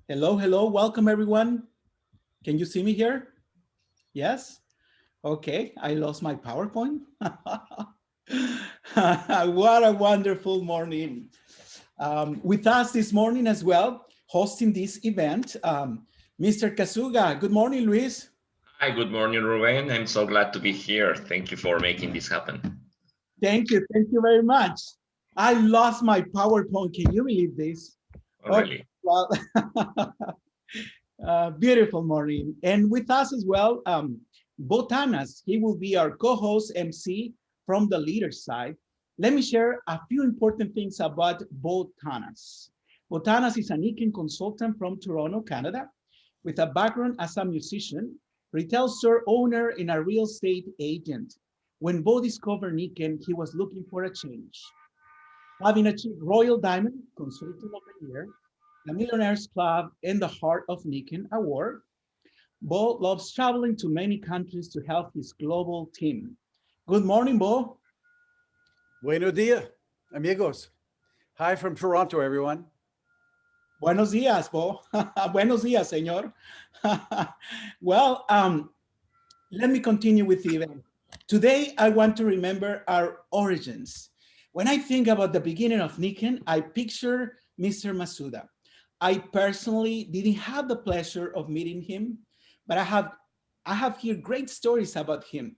Hello, hello, welcome everyone. Can you see me here? Yes? Okay, I lost my PowerPoint. What a wonderful morning. With us this morning as well, hosting this event, Mr. Kasuga. Good morning, Luis. Hi, good morning, Ruben. I'm so glad to be here. Thank you for making this happen. Thank you very much. I lost my PowerPoint, can you believe this? Oh, really? Well, beautiful morning. And with us as well, Tanas. He will be our co-host MC from the leader side. Let me share a few important things about Tanas. Tanas is a Nikken consultant from Toronto, Canada, with a background as a musician, retail store owner, and a real estate agent. When Bo discovered Nikken, he was looking for a change. Having achieved Royal Diamond Consultant of the Year, the Millionaires Club, and the Heart of Nikken Award, Bo loves traveling to many countries to help his global team. Good morning, Bo. Buenos dias, amigos. Hi from Toronto, everyone. Buenos dias, Bo. Buenos dias, señor. Well, let me continue with the event. Today, I want to remember our origins. When I think about the beginning of Nikken, I picture Mr. Masuda. I personally didn't have the pleasure of meeting him, but I have heard great stories about him.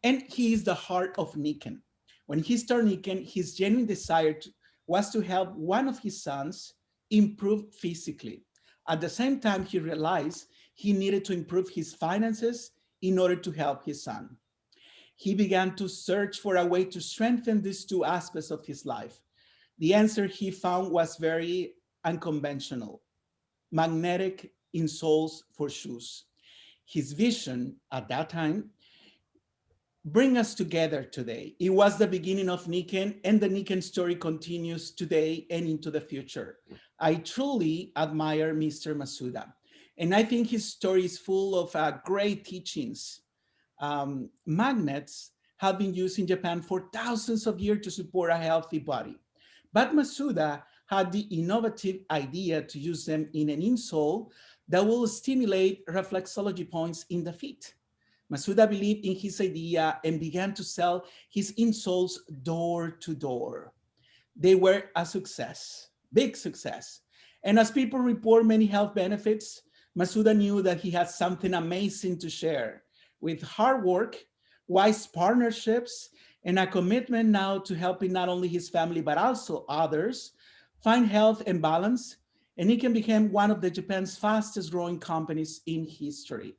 And he is the heart of Nikken. When he started Nikken, his genuine desire was to help one of his sons improve physically. At the same time, he realized he needed to improve his finances in order to help his son. He began to search for a way to strengthen these two aspects of his life. The answer he found was very unconventional: magnetic insoles for shoes. His vision at that time bring us together today. It was the beginning of Nikken, and the Nikken story continues today and into the future. I truly admire Mr. Masuda, and I think his story is full of great teachings. Magnets have been used in Japan for thousands of years to support a healthy body. But Masuda had the innovative idea to use them in an insole that will stimulate reflexology points in the feet. Masuda believed in his idea and began to sell his insoles door to door. They were a success, big success. And as people report many health benefits, Masuda knew that he had something amazing to share. With hard work, wise partnerships, and a commitment now to helping not only his family, but also others find health and balance, and Nikken became one of Japan's fastest growing companies in history.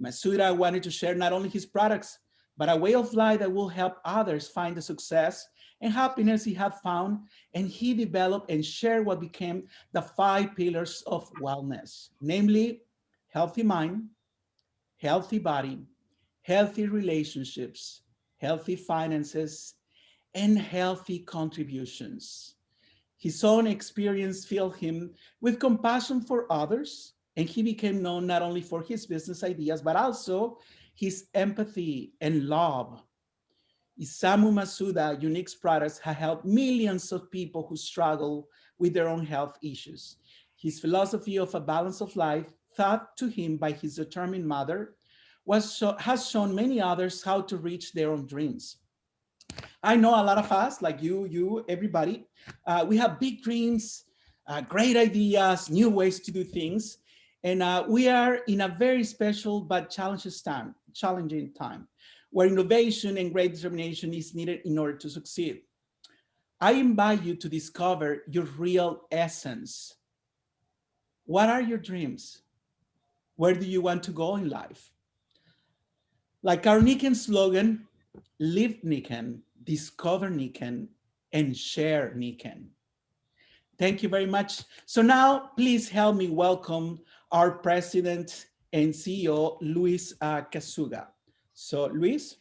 Masuda wanted to share not only his products, but a way of life that will help others find the success and happiness he had found, and he developed and shared what became the 5 pillars of wellness, namely healthy mind, healthy body, healthy relationships, healthy finances, and healthy contributions. His own experience filled him with compassion for others, and he became known not only for his business ideas, but also his empathy and love. Isamu Masuda unique products have helped millions of people who struggle with their own health issues. His philosophy of a balance of life, taught to him by his determined mother, has shown many others how to reach their own dreams. I know a lot of us, like you, everybody, we have big dreams, great ideas, new ways to do things. And we are in a very special but challenging time, where innovation and great determination is needed in order to succeed. I invite you to discover your real essence. What are your dreams? Where do you want to go in life? Like our Nikken slogan, live Nikken, discover Nikken, and share Nikken. Thank you very much. So now, please help me welcome our president and CEO, Luis Kasuga. So, Luis.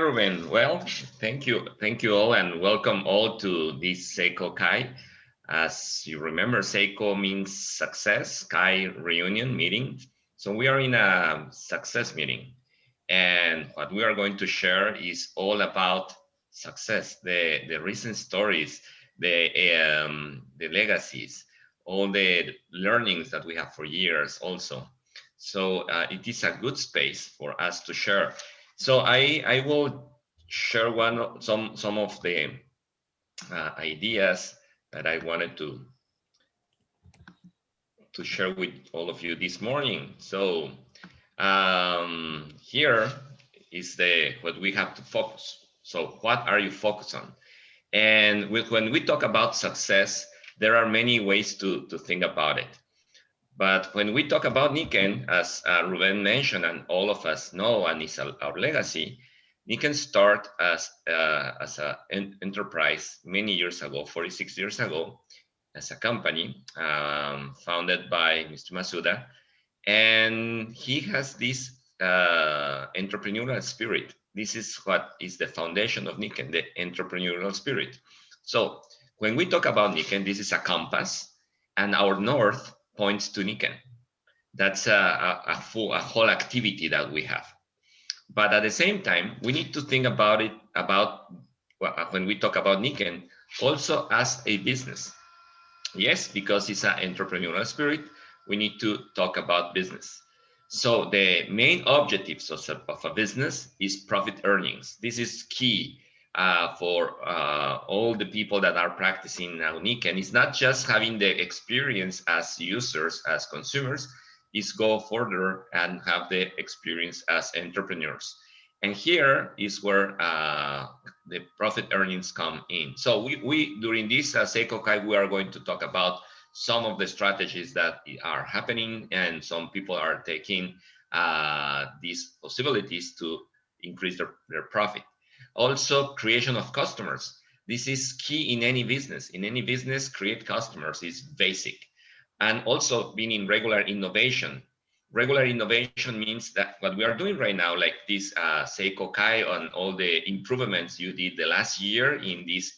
Ruben. Well, thank you all, and welcome all to this SEIKO KAI. As you remember, SEIKO means success, KAI reunion meeting. So we are in a success meeting, and what we are going to share is all about success, the recent stories, the legacies, all the learnings that we have for years also. So it is a good space for us to share. So I will share some of the ideas that I wanted to share with all of you this morning. So here is what we have to focus. So what are you focused on? And when we talk about success, there are many ways to think about it. But when we talk about Nikken, as Ruben mentioned, and all of us know, and it's our legacy, Nikken started as an enterprise many years ago, 46 years ago, as a company founded by Mr. Masuda. And he has this entrepreneurial spirit. This is what is the foundation of Nikken, the entrepreneurial spirit. So when we talk about Nikken, this is a compass, and our north points to Nikken. That's a whole activity that we have. But at the same time, we need to think about it, when we talk about Nikken, also as a business. Yes, because it's an entrepreneurial spirit, we need to talk about business. So the main objectives of a business is profit earnings. This is key for all the people that are practicing now Nikken. It's not just having the experience as users, as consumers, it's go further and have the experience as entrepreneurs. And here is where the profit earnings come in. So we during this SEIKO KAI, we are going to talk about some of the strategies that are happening, and some people are taking these possibilities to increase their profit. Also, creation of customers. This is key in any business. In any business, create customers is basic. And also being in regular innovation. Regular innovation means that what we are doing right now, like this SEIKO KAI on all the improvements you did the last year in this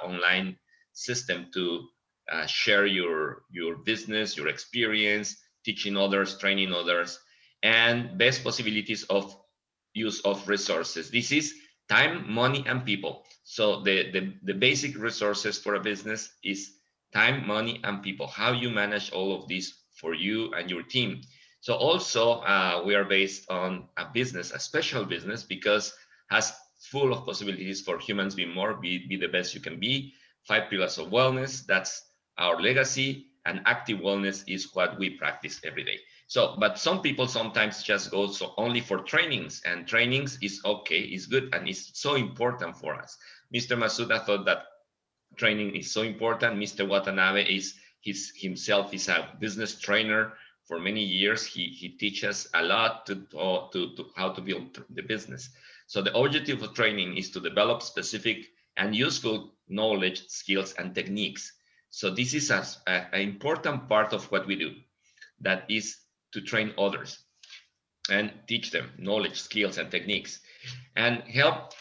online system to share your business, your experience, teaching others, training others, and best possibilities of use of resources. This is time, money, and people. So the basic resources for a business is time, money, and people. How you manage all of this for you and your team. So also we are based on a business, a special business, because has full of possibilities for humans be more, be the best you can be. 5 pillars of wellness, that's our legacy, and active wellness is what we practice every day. So, but some people sometimes just go so only for trainings, and trainings is okay, is good, and it's so important for us. Mr. Masuda thought that training is so important. Mr. Watanabe himself is a business trainer for many years. He teaches a lot to how to build the business. So the objective of training is to develop specific and useful knowledge, skills, and techniques. So this is an important part of what we do, that is to train others and teach them knowledge, skills, and techniques. And help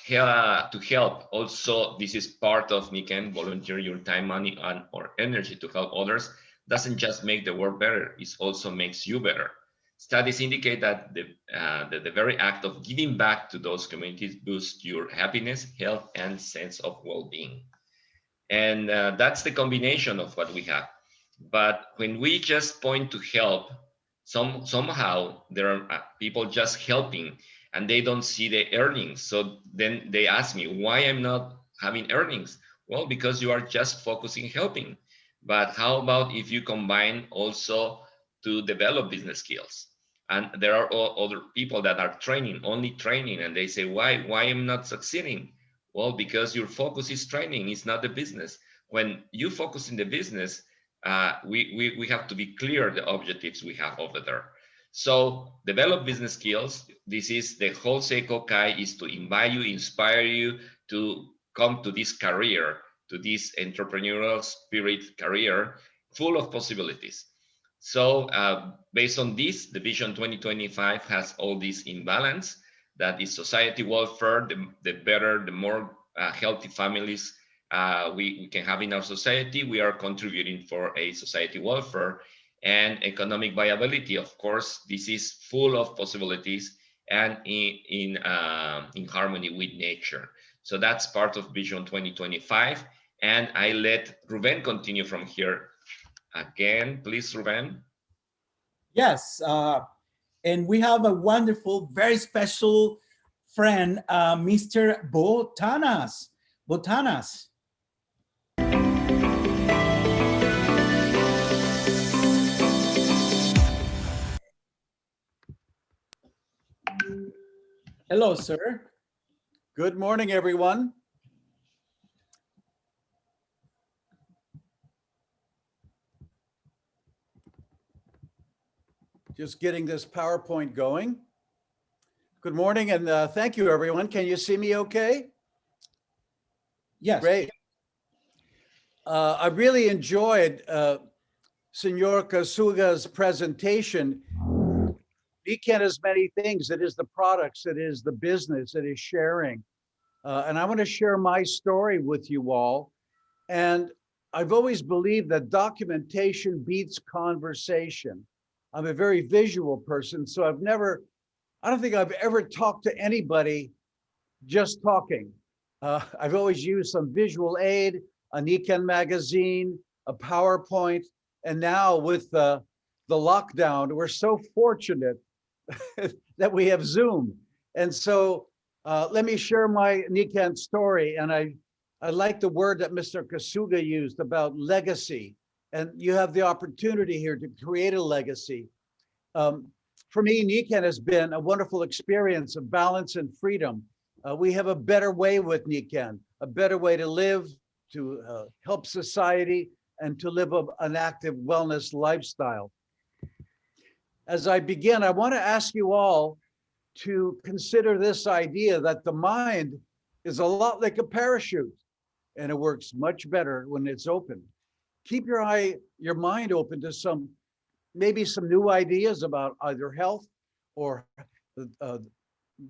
also, this is part of Nikken, volunteer your time, money, or energy to help others. Doesn't just make the world better, it also makes you better. Studies indicate that the very act of giving back to those communities boosts your happiness, health, and sense of well-being. And that's the combination of what we have. But when we just point to help, somehow there are people just helping and they don't see the earnings. So then they ask me why I'm not having earnings. Well, because you are just focusing helping. But how about if you combine also to develop business skills? And there are other people that are only training, and they say, why am I not succeeding? Well, because your focus is training, it's not the business. When you focus in the business, we have to be clear the objectives we have over there. So develop business skills. This is the whole SEIKO KAI, is to invite you, inspire you to come to this career, to this entrepreneurial spirit career, full of possibilities. So based on this, the Vision 2025 has all this in balance. that is society welfare. The better, the more healthy families we can have in our society, we are contributing for a society welfare. And economic viability, of course, this is full of possibilities and in harmony with nature. So that's part of Vision 2025. And I let Ruben continue from here. Again, please, Ruben. Yes, and we have a wonderful, very special friend, Mr. Tanas. Tanas. Hello, sir. Good morning, everyone. Just getting this PowerPoint going. Good morning, and thank you, everyone. Can you see me okay? Yes. Great. I really enjoyed Senor Kasuga's presentation. Nikken is many things. It is the products, it is the business, it is sharing. And I want to share my story with you all. And I've always believed that documentation beats conversation. I'm a very visual person, so I don't think I've ever talked to anybody just talking. I've always used some visual aid, a Nikken magazine, a PowerPoint, and now with the lockdown, we're so fortunate that we have Zoom. And so let me share my Nikken story. And I like the word that Mr. Kasuga used about legacy. And you have the opportunity here to create a legacy. For me, Nikken has been a wonderful experience of balance and freedom. We have a better way with Nikken, a better way to live, to help society, and to live an active wellness lifestyle. As I begin, I want to ask you all to consider this idea that the mind is a lot like a parachute, and it works much better when it's open. Keep your mind open to maybe some new ideas about either health or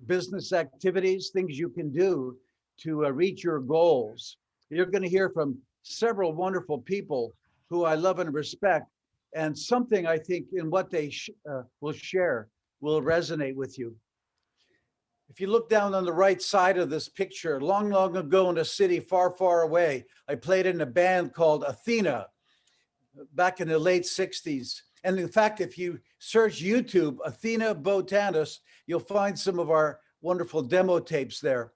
business activities, things you can do to reach your goals. You're going to hear from several wonderful people who I love and respect, and something I think in what they will share will resonate with you. If you look down on the right side of this picture, long, long ago in a city far, far away, I played in a band called Athena back in the late 60s. And in fact, if you search YouTube, Athena Tanas, you'll find some of our wonderful demo tapes there.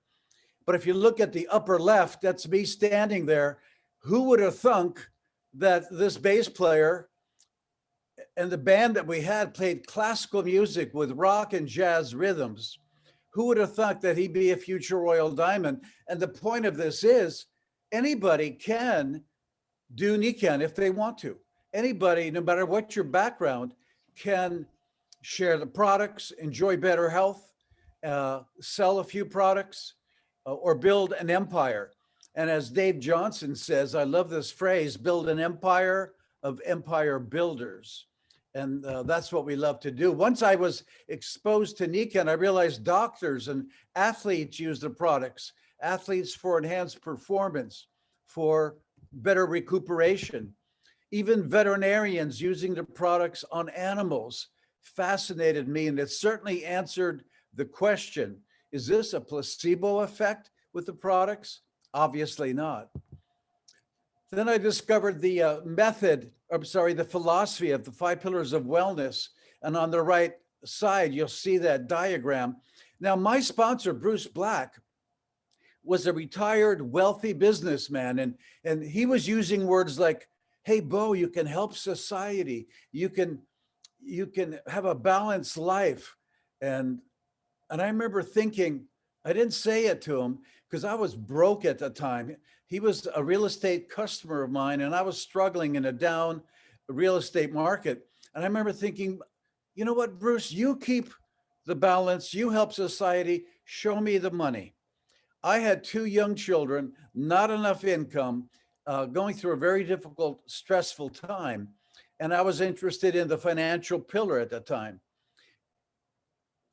But if you look at the upper left, that's me standing there. Who would have thunk that this bass player and the band that we had played classical music with rock and jazz rhythms? Who would have thought that he'd be a future Royal Diamond? And the point of this is anybody can do Nikken if they want to. Anybody, no matter what your background, can share the products, enjoy better health, sell a few products, or build an empire. And as Dave Johnson says, I love this phrase, build an empire of empire builders. And that's what we love to do. Once I was exposed to Nikken, I realized doctors and athletes use the products. Athletes for enhanced performance, for better recuperation. Even veterinarians using the products on animals fascinated me, and it certainly answered the question, is this a placebo effect with the products? Obviously not. Then I discovered the the philosophy of the 5 pillars of wellness. And on the right side, you'll see that diagram. Now, my sponsor, Bruce Black, was a retired wealthy businessman. And he was using words like, hey, Bo, you can help society. You can have a balanced life. And I remember thinking, I didn't say it to him because I was broke at the time. He was a real estate customer of mine, and I was struggling in a down real estate market. And I remember thinking, you know what, Bruce, you keep the balance, you help society, show me the money. I had 2 young children, not enough income, going through a very difficult, stressful time. And I was interested in the financial pillar at the time.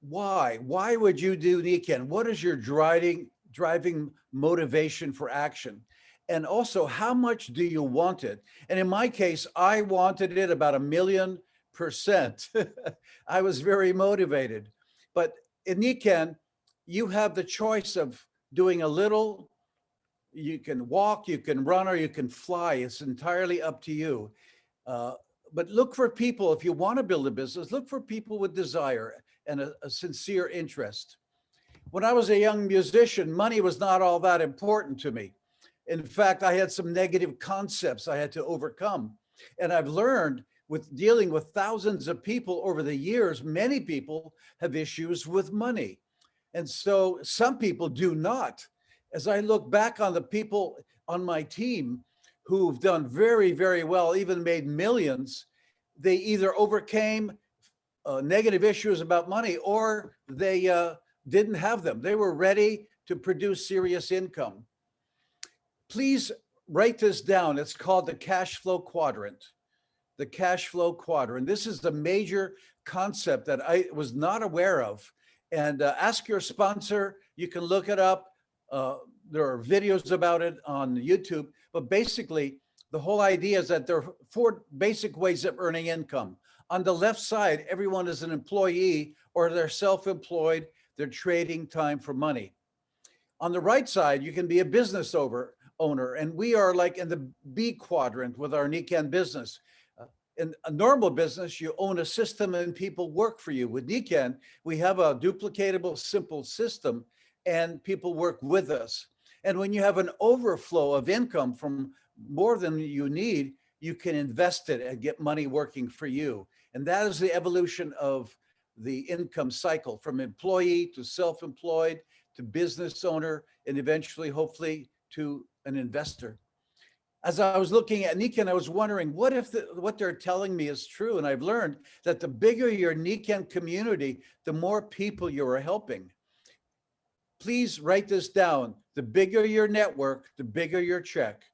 Why would you do Nikken? What is your driving motivation for action? And also, how much do you want it? And in my case, I wanted it about 1,000,000%. I was very motivated. But in Nikken, you have the choice of doing a little. You can walk, you can run, or you can fly. It's entirely up to you. Uh, but look for people, if you want to build a business, look for people with desire and a sincere interest. When I was a young musician, money was not all that important to me. In fact, I had some negative concepts I had to overcome. And I've learned with dealing with thousands of people over the years, many people have issues with money. And so some people do not. As I look back on the people on my team who've done very, very well, even made millions, they either overcame negative issues about money or they didn't have them. They were ready to produce serious income. Please write this down. It's called the cash flow quadrant. The cash flow quadrant. This is the major concept that I was not aware of. And ask your sponsor. You can look it up. There are videos about it on YouTube. But basically, the whole idea is that there are 4 basic ways of earning income. On the left side, everyone is an employee or they're self-employed. They're trading time for money. On the right side, you can be a business owner. And we are like in the B quadrant with our Nikken business. In a normal business, you own a system and people work for you. With Nikken, we have a duplicatable, simple system and people work with us. And when you have an overflow of income from more than you need, you can invest it and get money working for you. And that is the evolution of the income cycle, from employee to self-employed to business owner, and eventually, hopefully, to an investor. As I was looking at Nikken, I was wondering, what if what they're telling me is true? And I've learned that the bigger your Nikken community, the more people you are helping. Please write this down. The bigger your network, the bigger your check.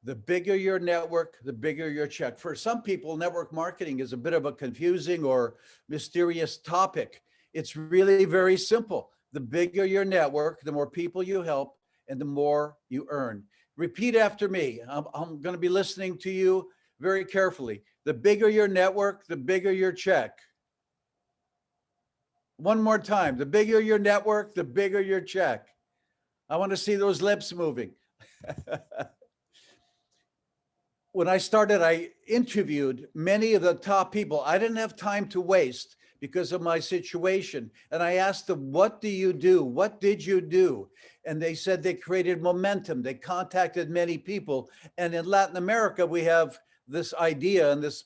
The bigger your network, the bigger your check. For some people, network marketing is a bit of a confusing or mysterious topic. It's really very simple. The bigger your network, the more people you help, and the more you earn. Repeat after me. I'm going to be listening to you very carefully. The bigger your network, the bigger your check. One more time. The bigger your network, the bigger your check. I want to see those lips moving. When I started, I interviewed many of the top people. I didn't have time to waste because of my situation. And I asked them, what do you do? What did you do? And they said they created momentum. They contacted many people. And in Latin America, we have this idea and this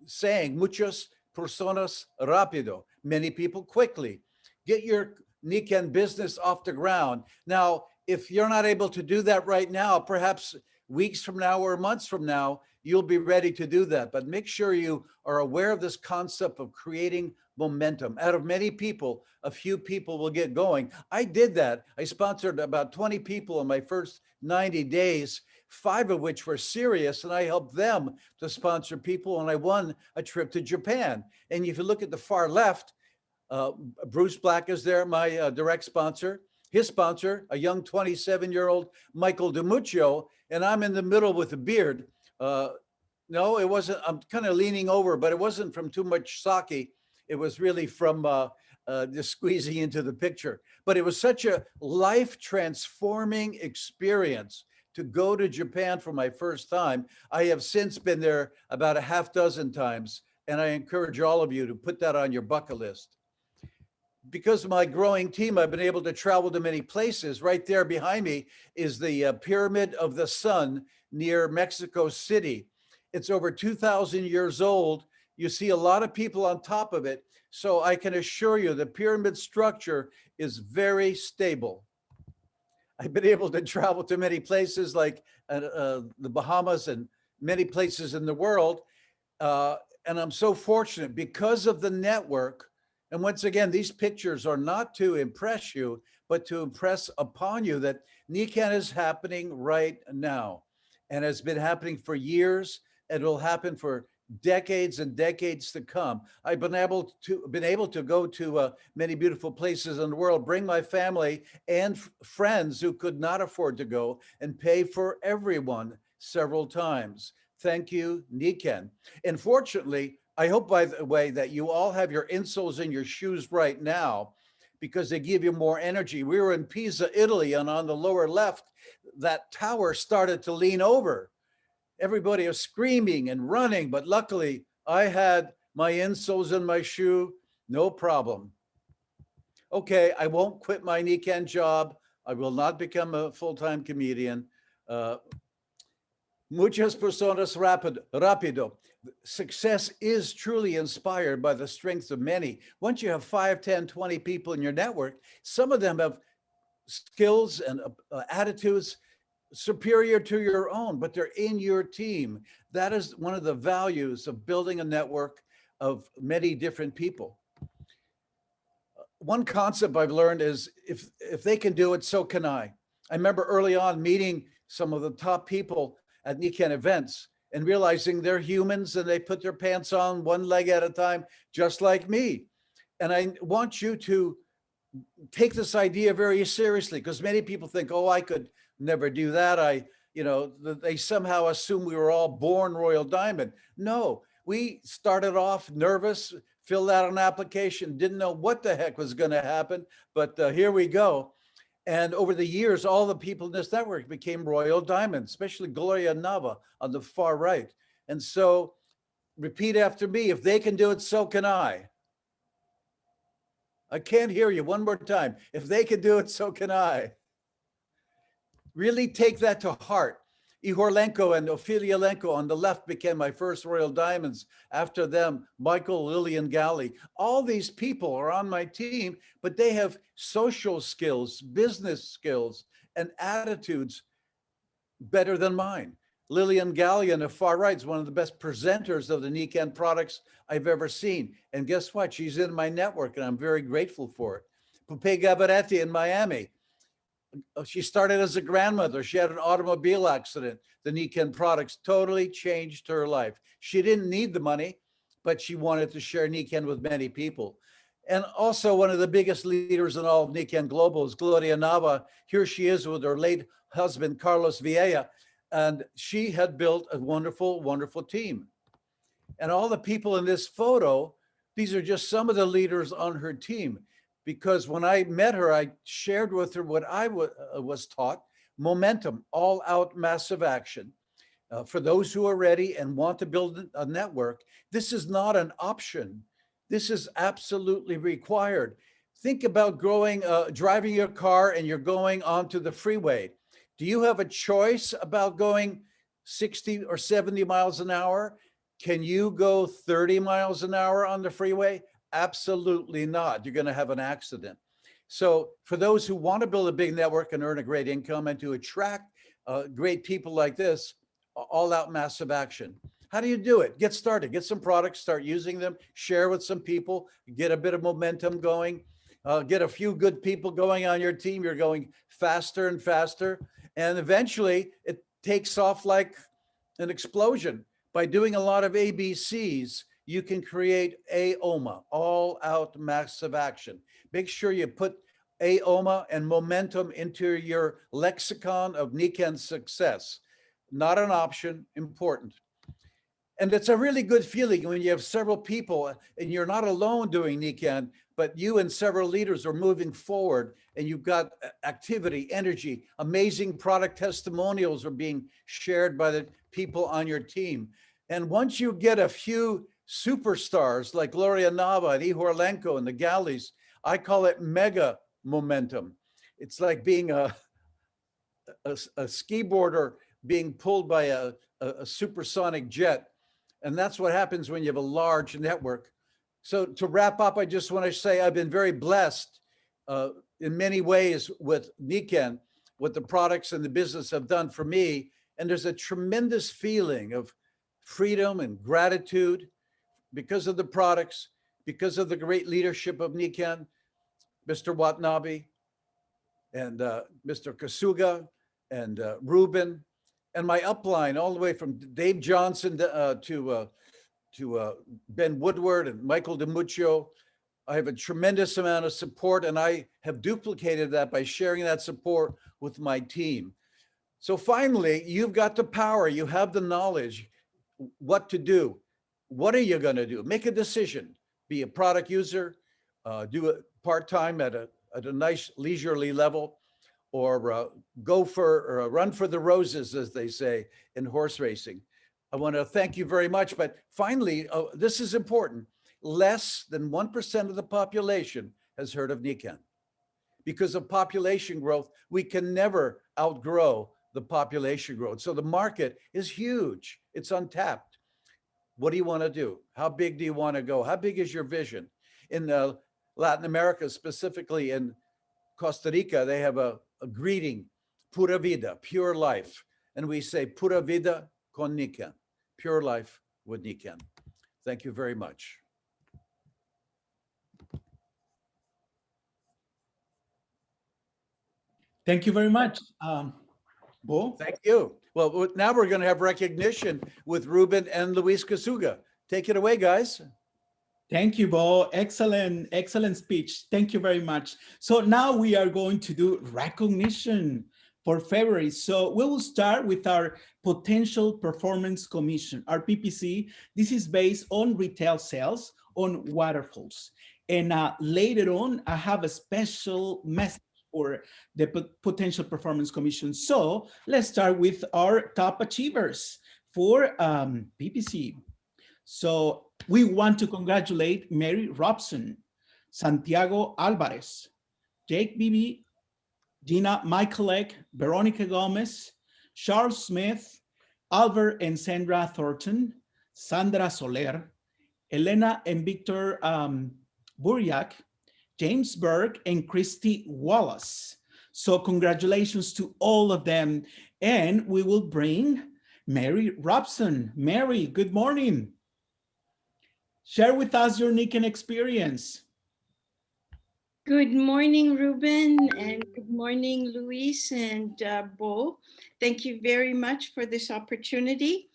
saying, muchas personas rápido, many people quickly. Get your Nikken business off the ground. Now, if you're not able to do that right now, perhaps weeks from now or months from now, you'll be ready to do that. But make sure you are aware of this concept of creating momentum. Out of many people, a few people will get going. I did that. I sponsored about 20 people in my first 90 days, 5 of which were serious, and I helped them to sponsor people, and I won a trip to Japan. And if you look at the far left, Bruce Black is there, my direct sponsor. His sponsor, a young 27-year-old Michael DiMuccio, and I'm in the middle with a beard. No, it wasn't. I'm kind of leaning over, but it wasn't from too much sake. It was really from just squeezing into the picture. But it was such a life-transforming experience to go to Japan for my first time. I have since been there about a half dozen times, and I encourage all of you to put that on your bucket list. Because of my growing team, I've been able to travel to many places. Right there behind me is the Pyramid of the Sun near Mexico City. It's over 2,000 years old. You see a lot of people on top of it. So I can assure you the pyramid structure is very stable. I've been able to travel to many places like the Bahamas and many places in the world. And I'm so fortunate because of the network. And once again, these pictures are not to impress you, but to impress upon you that Nikken is happening right now. And it's been happening for years. And it will happen for decades and decades to come. I've been able to go to many beautiful places in the world, bring my family and friends who could not afford to go, and pay for everyone several times. Thank you, Nikken. And fortunately, I hope, by the way, that you all have your insoles in your shoes right now, because they give you more energy. We were in Pisa, Italy, and on the lower left, that tower started to lean over. Everybody was screaming and running, but luckily I had my insoles in my shoe, no problem. Okay, I won't quit my Nikken job. I will not become a full-time comedian. Muchas personas rápido. Success is truly inspired by the strengths of many. Once you have 5, 10, 20 people in your network, some of them have skills and attitudes superior to your own, but they're in your team. That is one of the values of building a network of many different people. One concept I've learned is if they can do it, so can I. I remember early on meeting some of the top people at Nikken events and realizing they're humans and they put their pants on one leg at a time, just like me. And I want you to take this idea very seriously, because many people think, oh, I could never do that. They somehow assume we were all born Royal Diamond. No, we started off nervous, filled out an application, didn't know what the heck was going to happen, but here we go. And over the years, all the people in this network became Royal Diamonds, especially Gloria Nava on the far right. And so repeat after me, if they can do it, so can I. I can't hear you. One more time. If they can do it, so can I. Really take that to heart. Ihorlenko and Ophelia Lenko on the left became my first Royal Diamonds. After them, Michael, Lillian Galley. All these people are on my team, but they have social skills, business skills, and attitudes better than mine. Lillian Galley on the far right is one of the best presenters of the Nikken products I've ever seen. And guess what? She's in my network, and I'm very grateful for it. Pupe Gavaretti in Miami. She started as a grandmother. She had an automobile accident. The Nikken products totally changed her life. She didn't need the money, but she wanted to share Nikken with many people. And also one of the biggest leaders in all of Nikken Global is Gloria Nava. Here she is with her late husband, Carlos Vieira. And she had built a wonderful, wonderful team. And all the people in this photo, these are just some of the leaders on her team. Because when I met her, I shared with her what I was taught: momentum, all out massive action. For those who are ready and want to build a network, this is not an option. This is absolutely required. Think about driving your car and you're going onto the freeway. Do you have a choice about going 60 or 70 miles an hour? Can you go 30 miles an hour on the freeway? Absolutely not. You're going to have an accident. So for those who want to build a big network and earn a great income and to attract great people like this, all out massive action. How do you do it? Get started, get some products, start using them, share with some people, get a bit of momentum going, get a few good people going on your team. You're going faster and faster. And eventually it takes off like an explosion. By doing a lot of ABCs, you can create AOMA, all out massive action. Make sure you put AOMA and momentum into your lexicon of Nikken success. Not an option, important. And it's a really good feeling when you have several people and you're not alone doing Nikken, but you and several leaders are moving forward and you've got activity, energy, amazing product testimonials are being shared by the people on your team. And once you get a few superstars like Gloria Nava and Ihorlenko and the Galleys, I call it mega momentum. It's like being a ski boarder being pulled by a supersonic jet. And that's what happens when you have a large network. So to wrap up, I just want to say I've been very blessed in many ways with Nikken, what the products and the business have done for me. And there's a tremendous feeling of freedom and gratitude because of the products, because of the great leadership of Nikken, Mr. Watanabe and Mr. Kasuga and Ruben, and my upline all the way from Dave Johnson to Ben Woodward and Michael DiMuccio. I have a tremendous amount of support, and I have duplicated that by sharing that support with my team. So finally, you've got the power, you have the knowledge, what to do. What are you going to do? Make a decision. Be a product user, do it part-time at a nice leisurely level, or go for or run for the roses, as they say in horse racing. I want to thank you very much. But finally, this is important. Less than 1% of the population has heard of Nikken. Because of population growth, we can never outgrow the population growth. So the market is huge. It's untapped. What do you want to do? How big do you want to go? How big is your vision? In Latin America, specifically in Costa Rica, they have a greeting, pura vida, pure life. And we say pura vida con Nikken, pure life with Nikken. Thank you very much. Thank you very much, Bo. Thank you. Well, now we're going to have recognition with Ruben and Luis Kasuga. Take it away, guys. Thank you, Bo. Excellent, excellent speech. Thank you very much. So now we are going to do recognition for February. So we will start with our Potential Performance Commission, our PPC. This is based on retail sales on waterfalls. And later on, I have a special message for the Potential Performance Commission. So let's start with our top achievers for PPC. So we want to congratulate Mary Robson, Santiago Alvarez, Jake Bibi, Gina Michaelek, Veronica Gomez, Charles Smith, Albert and Sandra Thornton, Sandra Soler, Elena and Victor Buryak, James Berg, and Christy Wallace. So congratulations to all of them. And we will bring Mary Robson. Mary, good morning. Share with us your Nikken experience. Good morning, Ruben, and good morning, Luis and Bo. Thank you very much for this opportunity.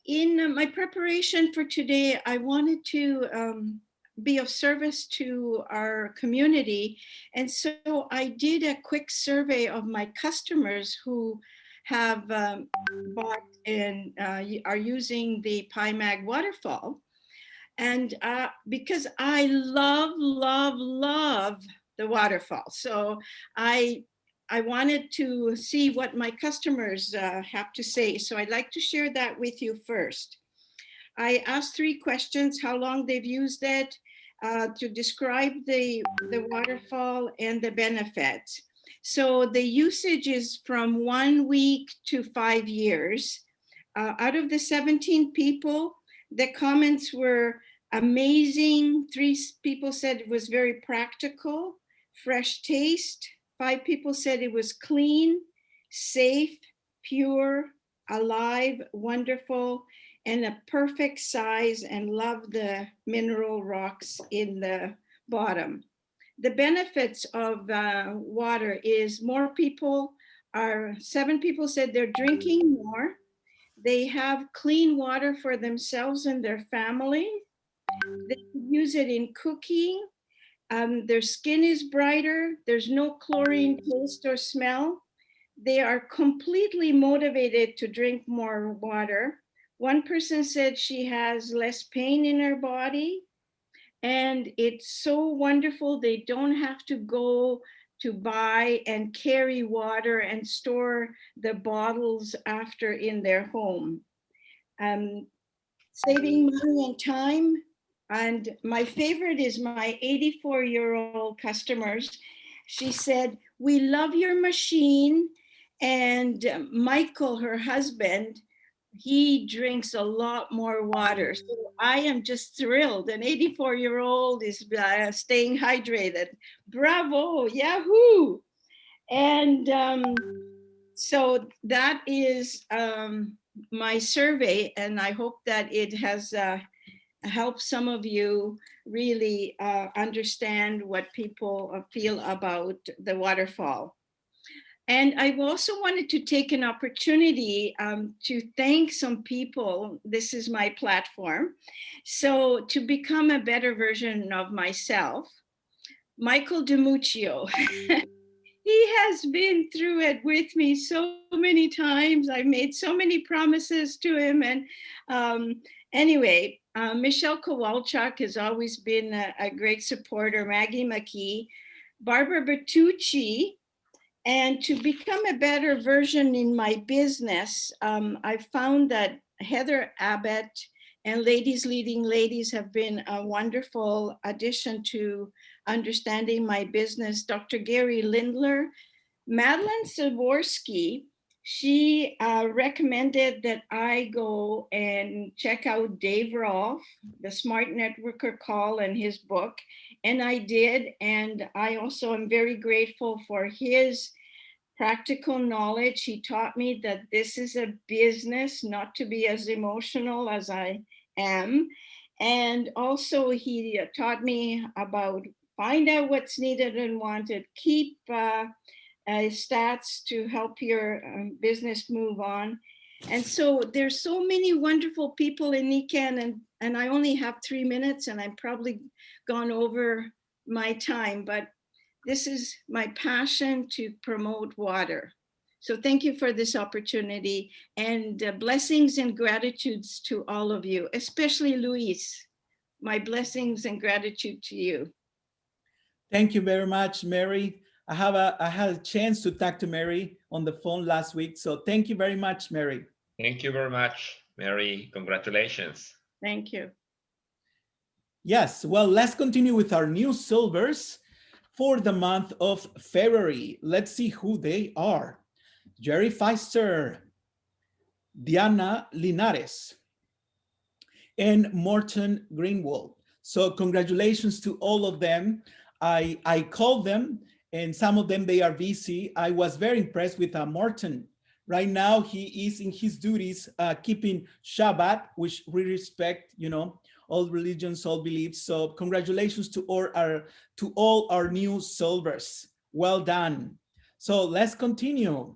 In my preparation for today, I wanted to be of service to our community. And so I did a quick survey of my customers who have bought and are using the PiMag waterfall. And because I love the waterfall. So I wanted to see what my customers have to say. So I'd like to share that with you first. I asked 3 questions: how long they've used it, to describe the waterfall and the benefits. So the usage is from 1 week to 5 years. Out of the 17 people, the comments were amazing. 3 people said it was very practical, fresh taste. 5 people said it was clean, safe, pure, alive, wonderful, and a perfect size, and love the mineral rocks in the bottom. The benefits of water is more people are, 7 people said they're drinking more. They have clean water for themselves and their family. They use it in cooking. Their skin is brighter. There's no chlorine taste or smell. They are completely motivated to drink more water. One person said she has less pain in her body, and it's so wonderful. They don't have to go to buy and carry water and store the bottles after in their home. Saving money and time. And my favorite is my 84-year-old customers. She said, "We love your machine." And Michael, her husband, he drinks a lot more water. So I am just thrilled. An 84-year-old is staying hydrated. Bravo, yahoo. And so that is my survey. And I hope that it has helped some of you really understand what people feel about the waterfall. And I also wanted to take an opportunity to thank some people. This is my platform. So to become a better version of myself, Michael DiMuccio. He has been through it with me so many times. I've made so many promises to him. And anyway, Michelle Kowalchuk has always been a great supporter, Maggie McKee, Barbara Bertucci. And to become a better version in my business, I found that Heather Abbott and Ladies Leading Ladies have been a wonderful addition to understanding my business. Dr. Gary Lindler, Madeline Zaworski, she recommended that I go and check out Dave Rolfe, the Smart Networker Call, and his book. And I did. And I also am very grateful for his practical knowledge. He taught me that this is a business, not to be as emotional as I am. And also he taught me about find out what's needed and wanted, keep stats to help your business move on. And so there's so many wonderful people in Nikken, and I only have 3 minutes, and I've probably gone over my time, but this is my passion to promote water. So thank you for this opportunity, and blessings and gratitudes to all of you, especially Luis. My blessings and gratitude to you. Thank you very much, Mary. I had a chance to talk to Mary on the phone last week. So thank you very much, Mary. Thank you very much, Mary. Congratulations. Thank you. Yes, well, let's continue with our new silvers for the month of February. Let's see who they are. Jerry Feister, Diana Linares, and Morton Greenwald. So congratulations to all of them. I called them, and some of them, they are busy. I was very impressed with Morton. Right now, he is in his duties, keeping Shabbat, which we respect, you know, all religions, all beliefs. So congratulations to all our new silvers. Well done. So let's continue.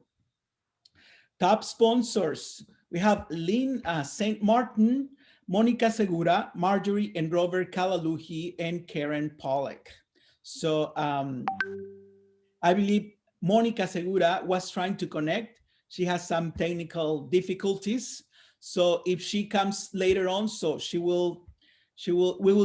Top sponsors. We have Lynn St. Martin, Monica Segura, Marjorie and Robert Kalaluhi, and Karen Pollack. So I believe Monica Segura was trying to connect. She has some technical difficulties. So if she comes later on, so we will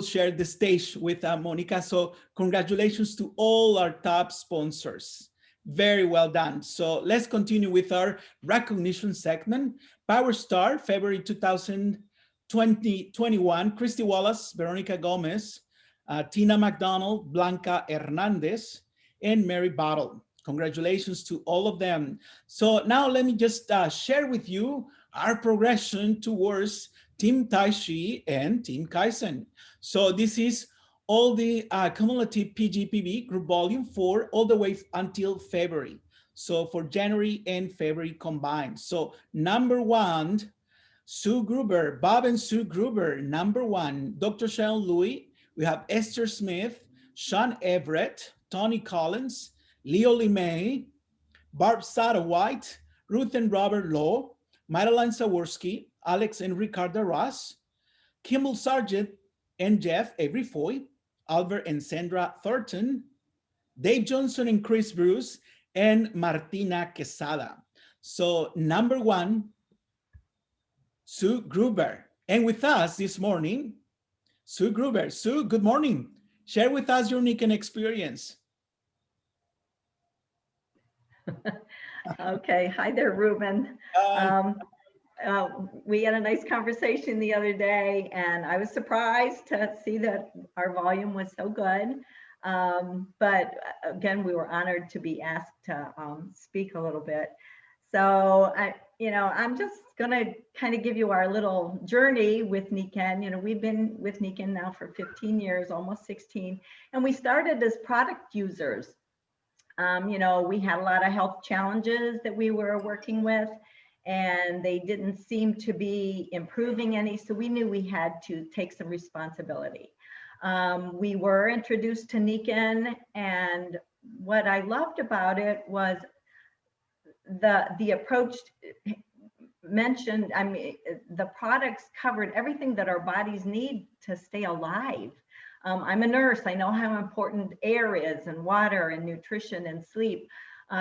share the stage with Monica. So congratulations to all our top sponsors. Very well done. So let's continue with our recognition segment. Power Star, February 2021, Christy Wallace, Veronica Gomez, Tina McDonald, Blanca Hernandez, and Mary Bottle. Congratulations to all of them. So now let me just share with you our progression towards Team Taishi and Team Kaizen. So this is all the cumulative PGPB group volume 4 all the way until February. So for January and February combined. So number 1, Sue Gruber, Bob and Sue Gruber. Number 1, Dr. Sharon Louis. We have Esther Smith, Sean Everett, Tony Collins, Leo Limay, Barb Sada White, Ruth and Robert Lowe, Madeline Zaworski, Alex and Ricardo Ross, Kimball Sargent and Geoff Avery-Foy, Albert and Sandra Thornton, Dave Johnson and Chris Bruce, and Martina Quesada. So number 1, Sue Gruber. And with us this morning, Sue Gruber. Sue, good morning. Share with us your Nikken experience. Okay, hi there, Ruben. We had a nice conversation the other day, and I was surprised to see that our volume was so good. But again, we were honored to be asked to speak a little bit. So I'm just gonna kind of give you our little journey with Nikken. We've been with Nikken now for 15 years, almost 16, and we started as product users. We had a lot of health challenges that we were working with, and they didn't seem to be improving any. So we knew we had to take some responsibility. We were introduced to Nikken, and what I loved about it was the approach mentioned, I mean, the products covered everything that our bodies need to stay alive. I'm a nurse. I know how important air is, and water, and nutrition, and sleep.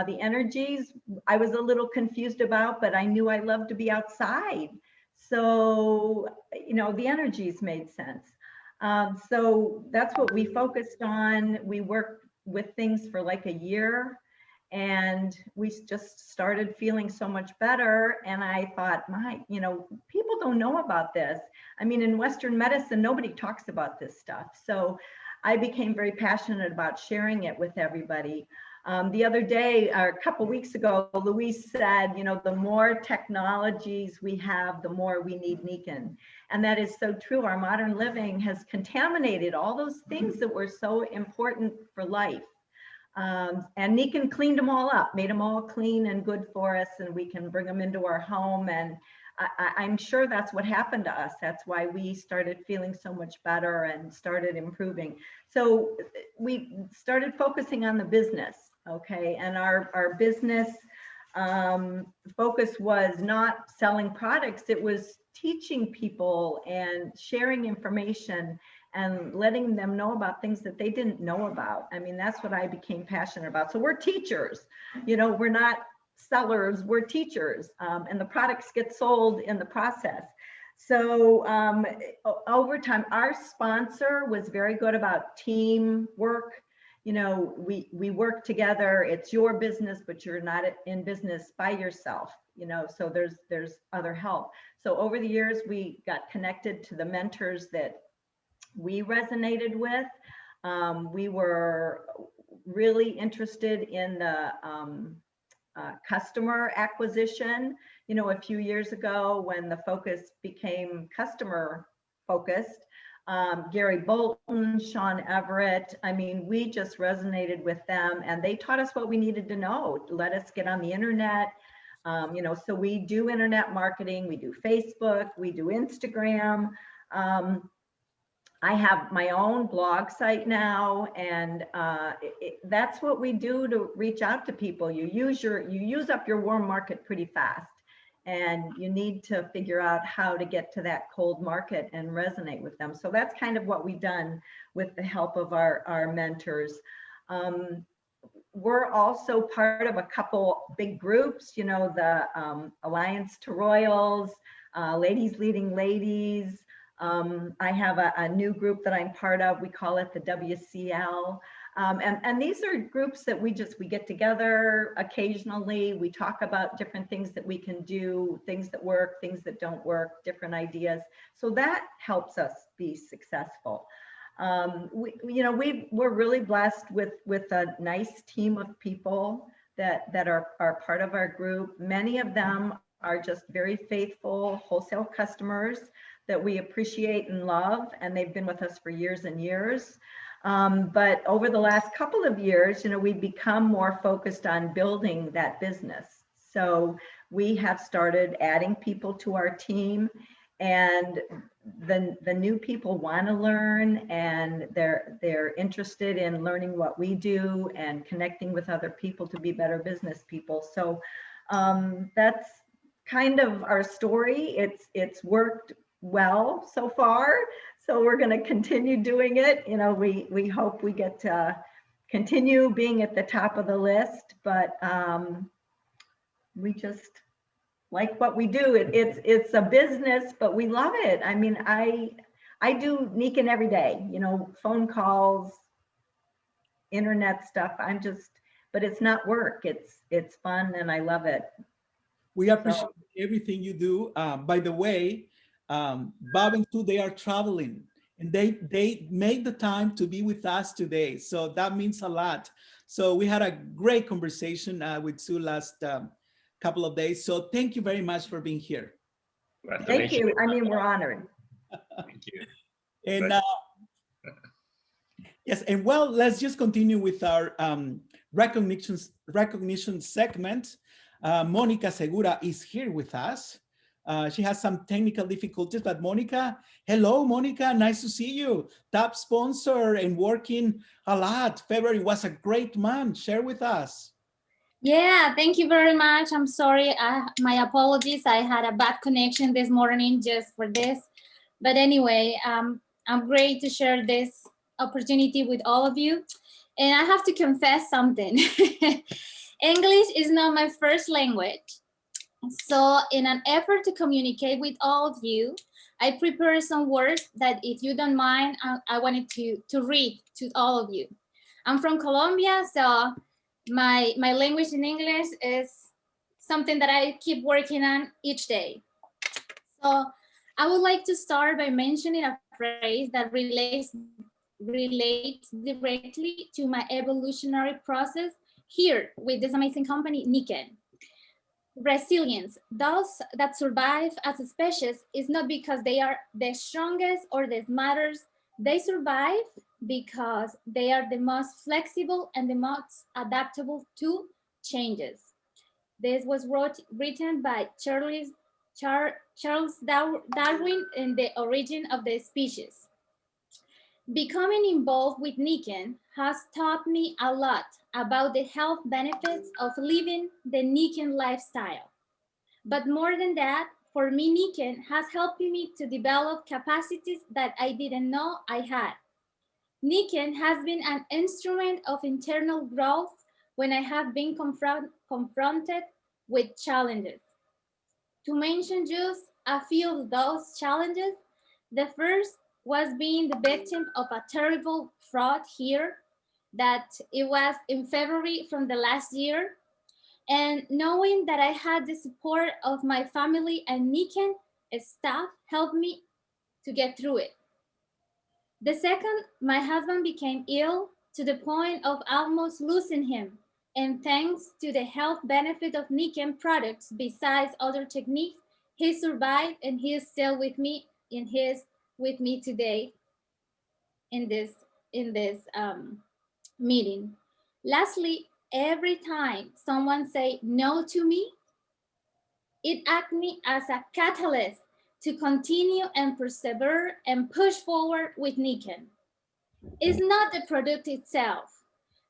The energies, I was a little confused about, but I knew I loved to be outside. So, you know, the energies made sense. So that's what we focused on. We worked with things for like a year, and we just started feeling so much better. And I thought, you know, people don't know about this. I mean, in Western medicine, nobody talks about this stuff. So I became very passionate about sharing it with everybody. The other day, or a couple weeks ago, Louise said, you know, the more technologies we have, the more we need Nikken. And that is so true. Our modern living has contaminated all those things that were so important for life. And Nikken cleaned them all up, made them all clean and good for us, and we can bring them into our home. And I'm sure that's what happened to us. That's why we started feeling so much better and started improving. So we started focusing on the business, okay? And our business focus was not selling products. It was teaching people and sharing information and letting them know about things that they didn't know about. I mean, that's what I became passionate about. So we're teachers, you know, we're not sellers, we're teachers, and the products get sold in the process. So over time, our sponsor was very good about teamwork. You know, we work together. It's your business, but you're not in business by yourself, you know, so there's other help. So over the years, we got connected to the mentors that we resonated with. We were really interested in the customer acquisition. You know, a few years ago when the focus became customer focused, Gary Bolton, Sean Everett, I mean, we just resonated with them, and they taught us what we needed to know, let us get on the internet. You know, so we do internet marketing, we do Facebook, we do Instagram. I have my own blog site now, and that's what we do to reach out to people. You use up your warm market pretty fast, and you need to figure out how to get to that cold market and resonate with them. So that's kind of what we've done with the help of our mentors. We're also part of a couple big groups, you know, the Alliance to Royals, Ladies Leading Ladies. I have a new group that I'm part of. We call it the WCL. And these are groups that we get together occasionally. We talk about different things that we can do, things that work, things that don't work, different ideas. So that helps us be successful. We're really blessed with a nice team of people that are part of our group. Many of them are just very faithful wholesale customers that we appreciate and love, and they've been with us for years and years. But over the last couple of years, you know, we've become more focused on building that business. So we have started adding people to our team, and the new people want to learn, and they're interested in learning what we do and connecting with other people to be better business people. So that's kind of our story. It's worked well so far, so we're going to continue doing it. You know, we hope we get to continue being at the top of the list, but we just like what we do. It's a business, but we love it. I mean, I do Nikken every day, you know, phone calls, internet stuff. But it's not work. It's fun, and I love it. We appreciate everything you do. By the way, Bob and Sue, they are traveling, and they made the time to be with us today. So that means a lot. So we had a great conversation with Sue last couple of days. So thank you very much for being here. Thank you. I mean, we're honored. Thank you. And yes, and well, let's just continue with our recognition segment. Monica Segura is here with us. She has some technical difficulties, but Monica, hello, Monica, nice to see you. Top sponsor and working a lot. February was a great month. Share with us. Yeah, thank you very much. I'm sorry. My apologies. I had a bad connection this morning just for this. But anyway, I'm great to share this opportunity with all of you. And I have to confess something. English is not my first language. So in an effort to communicate with all of you, I prepared some words that, if you don't mind, I wanted to read to all of you. I'm from Colombia, so my language in English is something that I keep working on each day. So I would like to start by mentioning a phrase that relates directly to my evolutionary process here with this amazing company, Nikken. Resilience. Those that survive as a species is not because they are the strongest or the smartest. They survive because they are the most flexible and the most adaptable to changes. This was written by Charles Darwin in The Origin of the Species. Becoming involved with Nikken has taught me a lot about the health benefits of living the Nikken lifestyle. But more than that, for me, Nikken has helped me to develop capacities that I didn't know I had. Nikken has been an instrument of internal growth when I have been confronted with challenges. To mention just a few of those challenges, the first was being the victim of a terrible fraud here, that it was in February from the last year, and knowing that I had the support of my family and Nikken staff helped me to get through it. The second, my husband became ill to the point of almost losing him. And thanks to the health benefit of Nikken products, besides other techniques, he survived, and he is still with me with me today in this meeting. Lastly, every time someone say no to me, it acts me as a catalyst to continue and persevere and push forward with Nikken. It's not the product itself,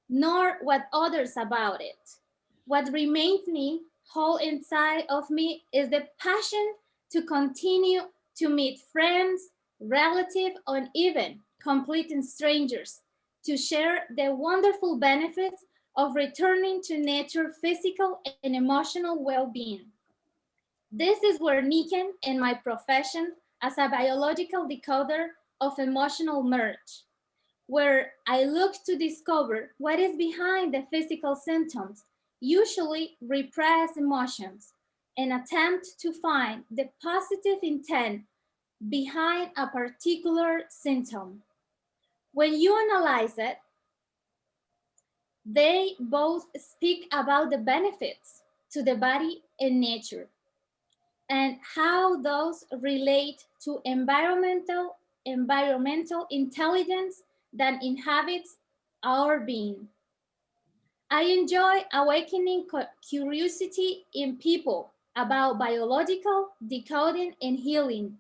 nor what others about it. What remains me whole inside of me is the passion to continue to meet friends, relatives, and even complete strangers, to share the wonderful benefits of returning to nature physical and emotional well-being. This is where Nikken and my profession as a biological decoder of emotional merge, where I look to discover what is behind the physical symptoms, usually repressed emotions, and attempt to find the positive intent behind a particular symptom. When you analyze it, they both speak about the benefits to the body and nature, and how those relate to environmental intelligence that inhabits our being. I enjoy awakening curiosity in people about biological decoding and healing,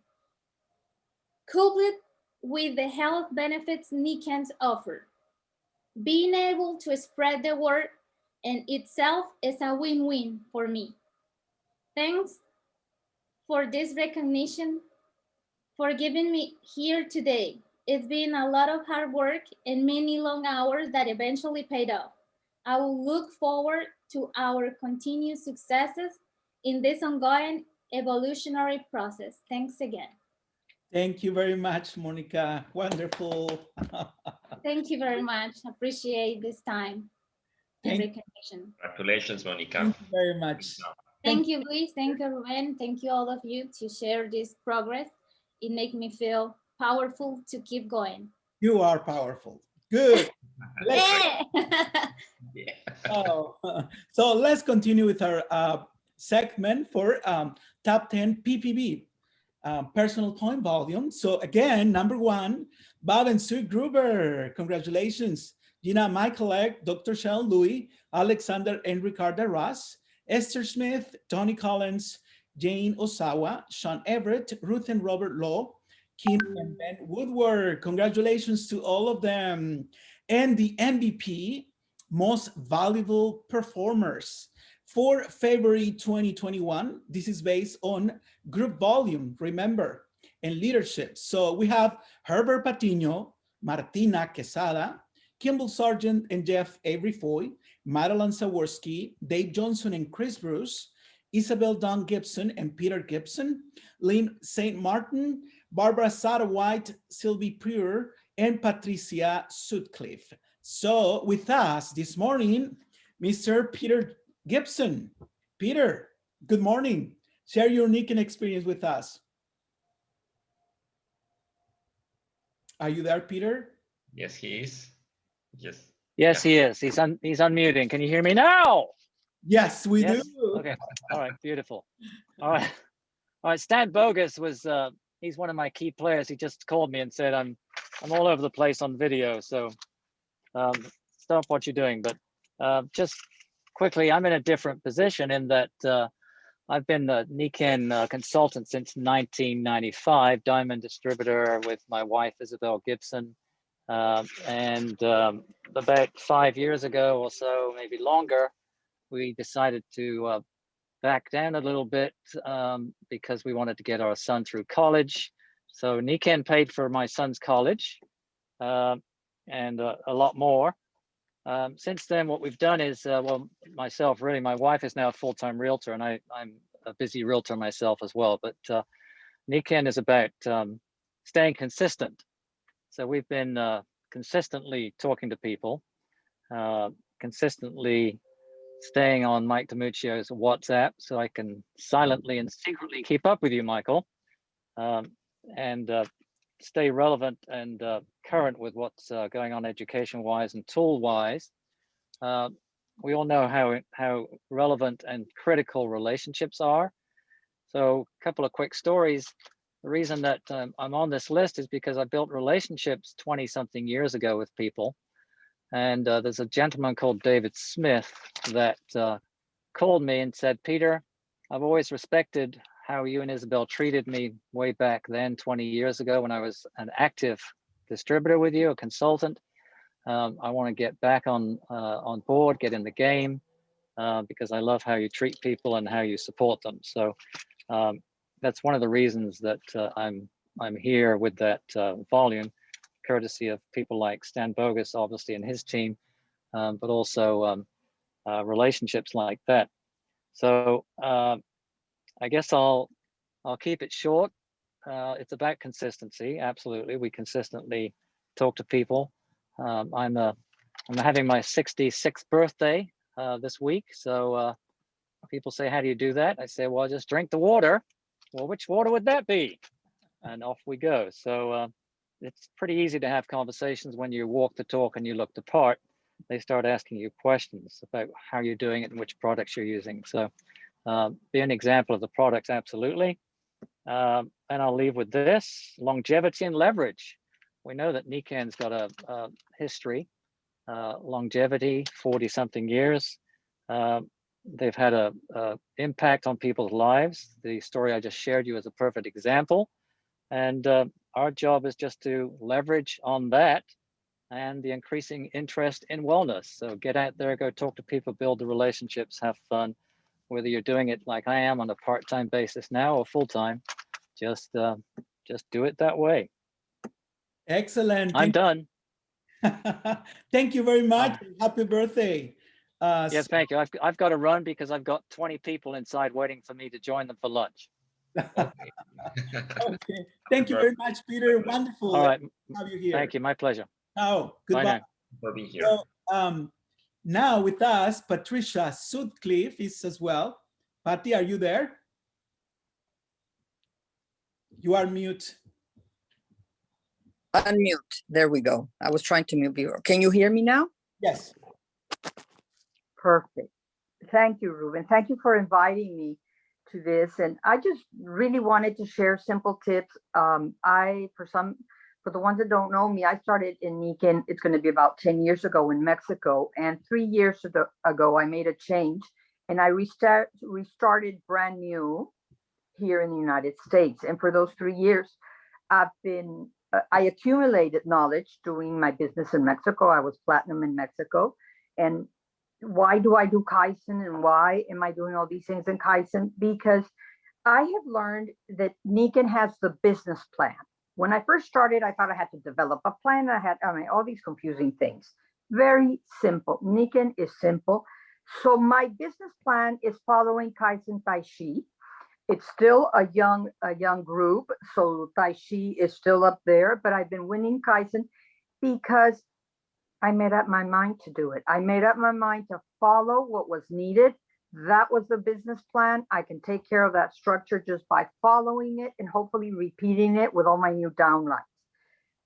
coupled with the health benefits Nikken offer. Being able to spread the word in itself is a win-win for me. Thanks for this recognition, for giving me here today. It's been a lot of hard work and many long hours that eventually paid off. I will look forward to our continued successes in this ongoing evolutionary process. Thanks again. Thank you very much, Monica. Wonderful. Thank you very much. Appreciate this time and recognition. Congratulations, Monica. Thank you very much. Thank you, Luis. Thank you, Ruben. Thank you, all of you, to share this progress. It makes me feel powerful to keep going. You are powerful. Good. Yeah. Oh, so let's continue with our segment for top 10 PPV, personal point volume. So again, number one, Bob and Sue Gruber. Congratulations. Gina Michaelek, Dr. Shell Louis, Alexander and Ricardo Ross, Esther Smith, Tony Collins, Jane Osawa, Sean Everett, Ruth and Robert Law, Kim and Ben Woodward. Congratulations to all of them. And the MVP, most valuable performers. For February 2021, this is based on group volume, remember, and leadership. So we have Herbert Patiño, Martina Quesada, Kimball Sargent and Geoff Avery-Foy, Madeline Saworski, Dave Johnson and Chris Bruce, Isabel Dawn Gibson and Peter Gibson, Lynn St. Martin, Barbara Satterwhite, Sylvie Pure, and Patricia Sutcliffe. So with us this morning, Mr. Peter Gibson. Peter, good morning. Share your Nikken experience with us. Are you there, Peter? Yes, he is. Yes. Yes, he is. He's unmuting. Can you hear me now? Yes, we Yes? do. Okay. All right. Beautiful. All right. All right. Stan Bogus was he's one of my key players. He just called me and said I'm all over the place on video. So stop what you're doing. But just quickly, I'm in a different position in that I've been a Nikken consultant since 1995, diamond distributor with my wife Isabel Gibson. And about 5 years ago or so, maybe longer, we decided to back down a little bit because we wanted to get our son through college. So Nikken paid for my son's college and a lot more. Since then, what we've done is, well, myself, really, my wife is now a full-time realtor, and I'm a busy realtor myself as well. But Nikken is about staying consistent. So we've been consistently talking to people, consistently staying on Mike DiMuccio's WhatsApp so I can silently and secretly keep up with you, Michael, and stay relevant and current with what's going on education-wise and tool-wise. We all know how relevant and critical relationships are. So a couple of quick stories. The reason that I'm on this list is because I built relationships 20-something years ago with people. And there's a gentleman called David Smith that called me and said, Peter, I've always respected how you and Isabel treated me way back then, 20 years ago, when I was an active distributor with you, a consultant. I want to get back on board, get in the game, because I love how you treat people and how you support them. So that's one of the reasons that I'm here with that volume, courtesy of people like Stan Bogus, obviously, and his team, but also relationships like that. So I guess I'll keep it short. It's about consistency. Absolutely, we consistently talk to people. I'm having my 66th birthday this week. So people say, how do you do that? I say, well, just drink the water. Well, which water would that be? And off we go. So it's pretty easy to have conversations when you walk the talk and you look the part. They start asking you questions about how you're doing it and which products you're using. So be an example of the products, absolutely. And I'll leave with this: longevity and leverage. We know that Nikken's got a history, longevity, 40-something years. They've had a impact on people's lives. The story I just shared you is a perfect example. And our job is just to leverage on that and the increasing interest in wellness. So get out there, go talk to people, build the relationships, have fun. Whether you're doing it like I am on a part-time basis now or full-time, just do it that way. Excellent. I'm done. Thank you very much. Happy birthday. Yes, thank you. I've got to run because I've got 20 people inside waiting for me to join them for lunch. Okay. Thank you very much, Peter. Wonderful. All right. To have you here. Thank you. My pleasure. Oh, goodbye. Bye now. For being here. So, now with us, Patricia Sutcliffe is as well. Patty, are you there? You are mute. Unmute. There we go. I was trying to mute you. Can you hear me now? Yes. Perfect. Thank you, Ruben. Thank you for inviting me to this. And I just really wanted to share simple tips. For the ones that don't know me, I started in Nikken. It's going to be about 10 years ago in Mexico. And 3 years ago, I made a change and I restarted brand new here in the United States. And for those 3 years, I accumulated knowledge doing my business in Mexico. I was platinum in Mexico. And why do I do Kaizen, and why am I doing all these things in Kaizen? Because I have learned that Nikken has the business plan. When I first started, I thought I had to develop a plan. I mean, all these confusing things. Very simple. Nikken is simple. So my business plan is following Kaizen Tai Chi. It's still a young group, so Tai Chi is still up there, but I've been winning Kaizen because I made up my mind to do it. I made up my mind to follow what was needed. That was the business plan. I can take care of that structure just by following it and hopefully repeating it with all my new downlines.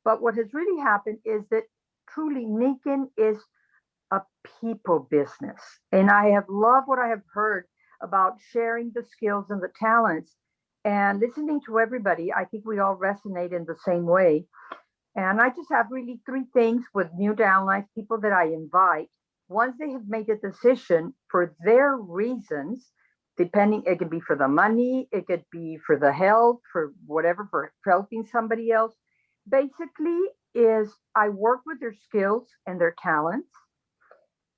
But what has really happened is that truly Nikken is a people business. And I have loved what I have heard about sharing the skills and the talents and listening to everybody. I think we all resonate in the same way. And I just have really three things with new downlines, people that I invite. Once they have made a decision for their reasons, depending, it could be for the money, it could be for the health, for whatever, for helping somebody else. Basically is I work with their skills and their talents.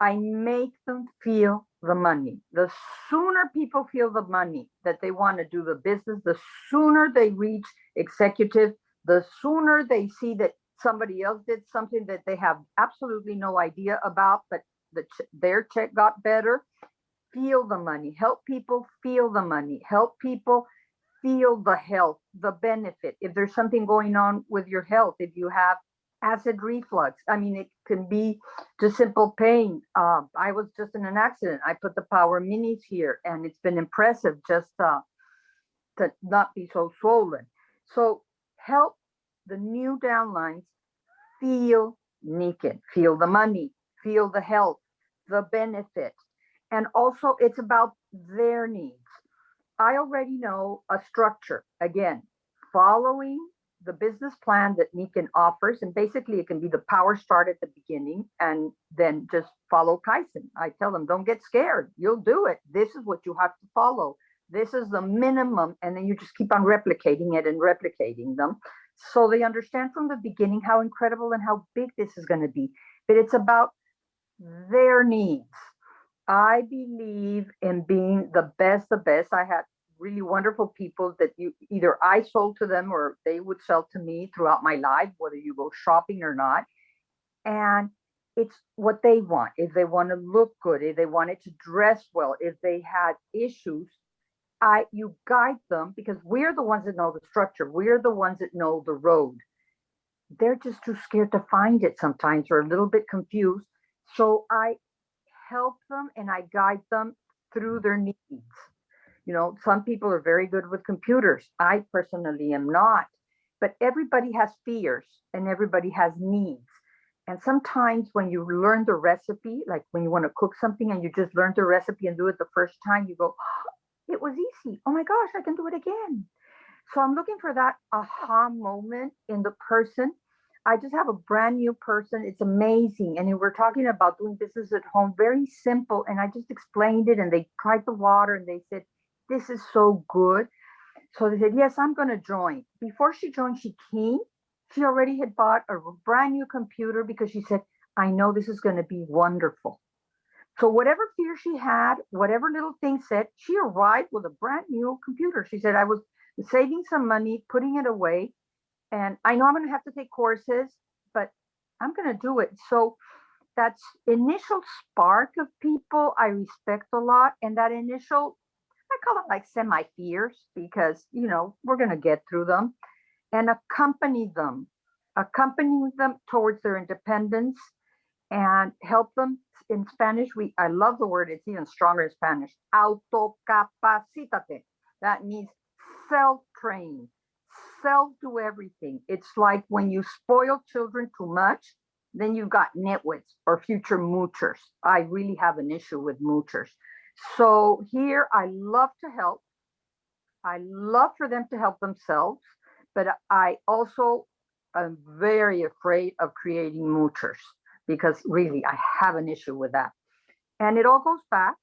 I make them feel the money. The sooner people feel the money that they want to do the business, the sooner they reach executive, the sooner they see that somebody else did something that they have absolutely no idea about, but their check got better. Feel the money. Help people feel the money. Help people feel the health, the benefit. If there's something going on with your health, if you have acid reflux, I mean, it can be just simple pain. I was just in an accident. I put the Power Minis here, and it's been impressive just to not be so swollen. So help the new downlines feel Nikken, feel the money, feel the health, the benefit. And also it's about their needs. I already know a structure, again, following the business plan that Nikken offers. And basically it can be the power start at the beginning and then just follow Kaizen. I tell them, don't get scared. You'll do it. This is what you have to follow. This is the minimum. And then you just keep on replicating it and replicating them. So they understand from the beginning how incredible and how big this is going to be. But it's about their needs. I believe in being the best. I had really wonderful people that either I sold to them or they would sell to me throughout my life, whether you go shopping or not. And it's what they want. If they want to look good, if they wanted to dress well, if they had issues, you guide them, because we're the ones that know the structure. We're the ones that know the road. They're just too scared to find it sometimes, or a little bit confused. So I help them and I guide them through their needs. You know, some people are very good with computers. I personally am not, but everybody has fears and everybody has needs. And sometimes when you learn the recipe, like when you want to cook something and you just learn the recipe and do it the first time, you go, oh, it was easy. Oh my gosh, I can do it again. So I'm looking for that aha moment in the person. I just have a brand new person. It's amazing. And we're talking about doing business at home, very simple. And I just explained it and they tried the water and they said, this is so good. So they said, yes, I'm going to join. Before she joined, she came. She already had bought a brand new computer because she said, I know this is going to be wonderful. So whatever fear she had, whatever little thing said, she arrived with a brand new computer. She said, I was saving some money, putting it away. And I know I'm going to have to take courses, but I'm going to do it. So that initial spark of people I respect a lot. And that initial, I call it like semi-fears, because, you know, we're going to get through them, and accompanying them towards their independence and help them. In Spanish, I love the word, it's even stronger in Spanish, autocapacitate. That means self-train, self-do everything. It's like when you spoil children too much, then you've got nitwits or future moochers. I really have an issue with moochers. So here, I love to help. I love for them to help themselves, but I also am very afraid of creating moochers, because really I have an issue with that. And it all goes back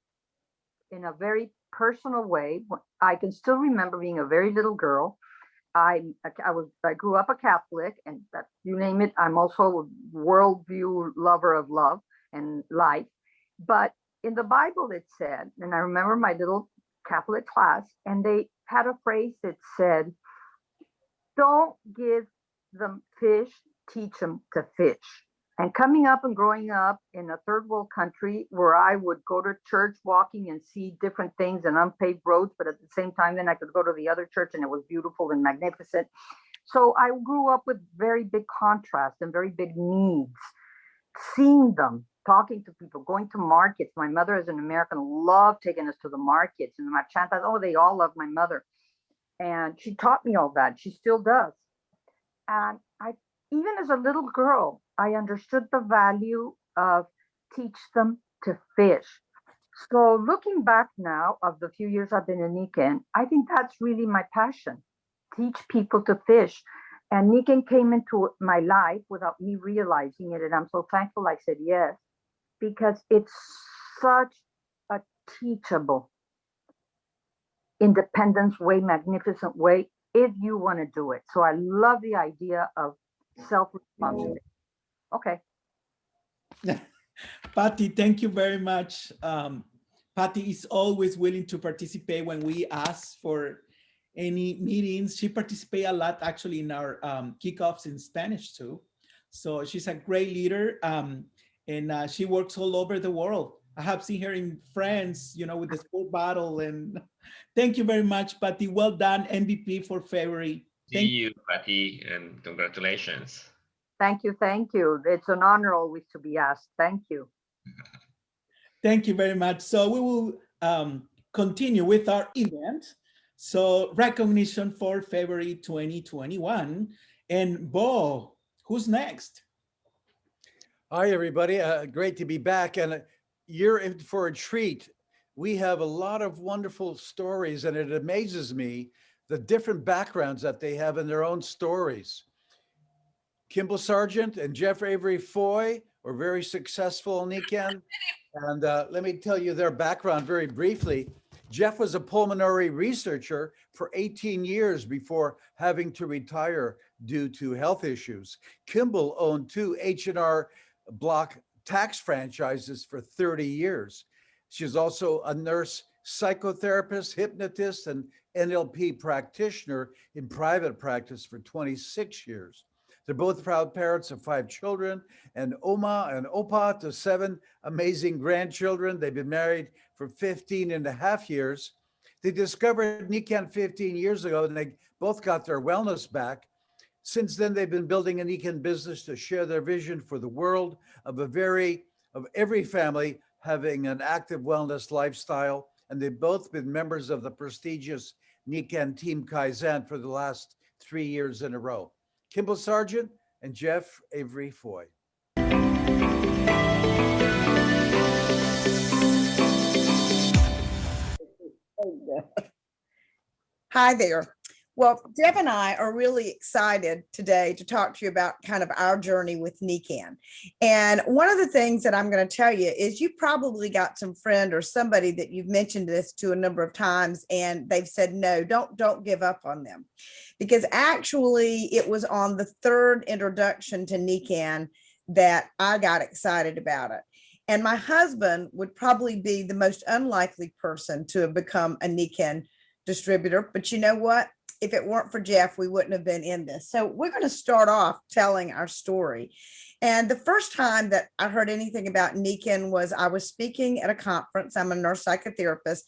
in a very personal way. I can still remember being a very little girl. I grew up a Catholic, and that, you name it, I'm also a worldview lover of love and life. But in the Bible, it said, and I remember my little Catholic class, and they had a phrase that said, don't give them fish, teach them to fish. And coming up and growing up in a third world country where I would go to church walking and see different things and unpaved roads, but at the same time, then I could go to the other church and it was beautiful and magnificent. So I grew up with very big contrast and very big needs, seeing them, talking to people, going to markets. My mother, as an American, loved taking us to the markets. And my chantas, oh, they all love my mother. And she taught me all that. She still does. And even as a little girl, I understood the value of teach them to fish. So looking back now of the few years I've been in Nikken, I think that's really my passion, teach people to fish. And Nikken came into my life without me realizing it. And I'm so thankful I said yes, because it's such a teachable, independence way, magnificent way, if you want to do it. So I love the idea of self-responsibility. Okay. Patty, thank you very much. Patty is always willing to participate when we ask for any meetings. She participates a lot actually in our kickoffs in Spanish too. So she's a great leader, and she works all over the world. I have seen her in France, you know, with the sport bottle. And thank you very much, Patty. Well done, MVP for February. See you, Patty, and congratulations. Thank you, thank you. It's an honor always to be asked. Thank you. Thank you very much. So we will continue with our event. So recognition for February 2021. And Bo, who's next? Hi, everybody. Great to be back. And you're in for a treat. We have a lot of wonderful stories, and it amazes me the different backgrounds that they have in their own stories. Kimball Sargent and Geoff Avery-Foy were very successful in Nikken. And let me tell you their background very briefly. Geoff was a pulmonary researcher for 18 years before having to retire due to health issues. Kimball owned 2 H&R Block tax franchises for 30 years. She's also a nurse, psychotherapist, hypnotist, and NLP practitioner in private practice for 26 years. They're both proud parents of 5 children, and Oma and Opa to 7 amazing grandchildren. They've been married for 15 and a half years. They discovered Nikken 15 years ago, and they both got their wellness back. Since then, they've been building a Nikken business to share their vision for the world of every family having an active wellness lifestyle. And they've both been members of the prestigious Nikken Team Kaizen for the last 3 years in a row. Kimball Sargent and Geoff Avery-Foy. Hi there. Well, Deb and I are really excited today to talk to you about kind of our journey with Nikken. And one of the things that I'm going to tell you is you probably got some friend or somebody that you've mentioned this to a number of times, and they've said, no, don't give up on them. Because actually it was on the 3rd introduction to Nikken that I got excited about it. And my husband would probably be the most unlikely person to have become a Nikken distributor. But you know what? If it weren't for Geoff, we wouldn't have been in this. So we're going to start off telling our story. And the first time that I heard anything about Nikken was I was speaking at a conference. I'm a nurse psychotherapist,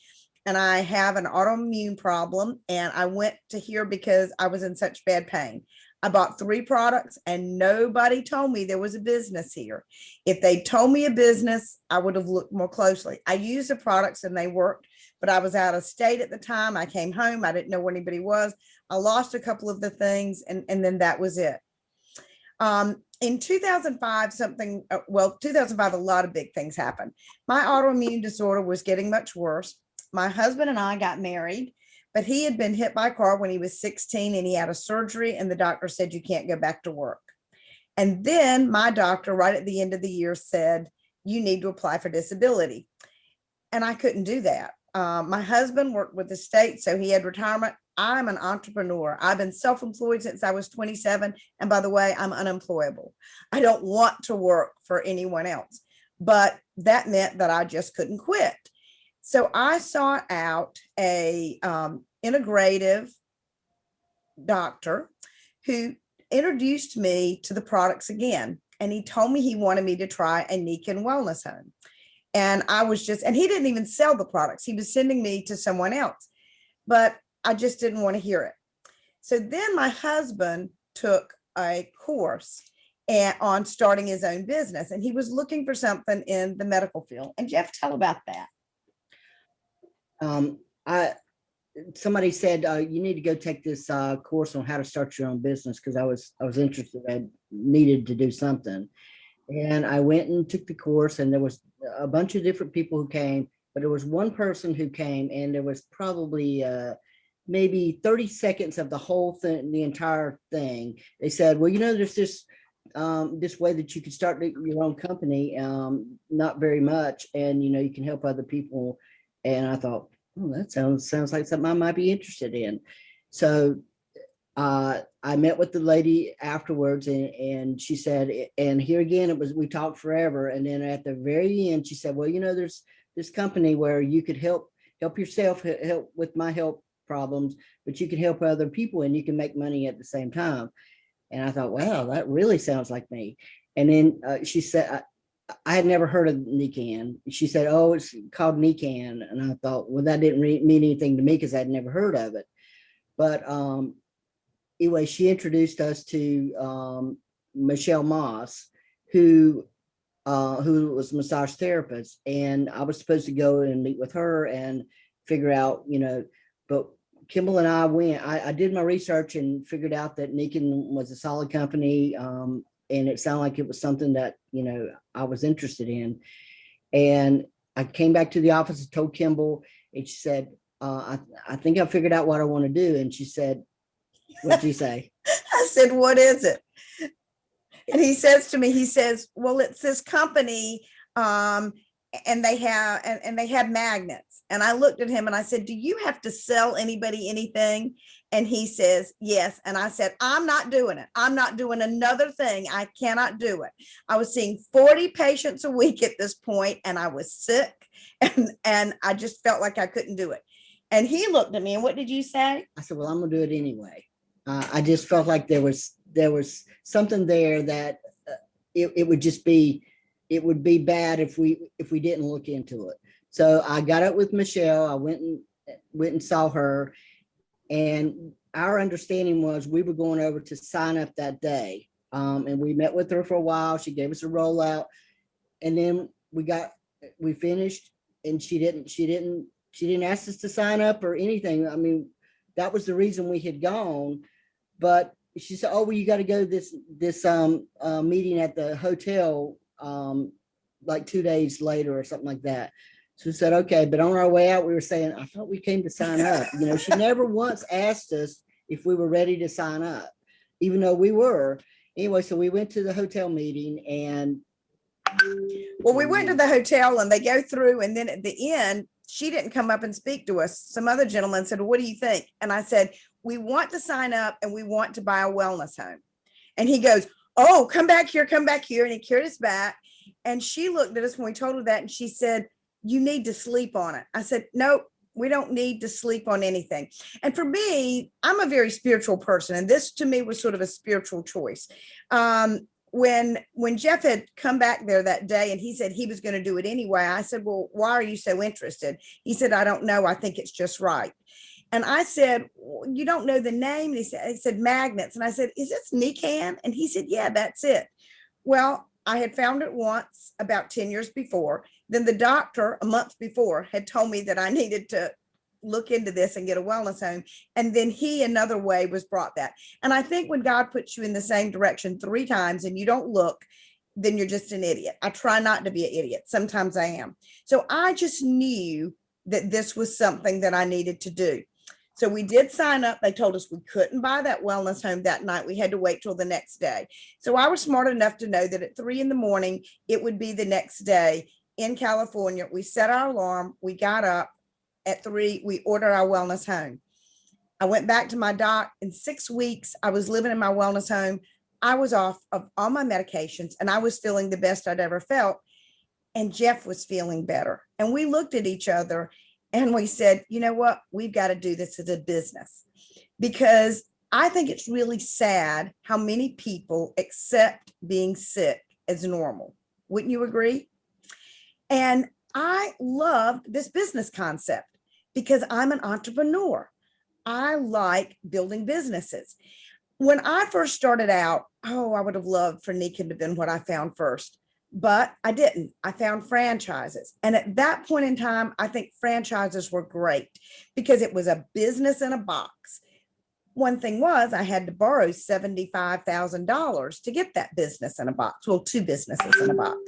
and I have an autoimmune problem. And I went to here because I was in such bad pain. I bought 3 products and nobody told me there was a business here. If they told me a business, I would have looked more closely. I used the products and they worked, but I was out of state at the time. I came home. I didn't know where anybody was. I lost a couple of the things, and then that was it. In 2005, 2005, a lot of big things happened. My autoimmune disorder was getting much worse. My husband and I got married, but he had been hit by a car when he was 16 and he had a surgery, and the doctor said, you can't go back to work. And then my doctor, right at the end of the year, said, you need to apply for disability. And I couldn't do that. My husband worked with the state, so he had retirement. I'm an entrepreneur. I've been self-employed since I was 27. And by the way, I'm unemployable. I don't want to work for anyone else. but that meant that I just couldn't quit. So I sought out a integrative doctor who introduced me to the products again. And he told me he wanted me to try a Nikken wellness home. And I was just, and he didn't even sell the products. He was sending me to someone else, but I just didn't want to hear it. So then my husband took a course on starting his own business, and he was looking for something in the medical field. And Geoff, tell about that. Somebody said you need to go take this course on how to start your own business, because I was interested. I needed to do something, and I went and took the course. And there was a bunch of different people who came, but there was one person who came, and there was probably maybe 30 seconds of the whole thing, the entire thing. They said, well, there's this way that you can start your own company, not very much, and you can help other people. And I thought, oh, that sounds like something I might be interested in. So I met with the lady afterwards, and she said, and here again, we talked forever. And then at the very end, she said, well, there's this company where you could help yourself, help with my health problems, but you can help other people and you can make money at the same time. And I thought, wow, that really sounds like me. And then she said, I had never heard of Nikken. She said, oh, it's called Nikken. And I thought, well, that didn't mean anything to me because I'd never heard of it. But anyway, she introduced us to Michelle Moss, who was a massage therapist. And I was supposed to go and meet with her and figure out, but Kimball and I went. I did my research and figured out that Nikken was a solid company, and it sounded like it was something that I was interested in. And I came back to the office and told Kimball, and she said, "I think I figured out what I want to do." And she said, "What'd you say?" I said, "What is it?" And he says to me, he says, "Well, it's this company, and they have magnets." And I looked at him and I said, "Do you have to sell anybody anything?" And he says, "Yes." And I said, "I'm not doing it. I'm not doing another thing. I cannot do it." I was seeing 40 patients a week at this point, and I was sick, and I just felt like I couldn't do it. And he looked at me, and what did you say? I said, well, I'm gonna do it anyway. I just felt like there was something there that it would be bad if we didn't look into it. So I got up with Michelle. I went and saw her, and our understanding was we were going over to sign up that day. And we met with her for a while. She gave us a rollout, and then we finished, and she didn't ask us to sign up or anything. I mean, that was the reason we had gone. But she said, "Oh, well, you got to go to this meeting at the hotel like 2 days later or something like that." So we said, okay. But on our way out, we were saying, I thought we came to sign up. She never once asked us if we were ready to sign up, even though we were. Anyway, so we went to the hotel meeting, and well, we went to the hotel, and they go through, and then at the end, she didn't come up and speak to us. Some other gentleman said, "What do you think?" And I said, "We want to sign up, and we want to buy a wellness home." And he goes, "Oh, come back here, come back here." And he carried us back. And she looked at us when we told her that, and she said, "You need to sleep on it." I said, "No, we don't need to sleep on anything." And for me, I'm a very spiritual person, and this to me was sort of a spiritual choice. When Geoff had come back there that day and he said he was going to do it anyway, I said, "Well, why are you so interested?" He said, "I don't know. I think it's just right." And I said, "Well, you don't know the name?" And he said magnets. And I said, "Is this Nikken?" And he said, "Yeah, that's it." Well, I had found it once about 10 years before. Then the doctor a month before had told me that I needed to look into this and get a wellness home. And then he another way was brought that. And I think when God puts you in the same direction 3 times and you don't look, then you're just an idiot. I try not to be an idiot. Sometimes I am. So I just knew that this was something that I needed to do. So we did sign up. They told us we couldn't buy that wellness home that night. We had to wait till the next day. So I was smart enough to know that at 3 a.m, it would be the next day in California. We set our alarm. We got up at 3. We ordered our wellness home. I went back to my doc. In 6 weeks, I was living in my wellness home. I was off of all my medications, and I was feeling the best I'd ever felt. and Geoff was feeling better. And we looked at each other and we said, you know what, we've got to do this as a business, because I think it's really sad how many people accept being sick as normal. Wouldn't you agree? And I loved this business concept because I'm an entrepreneur. I like building businesses. When I first started out, oh, I would have loved for Nikken to have been what I found first, but I didn't. I found franchises. And at that point in time, I think franchises were great because it was a business in a box. One thing was I had to borrow $75,000 to get that business in a box. Well, 2 businesses in a box.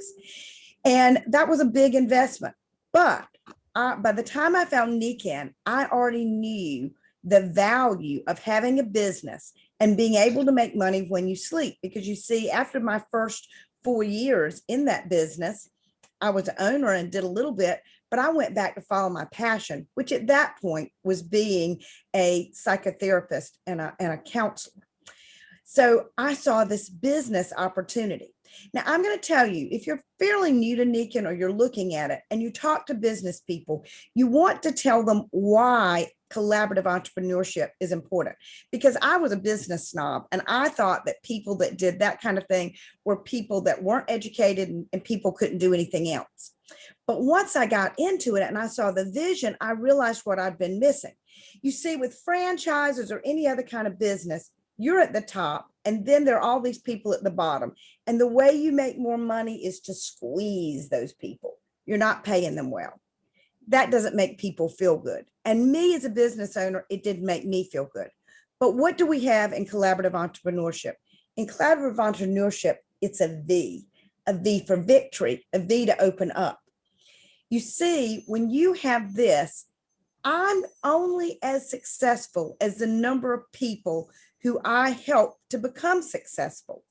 And that was a big investment. But by the time I found Nikken, I already knew the value of having a business and being able to make money when you sleep. Because you see, after my first 4 years in that business, I was an owner and did a little bit, but I went back to follow my passion, which at that point was being a psychotherapist and a counselor. So I saw this business opportunity. Now, I'm going to tell you, if you're fairly new to Nikken or you're looking at it and you talk to business people, you want to tell them why collaborative entrepreneurship is important. Because I was a business snob and I thought that people that did that kind of thing were people that weren't educated and people couldn't do anything else. But once I got into it and I saw the vision, I realized what I'd been missing. You see, with franchises or any other kind of business, you're at the top and then there are all these people at the bottom. And the way you make more money is to squeeze those people. You're not paying them well. That doesn't make people feel good. And me as a business owner, it didn't make me feel good. But what do we have in collaborative entrepreneurship? In collaborative entrepreneurship, it's a V for victory, a V to open up. You see, when you have this, I'm only as successful as the number of people who I help to become successful.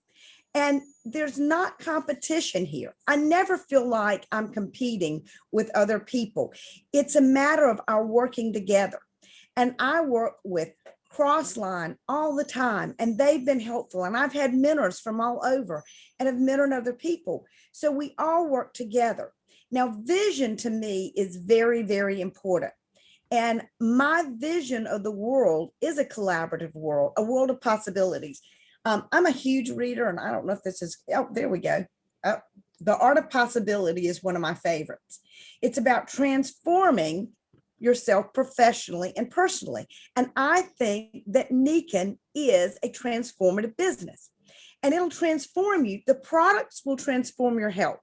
And there's not competition here. I never feel like I'm competing with other people. It's a matter of our working together. And I work with Crossline all the time, and they've been helpful. And I've had mentors from all over and have mentored other people. So we all work together. Now, vision to me is very, very important. And my vision of the world is a collaborative world, a world of possibilities. I'm a huge reader, and I don't know if this is, oh, there we go. The Art of Possibility is one of my favorites. It's about transforming yourself professionally and personally. And I think that Nikken is a transformative business, and it'll transform you. The products will transform your health.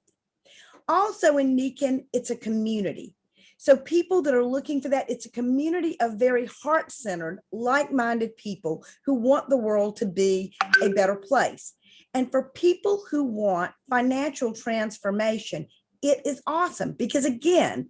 Also in Nikken, it's a community. So people that are looking for that, it's a community of very heart-centered, like-minded people who want the world to be a better place. And for people who want financial transformation, it is awesome because, again,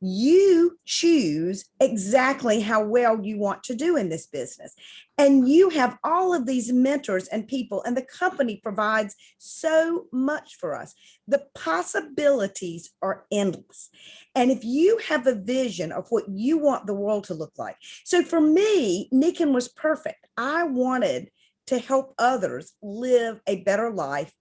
you choose exactly how well you want to do in this business. And you have all of these mentors and people, and the company provides so much for us. The possibilities are endless. And if you have a vision of what you want the world to look like. So for me, Nikken was perfect. I wanted to help others live a better life,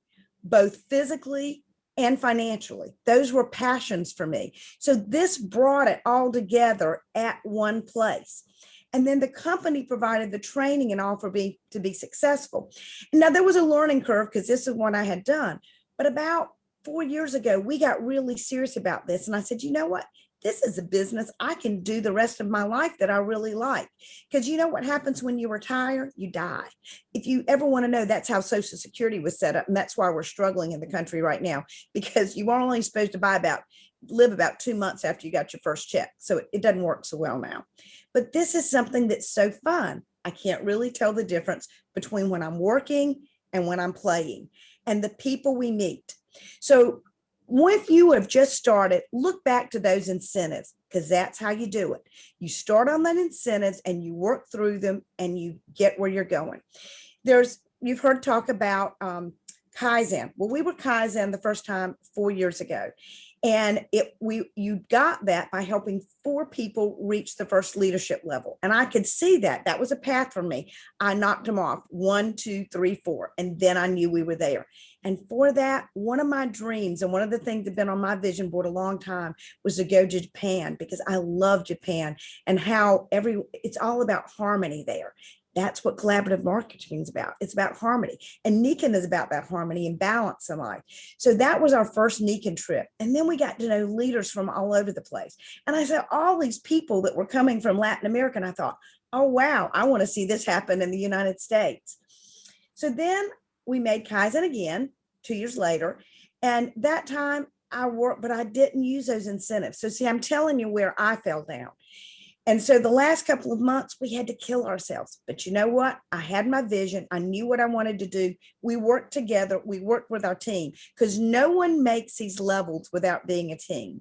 both physically and financially. Those were passions for me. So this brought it all together at one place. And then the company provided the training and all for me to be successful. Now there was a learning curve because this is one I had done. But about 4 years ago, we got really serious about this. And I said, you know what? This is a business I can do the rest of my life that I really like. Because you know what happens when you retire? You die. If you ever want to know, that's how Social Security was set up. And that's why we're struggling in the country right now, because you are only supposed to live about 2 months after you got your first check. So it doesn't work so well now. But this is something that's so fun. I can't really tell the difference between when I'm working and when I'm playing and the people we meet. So when you have just started, look back to those incentives, because that's how you do it. You start on that incentives and you work through them and you get where you're going. You've heard talk about Kaizen. Well, we were Kaizen the first time 4 years ago. And you got that by helping 4 people reach the first leadership level. And I could see that. That was a path for me. I knocked them off 1, 2, 3, 4. And then I knew we were there. And for that, one of my dreams and one of the things that have been on my vision board a long time was to go to Japan, because I love Japan and how it's all about harmony there. That's what collaborative marketing is about. It's about harmony. And Nikken is about that harmony and balance in life. So that was our first Nikken trip. And then we got to know leaders from all over the place. And I saw all these people that were coming from Latin America. And I thought, oh, wow, I want to see this happen in the United States. So then we made Kaizen again 2 years later. And that time I worked, but I didn't use those incentives. So see, I'm telling you where I fell down. And so the last couple of months, we had to kill ourselves. But you know what? I had my vision. I knew what I wanted to do. We worked together. We worked with our team, because no one makes these levels without being a team.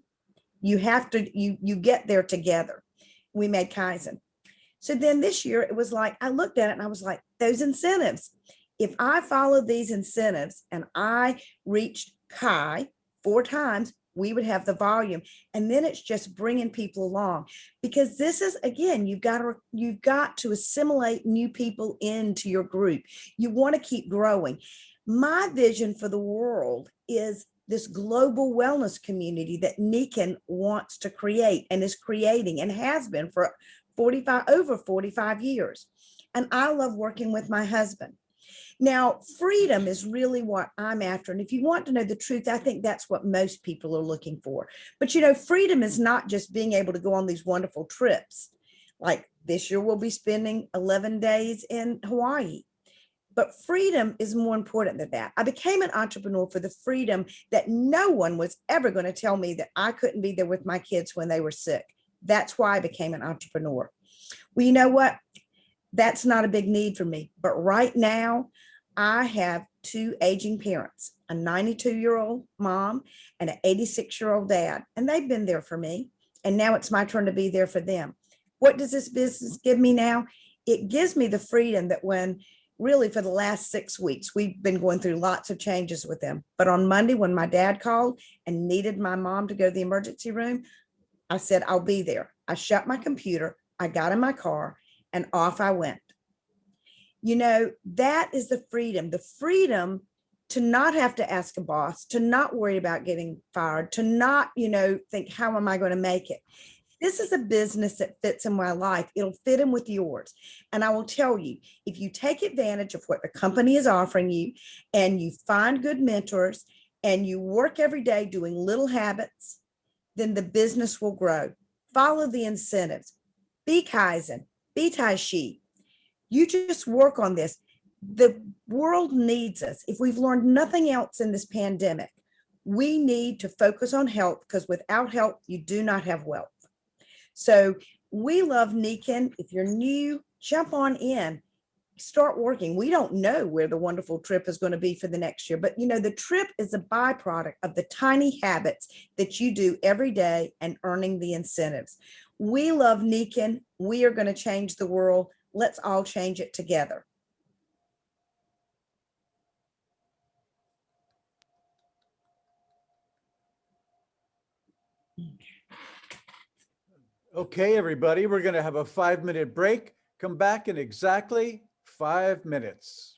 You have to, you get there together. We made Kaizen. So then this year, it was like, I looked at it and I was like, those incentives, if I followed these incentives and I reached Kai 4 times, we would have the volume. And then it's just bringing people along, because this is, again, you've got to assimilate new people into your group. You want to keep growing. My vision for the world is this global wellness community that Nikken wants to create and is creating and has been for over 45 years. And I love working with my husband. Now, freedom is really what I'm after. And if you want to know the truth, I think that's what most people are looking for. But, you know, freedom is not just being able to go on these wonderful trips. Like this year, we'll be spending 11 days in Hawaii. But freedom is more important than that. I became an entrepreneur for the freedom that no one was ever going to tell me that I couldn't be there with my kids when they were sick. That's why I became an entrepreneur. Well, you know what? That's not a big need for me. But right now, I have 2 aging parents, a 92-year-old mom and an 86-year-old dad, and they've been there for me. And now it's my turn to be there for them. What does this business give me now? It gives me the freedom that when really for the last 6 weeks, we've been going through lots of changes with them. But on Monday, when my dad called and needed my mom to go to the emergency room, I said, I'll be there. I shut my computer, I got in my car, and off I went. You know, that is the freedom to not have to ask a boss, to not worry about getting fired, to not, you know, think, how am I going to make it? This is a business that fits in my life. It'll fit in with yours. And I will tell you, if you take advantage of what the company is offering you and you find good mentors and you work every day doing little habits, then the business will grow. Follow the incentives. Be Kaizen, be Tai Chi. You just work on this. The world needs us. If we've learned nothing else in this pandemic, we need to focus on health, because without health, you do not have wealth. So we love Nikken. If you're new, jump on in, start working. We don't know where the wonderful trip is going to be for the next year, but you know, the trip is a byproduct of the tiny habits that you do every day and earning the incentives. We love Nikken. We are going to change the world. Let's all change it together. Okay, everybody, we're going to have a 5-minute break. Come back in exactly 5 minutes.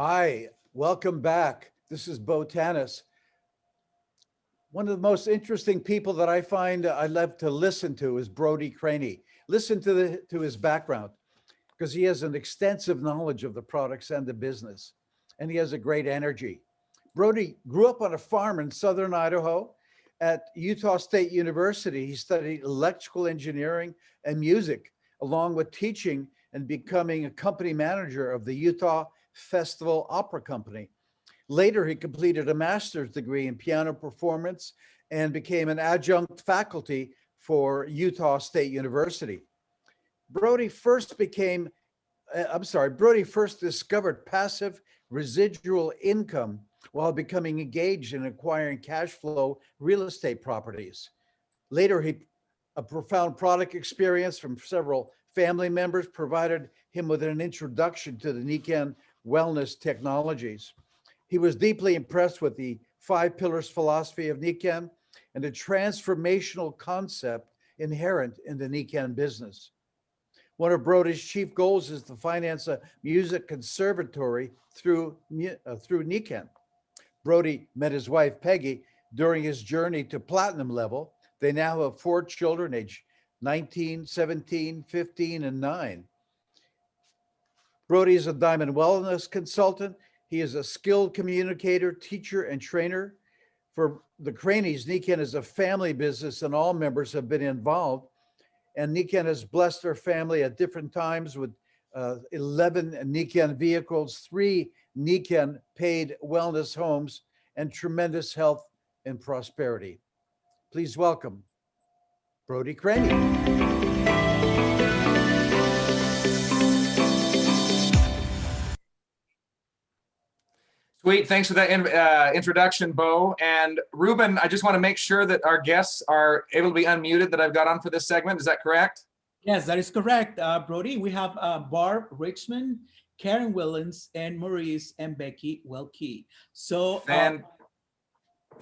Hi, welcome back. This is Bo Tanas. One of the most interesting people that I find I love to listen to is Brody Craney. Listen to his background, because he has an extensive knowledge of the products and the business, and he has a great energy. Brody grew up on a farm in southern Idaho. At Utah State University, he studied electrical engineering and music, along with teaching and becoming a company manager of the Utah Festival Opera Company. Later, he completed a master's degree in piano performance and became an adjunct faculty for Utah State University. Brody first discovered passive residual income while becoming engaged in acquiring cash flow real estate properties. Later, a profound product experience from several family members provided him with an introduction to the Nikken wellness technologies. He was deeply impressed with the 5 pillars philosophy of Nikken and the transformational concept inherent in the Nikken business. One of Brody's chief goals is to finance a music conservatory through Nikken. Brody met his wife, Peggy, during his journey to platinum level. They now have 4 children, aged 19, 17, 15, and 9. Brody is a Diamond Wellness consultant. He is a skilled communicator, teacher, and trainer. For the Craneys, Nikken is a family business and all members have been involved. And Nikken has blessed their family at different times with 11 Nikken vehicles, 3 Nikken paid wellness homes, and tremendous health and prosperity. Please welcome Brody Craney. Sweet, thanks for that introduction, Bo. And Ruben, I just want to make sure that our guests are able to be unmuted that I've got on for this segment. Is that correct? Yes, that is correct, Brody. We have Barb Richmond, Karen Willens, and Maurice and Becky Wilkie. So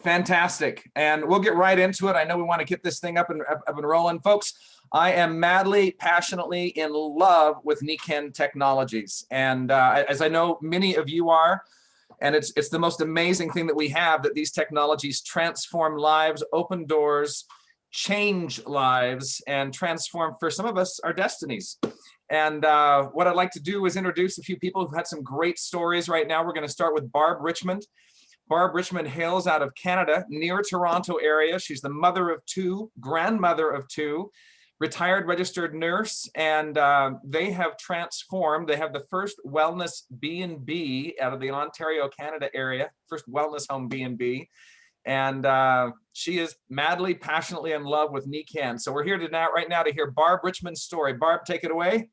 fantastic. And we'll get right into it. I know we want to get this thing up and rolling. Folks, I am madly, passionately in love with Nikken technologies. And as I know many of you are, and it's the most amazing thing that we have, that these technologies transform lives, open doors, change lives, and transform, for some of us, our destinies. And what I'd like to do is introduce a few people who've had some great stories right now. We're going to start with Barb Richmond. Barb Richmond hails out of Canada, near Toronto area. She's the mother of 2, grandmother of 2, retired registered nurse, and they have transformed. They have the first wellness B&B out of the Ontario, Canada area, first wellness home B&B. And she is madly, passionately in love with Nikken. So we're here right now to hear Barb Richmond's story. Barb, take it away.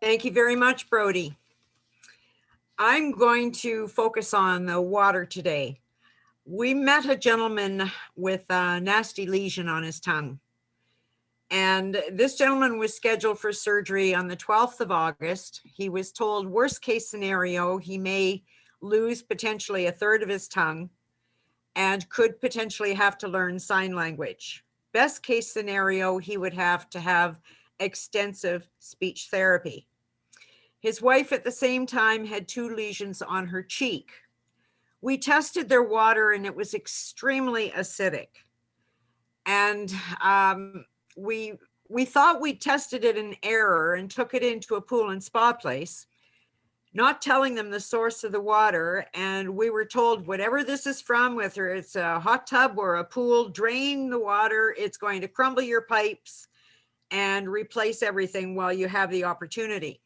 Thank you very much, Brody. I'm going to focus on the water today. We met a gentleman with a nasty lesion on his tongue. And this gentleman was scheduled for surgery on the 12th of August. He was told, worst case scenario, he may lose potentially 1/3 of his tongue and could potentially have to learn sign language. Best case scenario, he would have to have extensive speech therapy. His wife at the same time had 2 lesions on her cheek. We tested their water and it was extremely acidic. And we thought we tested it in error and took it into a pool and spa place, not telling them the source of the water. And we were told, whatever this is from, whether it's a hot tub or a pool, drain the water. It's going to crumble your pipes and replace everything while you have the opportunity.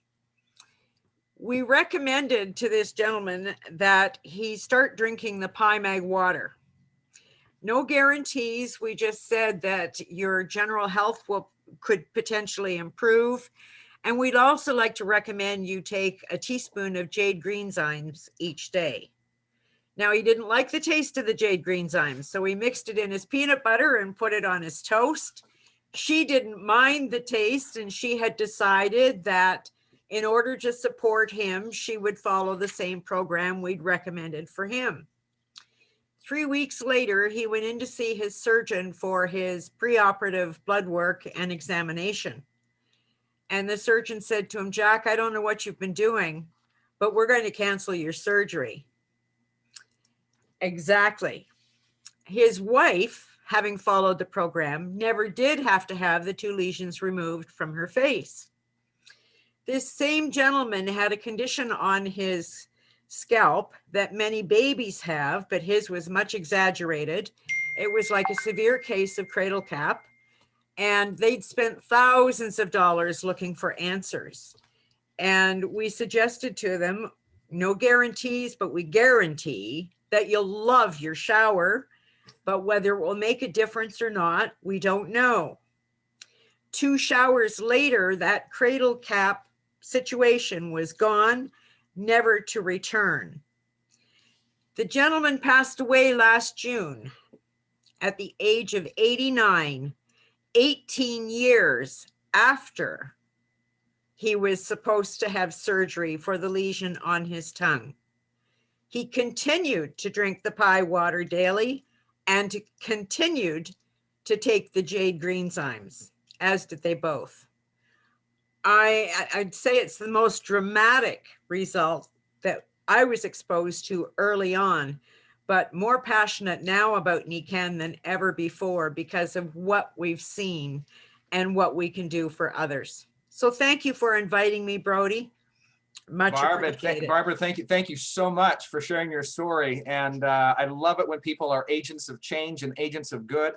We recommended to this gentleman that he start drinking the PyMag water. No guarantees. We just said that your general health could potentially improve. And we'd also like to recommend you take a teaspoon of jade greenzymes each day. Now, he didn't like the taste of the jade greenzymes, so we mixed it in his peanut butter and put it on his toast. She didn't mind the taste, and she had decided that in order to support him, she would follow the same program we'd recommended for him. 3 weeks later, he went in to see his surgeon for his preoperative blood work and examination. And the surgeon said to him, Jack, I don't know what you've been doing, but we're going to cancel your surgery. Exactly. His wife, having followed the program, never did have to have the 2 lesions removed from her face. This same gentleman had a condition on his scalp that many babies have, but his was much exaggerated. It was like a severe case of cradle cap, and they'd spent thousands of dollars looking for answers. And we suggested to them, no guarantees, but we guarantee that you'll love your shower, but whether it will make a difference or not, we don't know. 2 showers later, that cradle cap situation was gone, never to return. The gentleman passed away last June at the age of 89, 18 years after he was supposed to have surgery for the lesion on his tongue. He continued to drink the pie water daily and continued to take the jade greenzymes, as did they both. I'd say it's the most dramatic result that I was exposed to early on, but more passionate now about Nikken than ever before because of what we've seen and what we can do for others. So thank you for inviting me, Brody. Much appreciated. Barbara, thank you so much for sharing your story. And I love it when people are agents of change and agents of good.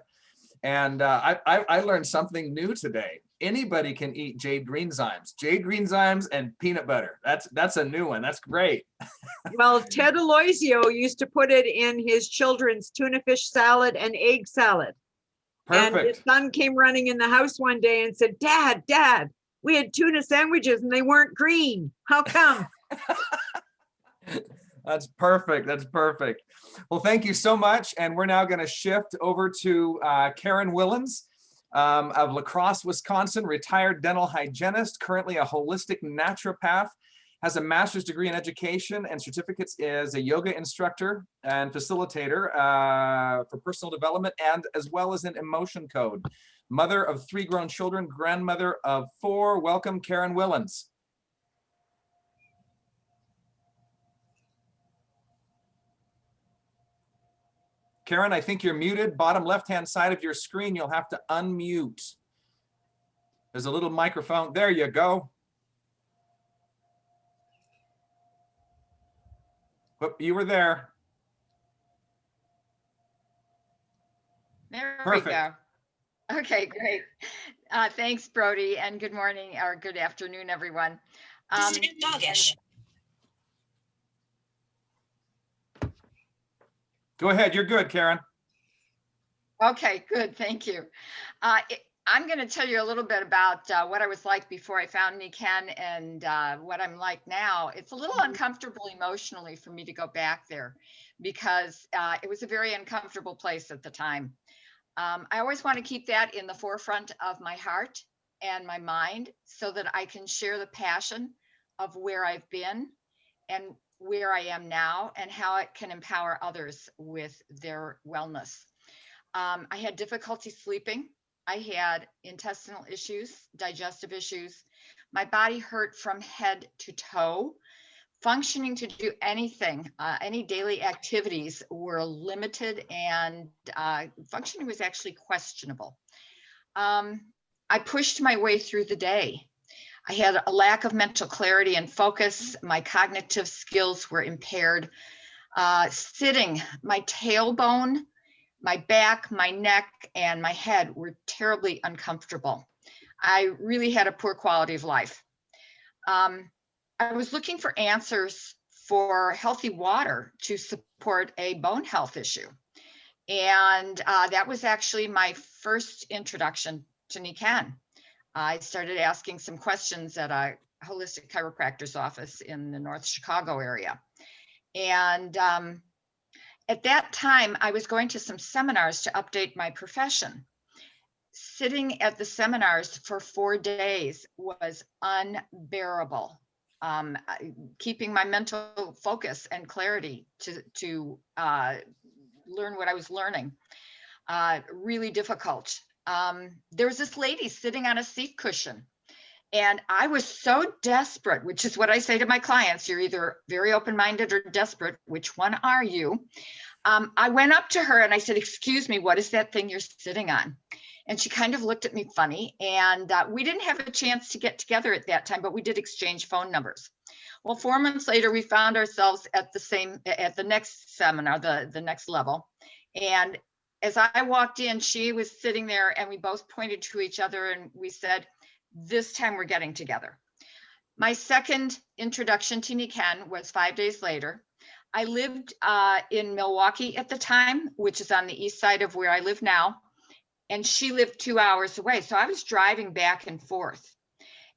And I learned something new today. Anybody can eat jade greenzymes and peanut butter. That's a new one. That's great. Well, Ted Aloisio used to put it in his children's tuna fish salad and egg salad. Perfect. And his son came running in the house one day and said, Dad, we had tuna sandwiches and they weren't green. How come? That's perfect. That's perfect. Well, thank you so much. And we're now going to shift over to Karen Willens of La Crosse, Wisconsin, retired dental hygienist, currently a holistic naturopath, has a master's degree in education and certificates as a yoga instructor and facilitator for personal development, and as well as an emotion code. Mother of 3 grown children, grandmother of 4. Welcome, Karen Willens. Karen, I think you're muted. Bottom left-hand side of your screen, you'll have to unmute. There's a little microphone. There you go. Whoop, you were there. There Perfect. we go. Okay, great. Thanks, Brody, and good morning or good afternoon, everyone. Doggish. Go ahead, you're good, Karen. Okay, good, thank you. I'm going to tell you a little bit about what I was like before I found Nikken and what I'm like now. It's a little uncomfortable emotionally for me to go back there because it was a very uncomfortable place at the time. I always want to keep that in the forefront of my heart and my mind so that I can share the passion of where I've been and where I am now and how it can empower others with their wellness. I had difficulty sleeping. I had intestinal issues, digestive issues. My body hurt from head to toe. Functioning to do anything, any daily activities were limited, and functioning was actually questionable. I pushed my way through the day. I had a lack of mental clarity and focus. My cognitive skills were impaired. Sitting, my tailbone, my back, my neck, and my head were terribly uncomfortable. I really had a poor quality of life. I was looking for answers for healthy water to support a bone health issue. And that was actually my first introduction to Nikken. I started asking some questions at a holistic chiropractor's office in the North Chicago area. And at that time, I was going to some seminars to update my profession. Sitting at the seminars for 4 days was unbearable. Keeping my mental focus and clarity to learn what I was learning, really difficult. There was this lady sitting on a seat cushion, And I was so desperate, which is what I say to my clients, you're either very open-minded or desperate. Which one are you? I went up to her and I said, excuse me, what is that thing you're sitting on? And she kind of looked at me funny. And we didn't have a chance to get together at that time, but we did exchange phone numbers. Well, 4 months later, we found ourselves at the next seminar, the next level. And as I walked in, she was sitting there and we both pointed to each other and we said, this time we're getting together. My second introduction to Nikken was 5 days later. I lived in Milwaukee at the time, which is on the east side of where I live now. And she lived 2 hours away. So I was driving back and forth.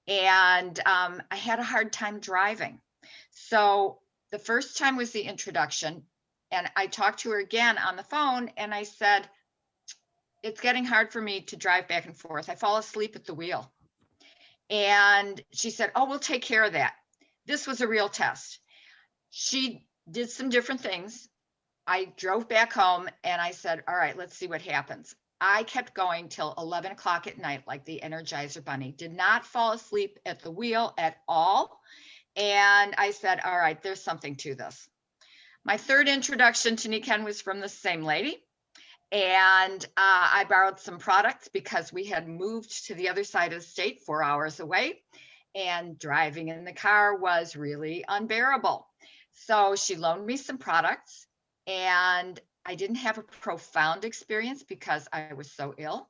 And I had a hard time driving. So the first time was the introduction. And I talked to her again on the phone and I said, it's getting hard for me to drive back and forth. I fall asleep at the wheel. And she said, oh, we'll take care of that. This was a real test. She did some different things. I drove back home and I said, all right, let's see what happens. I kept going till 11 o'clock at night, like the Energizer Bunny, did not fall asleep at the wheel at all. And I said, all right, there's something to this. My third introduction to Nikken was from the same lady. And I borrowed some products because we had moved to the other side of the state, 4 hours away, and driving in the car was really unbearable. So she loaned me some products and I didn't have a profound experience because I was so ill,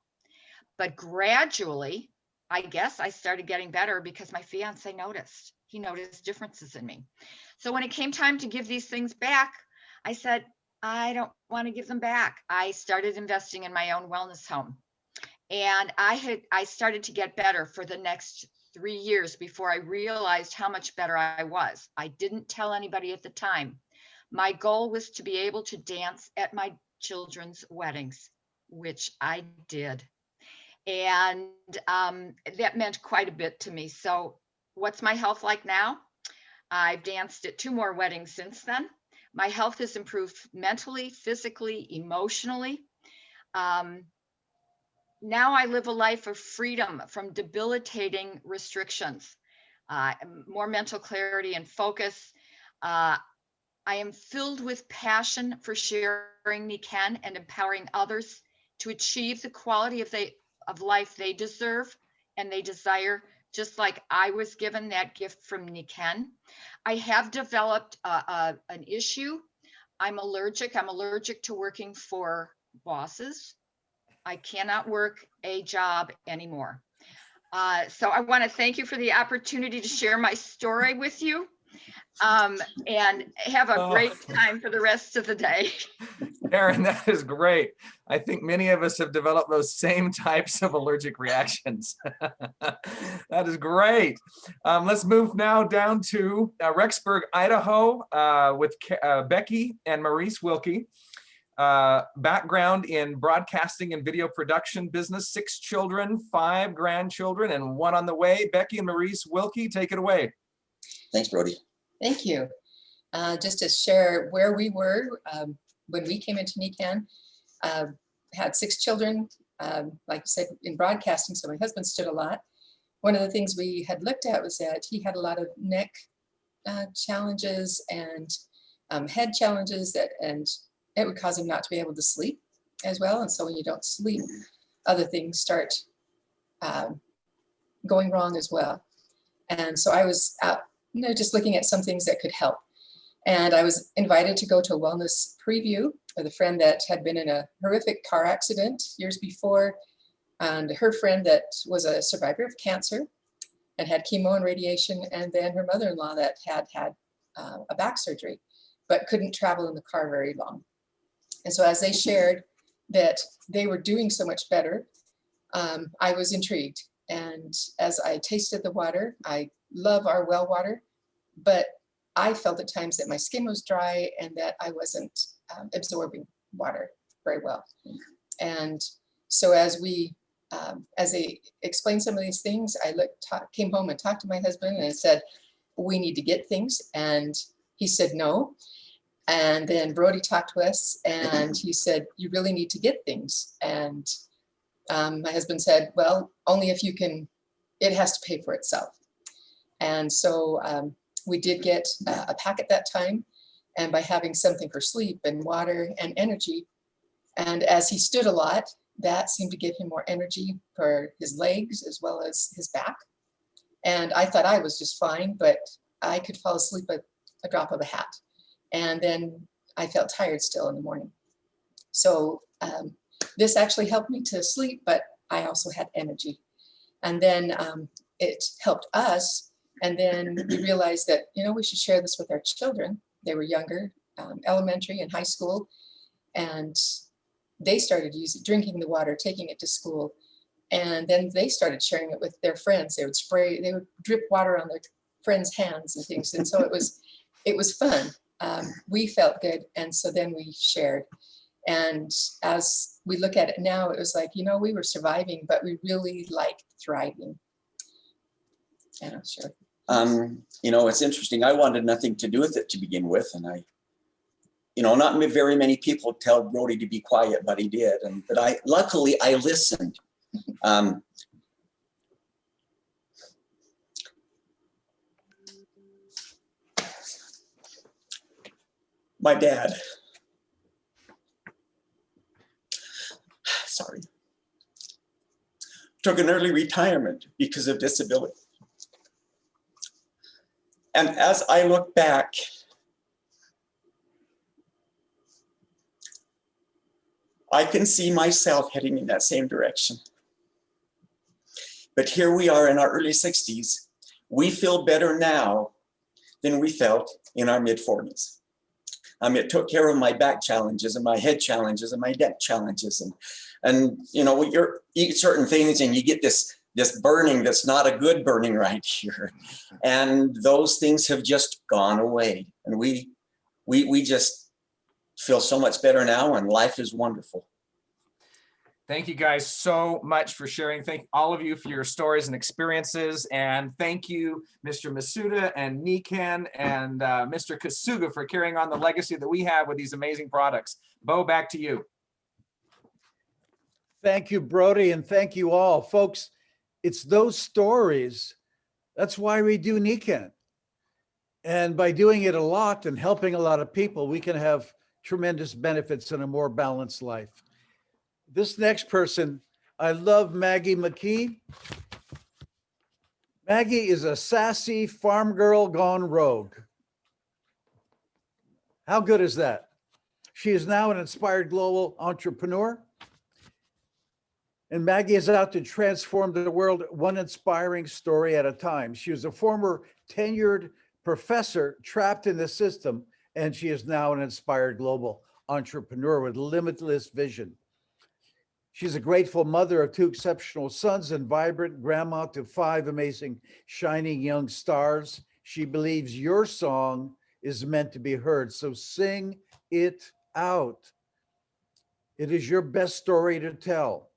but gradually, I guess I started getting better because my fiance noticed. He noticed differences in me. So when it came time to give these things back, I said, I don't want to give them back. I started investing in my own wellness home. And I started to get better for the next 3 years before I realized how much better I was. I didn't tell anybody at the time. My goal was to be able to dance at my children's weddings, which I did. And that meant quite a bit to me. So what's my health like now? I've danced at 2 more weddings since then. My health has improved mentally, physically, emotionally. Now I live a life of freedom from debilitating restrictions, more mental clarity and focus. I am filled with passion for sharing Nikken and empowering others to achieve the quality of life they deserve and they desire, just like I was given that gift from Nikken. I have developed an issue. I'm allergic to working for bosses. I cannot work a job anymore. So I want to thank you for the opportunity to share my story with you. And have a great time for the rest of the day. Erin, that is great. I think many of us have developed those same types of allergic reactions. That is great. Let's move now down to Rexburg, Idaho, with Becky and Maurice Wilkie. Background in broadcasting and video production business, 6 children, 5 grandchildren, and 1 on the way. Becky and Maurice Wilkie, take it away. Thanks, Brody. Thank you. Just to share where we were when we came into Nikken, had 6 children, like you said, in broadcasting, so my husband stood a lot. One of the things we had looked at was that he had a lot of neck challenges and head challenges, and it would cause him not to be able to sleep as well. And so when you don't sleep, other things start going wrong as well. And so I was out, just looking at some things that could help. And I was invited to go to a wellness preview with a friend that had been in a horrific car accident years before, and her friend that was a survivor of cancer and had chemo and radiation, and then her mother-in-law that had a back surgery, but couldn't travel in the car very long. And so as they shared that they were doing so much better, I was intrigued. And as I tasted the water, I love our well water, but I felt at times that my skin was dry and that I wasn't absorbing water very well. And so as they explained some of these things, I came home and talked to my husband and said, we need to get things. And he said, no. And then Brody talked to us and he said, you really need to get things. And my husband said, well, only if you can it has to pay for itself. And so we did get a pack at that time. And by having something for sleep and water and energy, and as he stood a lot, that seemed to give him more energy for his legs as well as his back. And I thought I was just fine, but I could fall asleep at a drop of a hat. And then I felt tired still in the morning. So this actually helped me to sleep, but I also had energy. And then it helped us. And then we realized that, you know, we should share this with our children. They were younger, elementary and high school. And they started drinking the water, taking it to school. And then they started sharing it with their friends. They would drip water on their friends' hands and things. And so it was fun. We felt good. And so then we shared. And as we look at it now, it was like, you know, we were surviving, but we really liked thriving. Yeah, sure. You know, it's interesting. I wanted nothing to do with it to begin with. And you know, not very many people tell Brody to be quiet, but he did. But luckily I listened. My dad, sorry, took an early retirement because of disability. And as I look back, I can see myself heading in that same direction. But here we are in our early 60s. We feel better now than we felt in our mid-40s. It took care of my back challenges and my head challenges and my neck challenges. And you know, you eat certain things and you get this burning that's not a good burning right here. And those things have just gone away. And we just feel so much better now, and life is wonderful. Thank you guys so much for sharing. Thank all of you for your stories and experiences. And thank you, Mr. Masuda and Nikken and Mr. Kasuga for carrying on the legacy that we have with these amazing products. Bo, back to you. Thank you, Brody, and thank you all. Folks, it's those stories. That's why we do Nikken. And by doing it a lot and helping a lot of people, we can have tremendous benefits in a more balanced life. This next person, I love Maggie McKee. Maggie is a sassy farm girl gone rogue. How good is that? She is now an inspired global entrepreneur. And Maggie is out to transform the world one inspiring story at a time. She was a former tenured professor trapped in the system, and she is now an inspired global entrepreneur with limitless vision. She's a grateful mother of 2 exceptional sons and vibrant grandma to 5 amazing, shining young stars. She believes your song is meant to be heard, so sing it out. It is your best story to tell.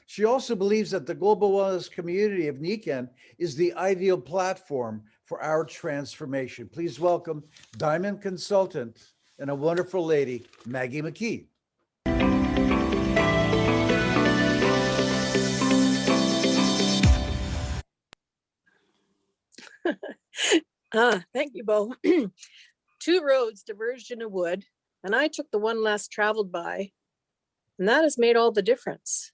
She also believes that the global wellness community of Nikken is the ideal platform for our transformation. Please welcome Diamond Consultant and a wonderful lady, Maggie McKee. Thank you, Bo. 2 roads diverged in a wood, and I took the one less traveled by, and that has made all the difference.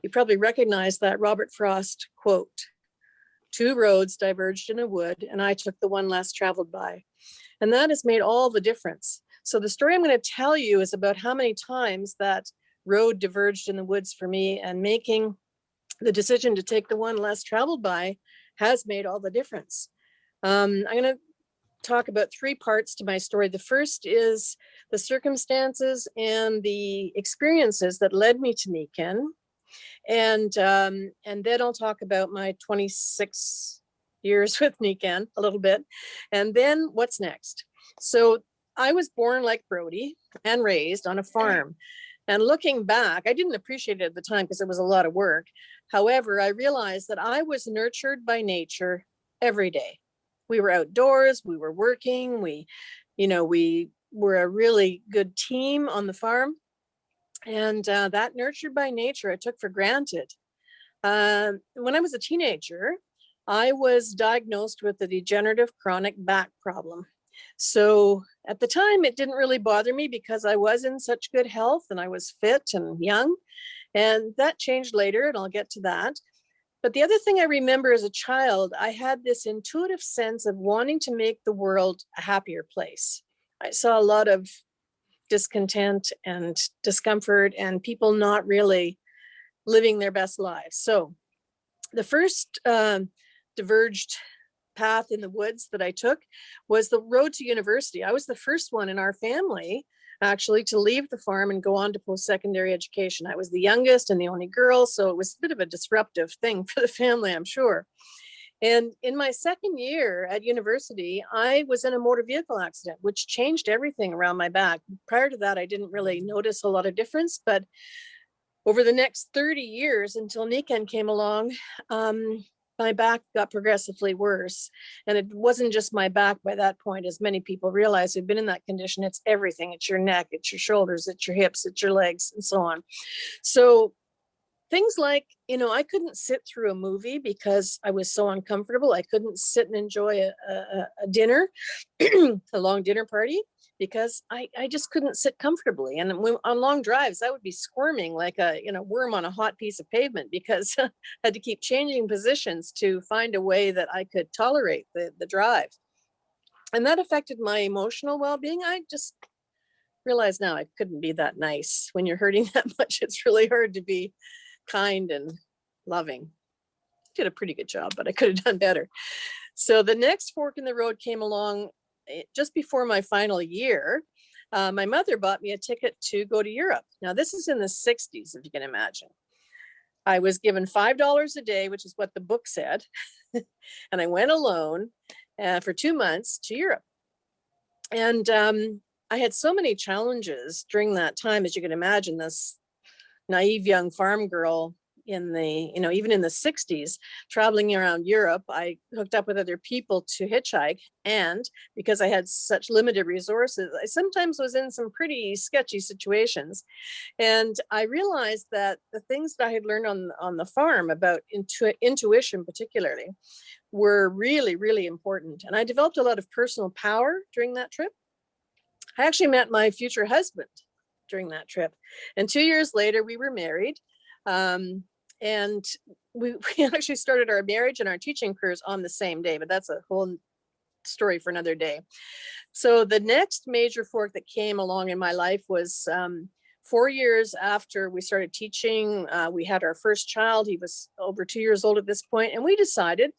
You probably recognize that Robert Frost quote. 2 roads diverged in a wood, and I took the one less traveled by, and that has made all the difference. So the story I'm going to tell you is about how many times that road diverged in the woods for me, and making the decision to take the one less traveled by has made all the difference. I'm going to talk about 3 parts to my story. The first is the circumstances and the experiences that led me to Nikken. And then I'll talk about my 26 years with Nikken a little bit. And then what's next? So I was born like Brody and raised on a farm. And looking back, I didn't appreciate it at the time because it was a lot of work. However, I realized that I was nurtured by nature every day. We were outdoors, we were working, we were a really good team on the farm. And that nurtured by nature, I took for granted. When I was a teenager, I was diagnosed with a degenerative chronic back problem. So at the time, it didn't really bother me because I was in such good health and I was fit and young. And that changed later, and I'll get to that. But the other thing I remember as a child, I had this intuitive sense of wanting to make the world a happier place. I saw a lot of discontent and discomfort and people not really living their best lives. So the first diverged path in the woods that I took was the road to university. I was the first one in our family actually to leave the farm and go on to post-secondary education. I was the youngest and the only girl, so it was a bit of a disruptive thing for the family, I'm sure. And in my second year at university, I was in a motor vehicle accident, which changed everything around my back. Prior to that, I didn't really notice a lot of difference, but over the next 30 years until Nikken came along, my back got progressively worse. And it wasn't just my back by that point, as many people realize who've been in that condition. It's everything. It's your neck, it's your shoulders, it's your hips, it's your legs, and so on. So things like, you know, I couldn't sit through a movie because I was so uncomfortable. I couldn't sit and enjoy a dinner, a long dinner party, because I just couldn't sit comfortably. And on long drives, I would be squirming like a worm on a hot piece of pavement because I had to keep changing positions to find a way that I could tolerate the drive. And that affected my emotional well-being. I just realize now I couldn't be that nice. When you're hurting that much, it's really hard to be kind and loving. Did a pretty good job, but I could have done better. So the next fork in the road came along just before my final year. My mother bought me a ticket to go to Europe. Now this is in the 60s, if you can imagine. I was given $5 a day, which is what the book said. And I went alone for 2 months to Europe. And I had so many challenges during that time, as you can imagine, this naive young farm girl in the, even in the 60s, traveling around Europe. I hooked up with other people to hitchhike. And because I had such limited resources, I sometimes was in some pretty sketchy situations. And I realized that the things that I had learned on the farm about intuition particularly were really, really important. And I developed a lot of personal power during that trip. I actually met my future husband during that trip. And 2 years later, we were married. And we actually started our marriage and our teaching careers on the same day, but that's a whole story for another day. So the next major fork that came along in my life was 4 years after we started teaching. We had our first child. He was over 2 years old at this point, and we decided,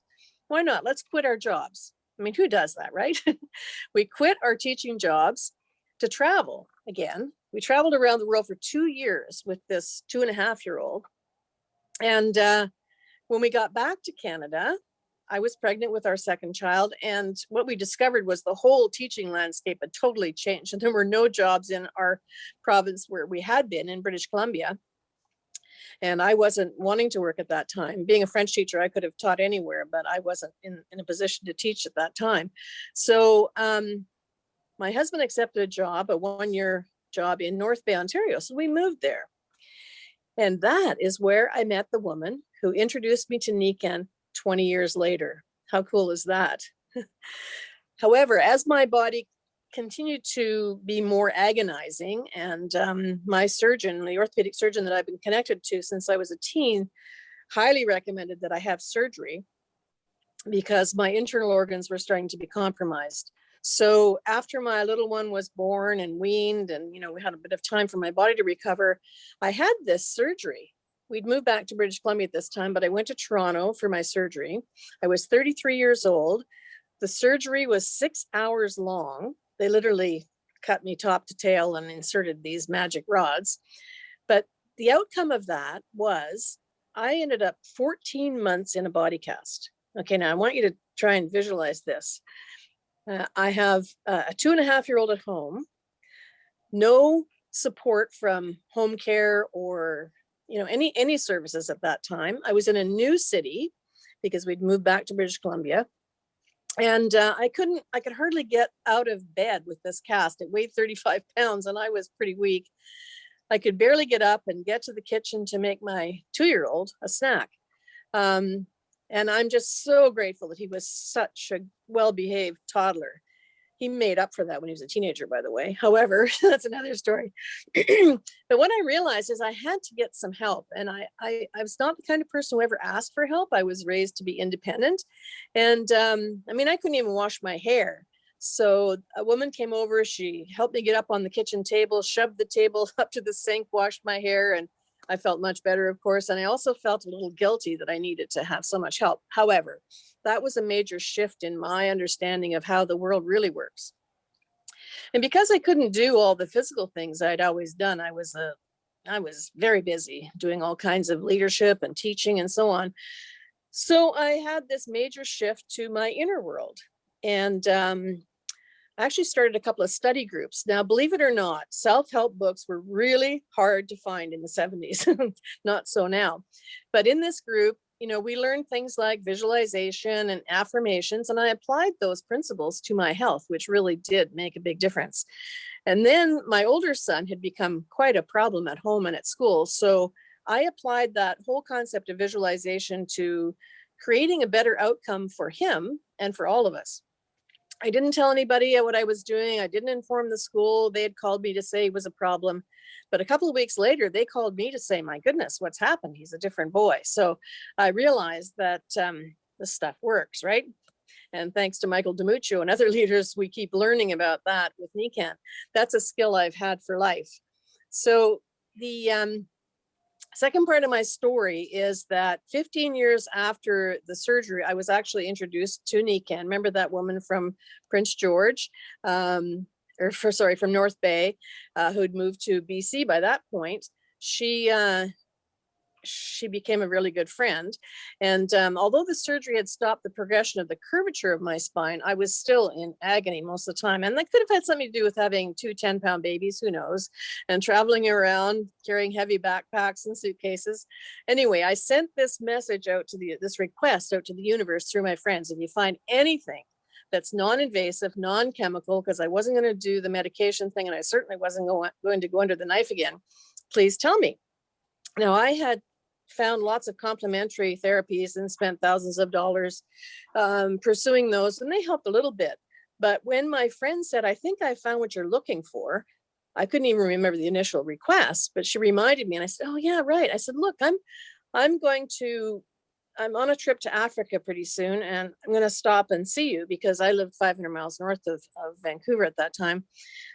why not? Let's quit our jobs. I mean, who does that, right? We quit our teaching jobs to travel again. We traveled around the world for 2 years with this 2.5-year-old. And when we got back to Canada, I was pregnant with our second child. And what we discovered was the whole teaching landscape had totally changed. And there were no jobs in our province where we had been in British Columbia. And I wasn't wanting to work at that time. Being a French teacher, I could have taught anywhere, but I wasn't in a position to teach at that time. So my husband accepted a job, a 1-year job in North Bay, Ontario. So we moved there. And that is where I met the woman who introduced me to Nikken 20 years later. How cool is that? However, as my body continued to be more agonizing, and my surgeon, the orthopedic surgeon that I've been connected to since I was a teen, highly recommended that I have surgery because my internal organs were starting to be compromised. So after my little one was born and weaned, and we had a bit of time for my body to recover, I had this surgery. We'd moved back to British Columbia at this time, but I went to Toronto for my surgery. I was 33 years old. The surgery was 6 hours long. They literally cut me top to tail and inserted these magic rods. But the outcome of that was I ended up 14 months in a body cast. Okay, now I want you to try and visualize this. I have a 2.5-year-old at home, no support from home care or any services at that time. I was in a new city because we'd moved back to British Columbia, and I could hardly get out of bed with this cast. It weighed 35 pounds, and I was pretty weak. I could barely get up and get to the kitchen to make my 2-year-old a snack. And I'm just so grateful that he was such a well-behaved toddler. He made up for that when he was a teenager, by the way. However, that's another story. But what I realized is I had to get some help. And I was not the kind of person who ever asked for help. I was raised to be independent. And I mean, I couldn't even wash my hair. So a woman came over, she helped me get up on the kitchen table, shoved the table up to the sink, washed my hair, and I felt much better, of course. And I also felt a little guilty that I needed to have so much help. However, that was a major shift in my understanding of how the world really works. And because I couldn't do all the physical things I'd always done, I was very busy doing all kinds of leadership and teaching and so on. So I had this major shift to my inner world. And I actually started a couple of study groups. Now, believe it or not, self-help books were really hard to find in the 70s, not so now. But in this group, you know, we learned things like visualization and affirmations, and I applied those principles to my health, which really did make a big difference. And then my older son had become quite a problem at home and at school. So I applied that whole concept of visualization to creating a better outcome for him and for all of us. I didn't tell anybody what I was doing. I didn't inform the school. They had called me to say it was a problem. But a couple of weeks later, they called me to say, my goodness, what's happened? He's a different boy. So I realized that this stuff works, right? And thanks to Michael DiMuccio and other leaders, we keep learning about that with Nikken. That's a skill I've had for life. So the second part of my story is that 15 years after the surgery, I was actually introduced to Nikken. Remember that woman from Prince George, from North Bay, who'd moved to BC by that point. She became a really good friend. And although the surgery had stopped the progression of the curvature of my spine, I was still in agony most of the time. And that could have had something to do with having two 10-pound babies, who knows, and traveling around carrying heavy backpacks and suitcases. Anyway, I sent this message out to this request out to the universe through my friends. If you find anything that's non-invasive, non-chemical, because I wasn't going to do the medication thing, and I certainly wasn't going to go under the knife again, please tell me. Now, I had found lots of complementary therapies and spent thousands of dollars pursuing those, and they helped a little bit. But when my friend said, I think I found what you're looking for, I couldn't even remember the initial request, but she reminded me, and I said, oh yeah, right. I said, look, I'm on a trip to Africa pretty soon, and I'm going to stop and see you because I lived 500 miles north of Vancouver at that time.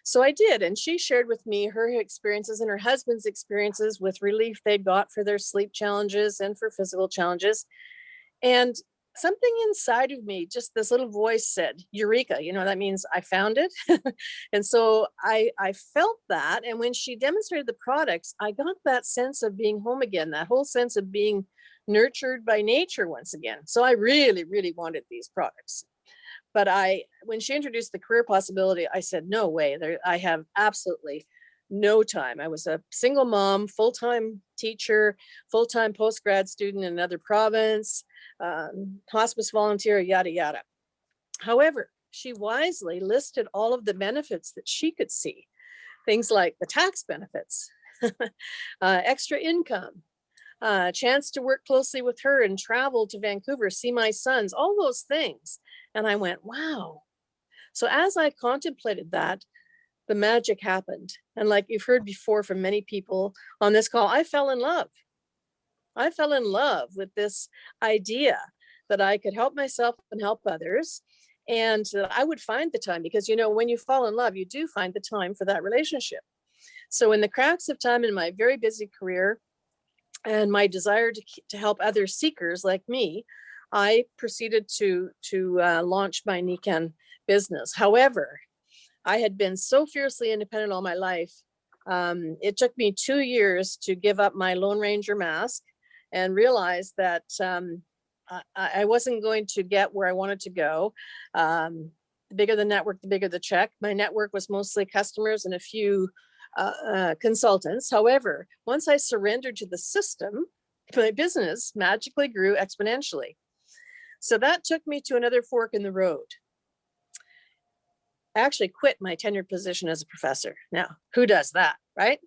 So I did. And she shared with me her experiences and her husband's experiences with relief they'd got for their sleep challenges and for physical challenges. And something inside of me, just this little voice said, Eureka, that means I found it. And so I felt that. And when she demonstrated the products, I got that sense of being home again, that whole sense of being nurtured by nature once again. So I really, really wanted these products. But when she introduced the career possibility, I said, no way, I have absolutely no time. I was a single mom, full-time teacher, full-time post-grad student in another province, hospice volunteer, yada, yada. However, she wisely listed all of the benefits that she could see. Things like the tax benefits, extra income, chance to work closely with her and travel to Vancouver, see my sons, all those things. And I went, wow. So as I contemplated that, the magic happened. And like you've heard before from many people on this call, I fell in love. I fell in love with this idea that I could help myself and help others, and that I would find the time, because, when you fall in love, you do find the time for that relationship. So in the cracks of time in my very busy career, and my desire to help other seekers like me, I proceeded to launch my Nikken business. However, I had been so fiercely independent all my life. It took me 2 years to give up my Lone Ranger mask and realize that I wasn't going to get where I wanted to go. The bigger the network, the bigger the check. My network was mostly customers and a few consultants. However, once I surrendered to the system, my business magically grew exponentially. So that took me to another fork in the road. I actually quit my tenured position as a professor. Now, who does that, right?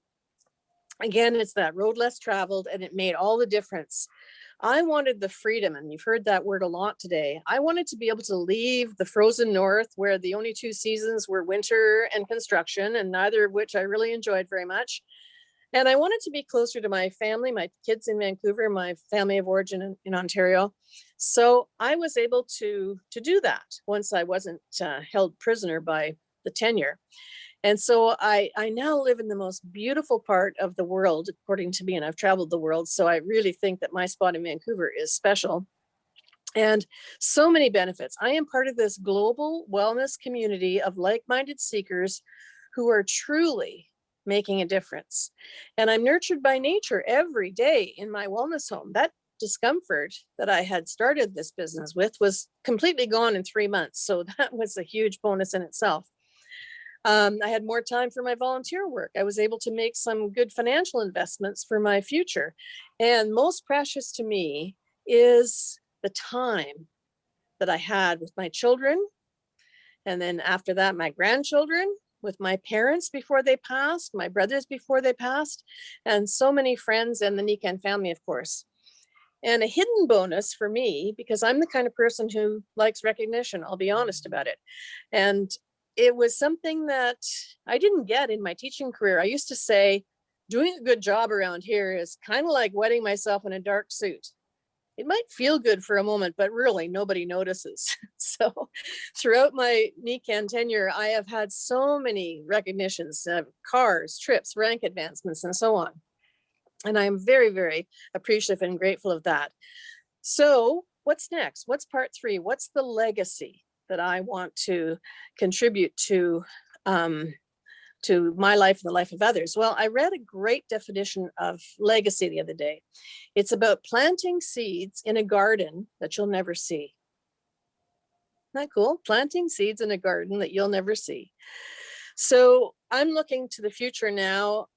Again, it's that road less traveled, and it made all the difference. I wanted the freedom, and you've heard that word a lot today. I wanted to be able to leave the frozen north where the only 2 seasons were winter and construction, and neither of which I really enjoyed very much. And I wanted to be closer to my family, my kids in Vancouver, my family of origin in Ontario. So I was able to do that once I wasn't held prisoner by the tenure. And so I now live in the most beautiful part of the world, according to me, and I've traveled the world. So I really think that my spot in Vancouver is special. And so many benefits. I am part of this global wellness community of like-minded seekers who are truly making a difference. And I'm nurtured by nature every day in my wellness home. That discomfort that I had started this business with was completely gone in 3 months. So that was a huge bonus in itself. I had more time for my volunteer work. I was able to make some good financial investments for my future. And most precious to me is the time that I had with my children. And then after that, my grandchildren, with my parents before they passed, my brothers before they passed, and so many friends and the Nikken family, of course. And a hidden bonus for me, because I'm the kind of person who likes recognition, I'll be honest about it. And it was something that I didn't get in my teaching career. I used to say, doing a good job around here is kind of like wetting myself in a dark suit. It might feel good for a moment, but really nobody notices. So throughout my Nikken tenure, I have had so many recognitions, cars, trips, rank advancements, and so on. And I'm very, very appreciative and grateful of that. So what's next? What's part 3? What's the legacy that I want to contribute to my life and the life of others? Well, I read a great definition of legacy the other day. It's about planting seeds in a garden that you'll never see. Isn't that cool? Planting seeds in a garden that you'll never see. So I'm looking to the future now.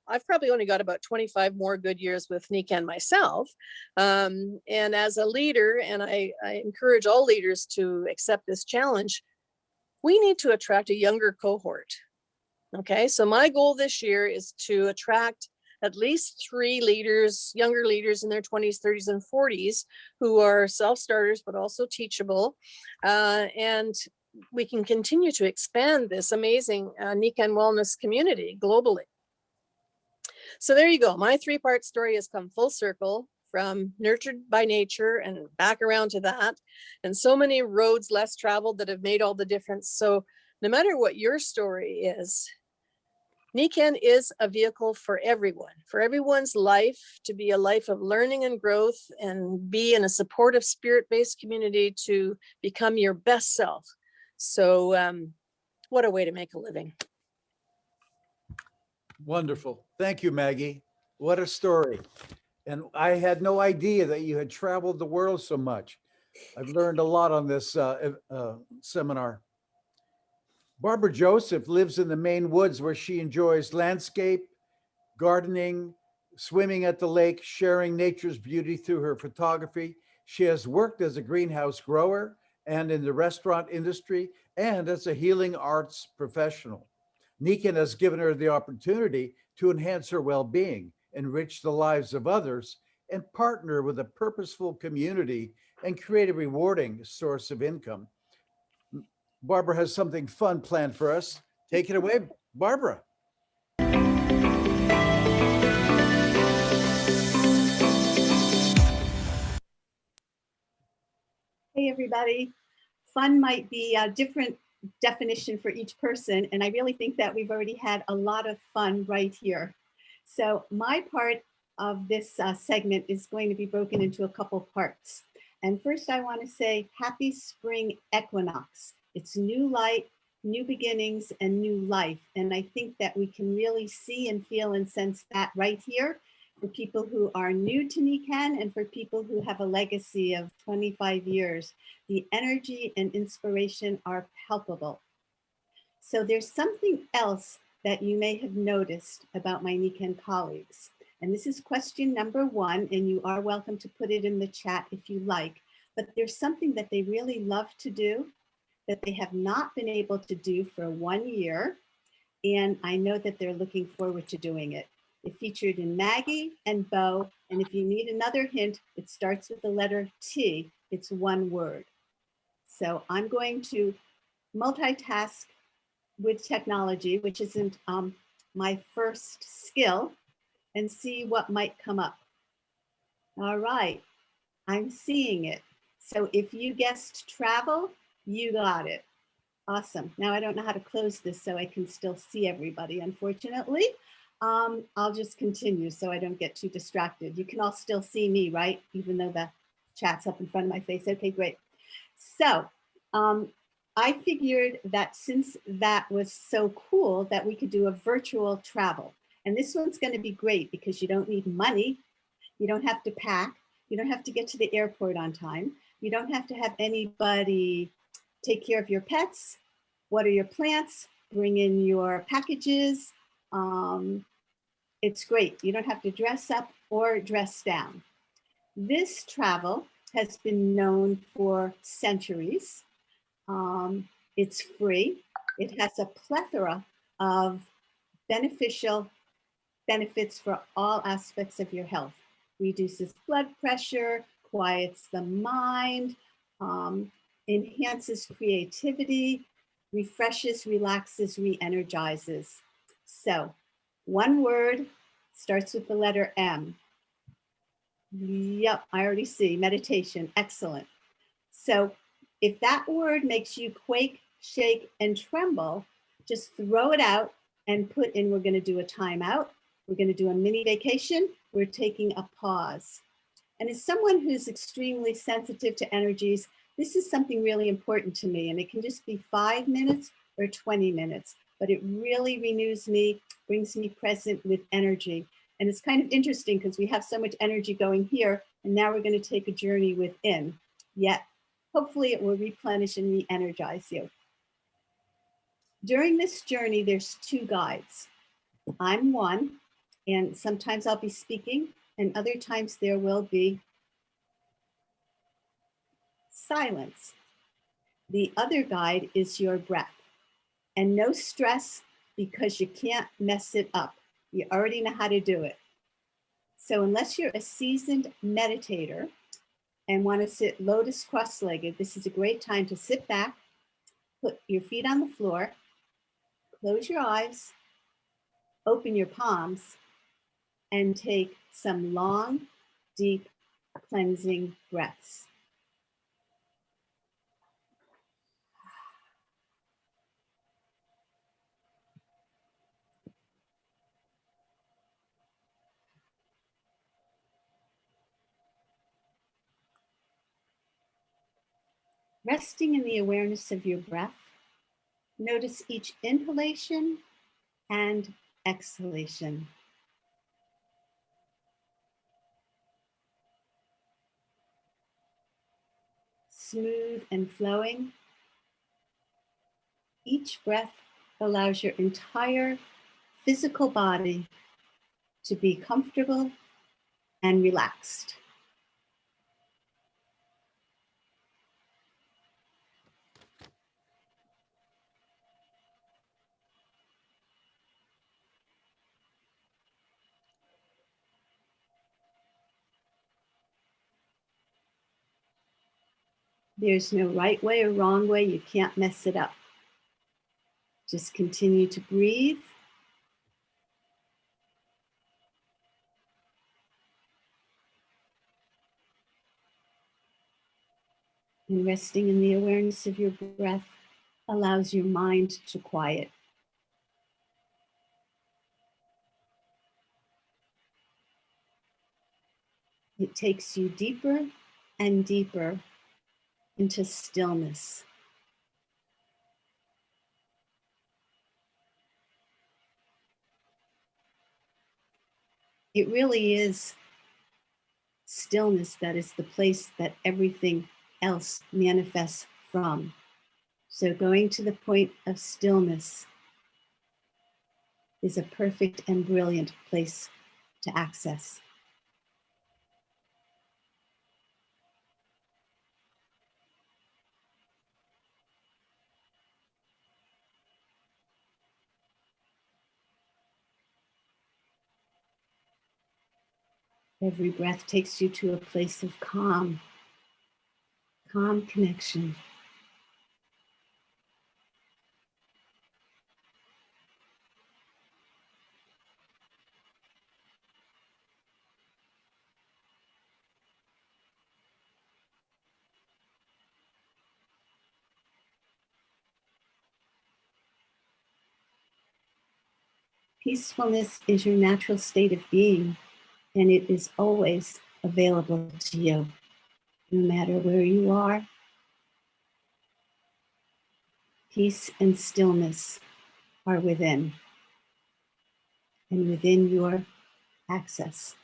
I've probably only got about 25 more good years with Nikken myself. And as a leader, and I encourage all leaders to accept this challenge, we need to attract a younger cohort. Okay, so my goal this year is to attract at least 3 leaders, younger leaders in their 20s, 30s, and 40s who are self-starters, but also teachable. And we can continue to expand this amazing Nikken wellness community globally. So there you go. My 3-part story has come full circle, from nurtured by nature and back around to that. And so many roads less traveled that have made all the difference. So no matter what your story is, Nikken is a vehicle for everyone, for everyone's life, to be a life of learning and growth, and be in a supportive spirit-based community to become your best self. So what a way to make a living. Wonderful. Thank you, Maggie. What a story. And I had no idea that you had traveled the world so much. I've learned a lot on this seminar. Barbara Joseph lives in the Maine woods, where she enjoys landscape, gardening, swimming at the lake, sharing nature's beauty through her photography. She has worked as a greenhouse grower and in the restaurant industry, and as a healing arts professional. Nikken has given her the opportunity to enhance her well-being, enrich the lives of others, and partner with a purposeful community and create a rewarding source of income. Barbara has something fun planned for us. Take it away, Barbara. Hey, everybody. Fun might be a different definition for each person, and I really think that we've already had a lot of fun right here. So my part of this segment is going to be broken into a couple parts. And first, I want to say happy spring equinox. It's new light, new beginnings, and new life. And I think that we can really see and feel and sense that right here for people who are new to Nikken and for people who have a legacy of 25 years. The energy and inspiration are palpable. So there's something else that you may have noticed about my Nikken colleagues. And this is question number 1, and you are welcome to put it in the chat if you like. But there's something that they really love to do that they have not been able to do for 1 year. And I know that they're looking forward to doing it. It featured in Maggie and Bo, and if you need another hint, it starts with the letter T. It's one word. So I'm going to multitask with technology, which isn't my first skill, and see what might come up. All right, I'm seeing it. So if you guessed travel, you got it. Awesome. Now I don't know how to close this so I can still see everybody, unfortunately. I'll just continue so I don't get too distracted. You can all still see me, right? Even though the chat's up in front of my face. Okay, great. So I figured that since that was so cool that we could do a virtual travel. And this one's going to be great because you don't need money. You don't have to pack. You don't have to get to the airport on time. You don't have to have anybody take care of your pets, water your plants, bring in your packages. It's great. You don't have to dress up or dress down. This travel has been known for centuries. It's free. It has a plethora of beneficial benefits for all aspects of your health. Reduces blood pressure, quiets the mind, enhances creativity, refreshes, relaxes, re-energizes. So one word starts with the letter M. Yep, I already see, meditation, excellent. So if that word makes you quake, shake, and tremble, just throw it out and put in, we're gonna do a timeout. We're gonna do a mini vacation. We're taking a pause. And as someone who's extremely sensitive to energies, this is something really important to me. And it can just be 5 minutes or 20 minutes, but it really renews me, brings me present with energy. And it's kind of interesting because we have so much energy going here, and now we're going to take a journey within. Yet, hopefully it will replenish and re-energize you. During this journey, there's 2 guides. I'm one, and sometimes I'll be speaking, and other times there will be silence. The other guide is your breath. And no stress because you can't mess it up. You already know how to do it. So unless you're a seasoned meditator and want to sit lotus cross-legged, this is a great time to sit back, put your feet on the floor, close your eyes, open your palms, and take some long, deep, cleansing breaths. Resting in the awareness of your breath, notice each inhalation and exhalation. Smooth and flowing. Each breath allows your entire physical body to be comfortable and relaxed. There's no right way or wrong way. You can't mess it up. Just continue to breathe. And resting in the awareness of your breath allows your mind to quiet. It takes you deeper and deeper into stillness. It really is stillness that is the place that everything else manifests from. So going to the point of stillness is a perfect and brilliant place to access. Every breath takes you to a place of calm, calm connection. Peacefulness is your natural state of being, and it is always available to you, no matter where you are. Peace and stillness are within, and within your access.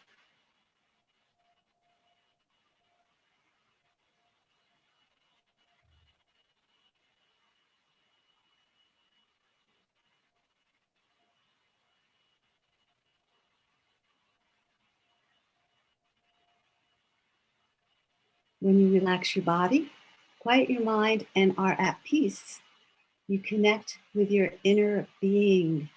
When you relax your body, quiet your mind, and are at peace, you connect with your inner being.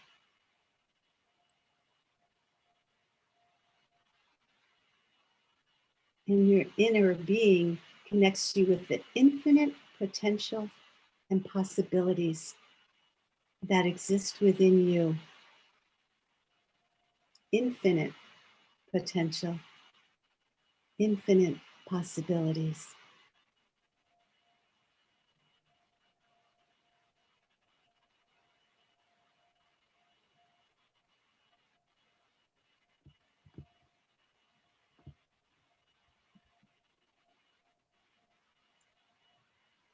And your inner being connects you with the infinite potential and possibilities that exist within you. Infinite potential, infinite possibilities.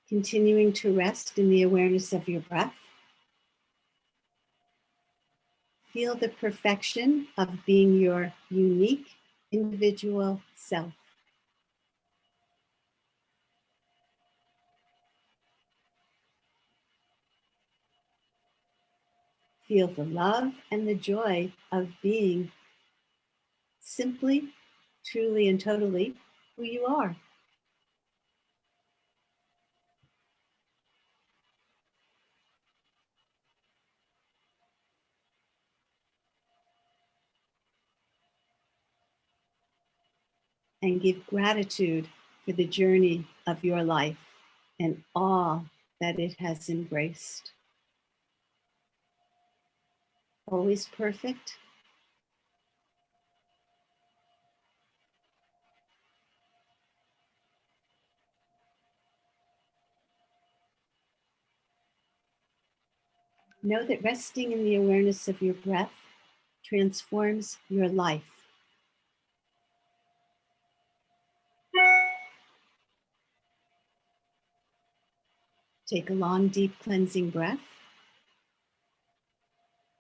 Continuing to rest in the awareness of your breath. Feel the perfection of being your unique individual self. Feel the love and the joy of being simply, truly, and totally who you are. And give gratitude for the journey of your life and all that it has embraced. Always perfect. Know that resting in the awareness of your breath transforms your life. Take a long, deep cleansing breath.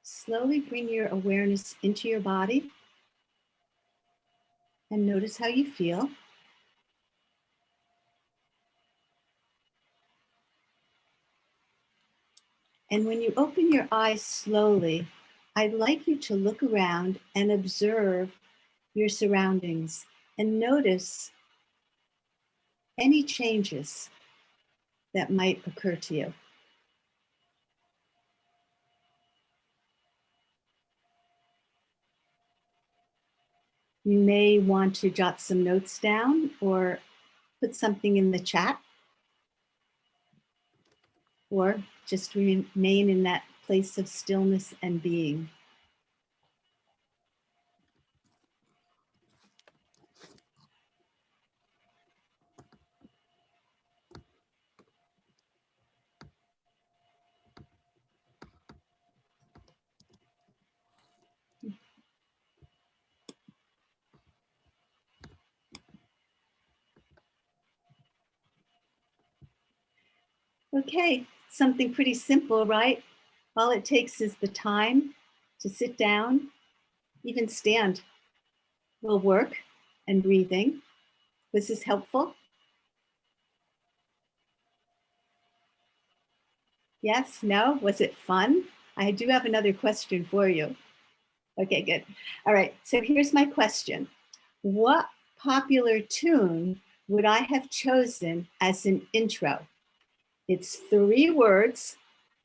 Slowly bring your awareness into your body and notice how you feel. And when you open your eyes slowly, I'd like you to look around and observe your surroundings and notice any changes that might occur to you. You may want to jot some notes down or put something in the chat, or just remain in that place of stillness and being. Okay, something pretty simple, right? All it takes is the time to sit down, even stand will work, and breathing. Was this helpful? Yes, no, was it fun? I do have another question for you. Okay, good. All right, so here's my question. What popular tune would I have chosen as an intro? It's 3 words.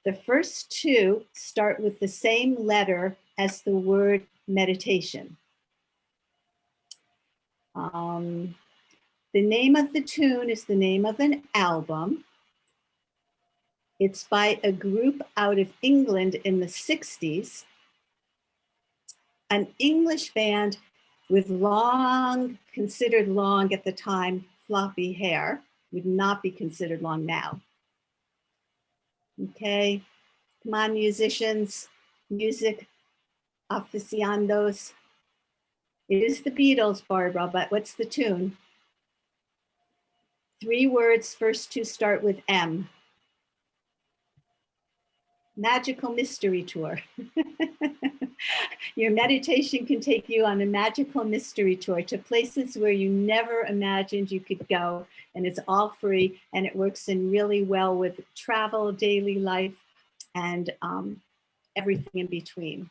The first 2 start with the same letter as the word meditation. The name of the tune is the name of an album. It's by a group out of England in the 60s, an English band with long, considered long at the time, floppy hair, would not be considered long now. Okay, come on, musicians, music aficionados. It is the Beatles, Barbara, but what's the tune? 3 words, first 2 start with M. Magical Mystery Tour. Your meditation can take you on a magical mystery tour to places where you never imagined you could go, and it's all free, and it works in really well with travel, daily life, and everything in between.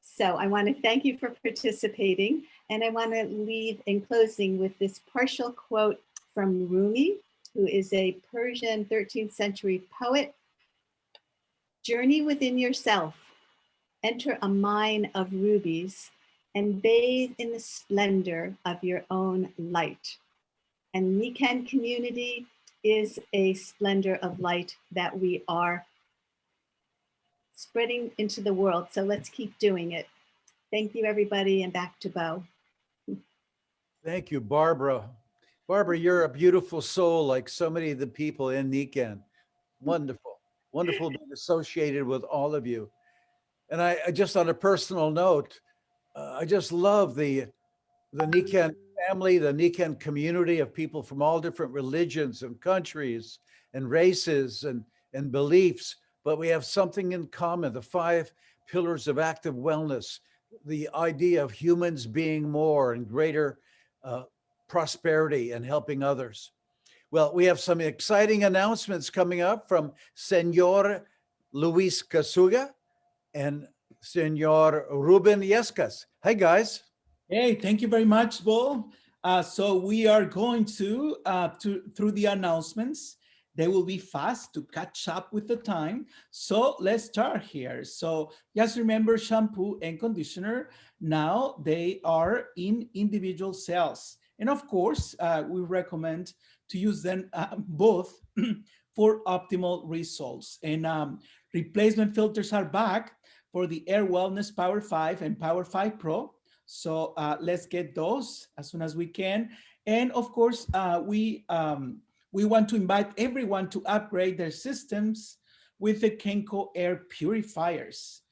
So I want to thank you for participating, and I want to leave in closing with this partial quote from Rumi, who is a Persian 13th century poet. Journey within yourself, enter a mine of rubies, and bathe in the splendor of your own light. And Nikken community is a splendor of light that we are spreading into the world. So let's keep doing it. Thank you, everybody, and back to Bo. Thank you, Barbara. Barbara, you're a beautiful soul, like so many of the people in Nikken. Wonderful, wonderful being associated with all of you. And I just, on a personal note, I just love the Nikken family, the Nikken community of people from all different religions and countries and races and beliefs, but we have something in common, the 5 pillars of active wellness, the idea of humans being more and greater prosperity and helping others. Well, we have some exciting announcements coming up from Senor Luis Kasuga and Senor Ruben Yescas. Hi, guys. Hey, thank you very much, Bo. So we are going to through the announcements. They will be fast to catch up with the time. So let's start here. So just remember, shampoo and conditioner, now they are in individual cells. And of course, we recommend to use them both for optimal results. And replacement filters are back for the Air Wellness Power 5 and Power 5 Pro. So let's get those as soon as we can. And of course, we want to invite everyone to upgrade their systems with the Kenko air purifiers.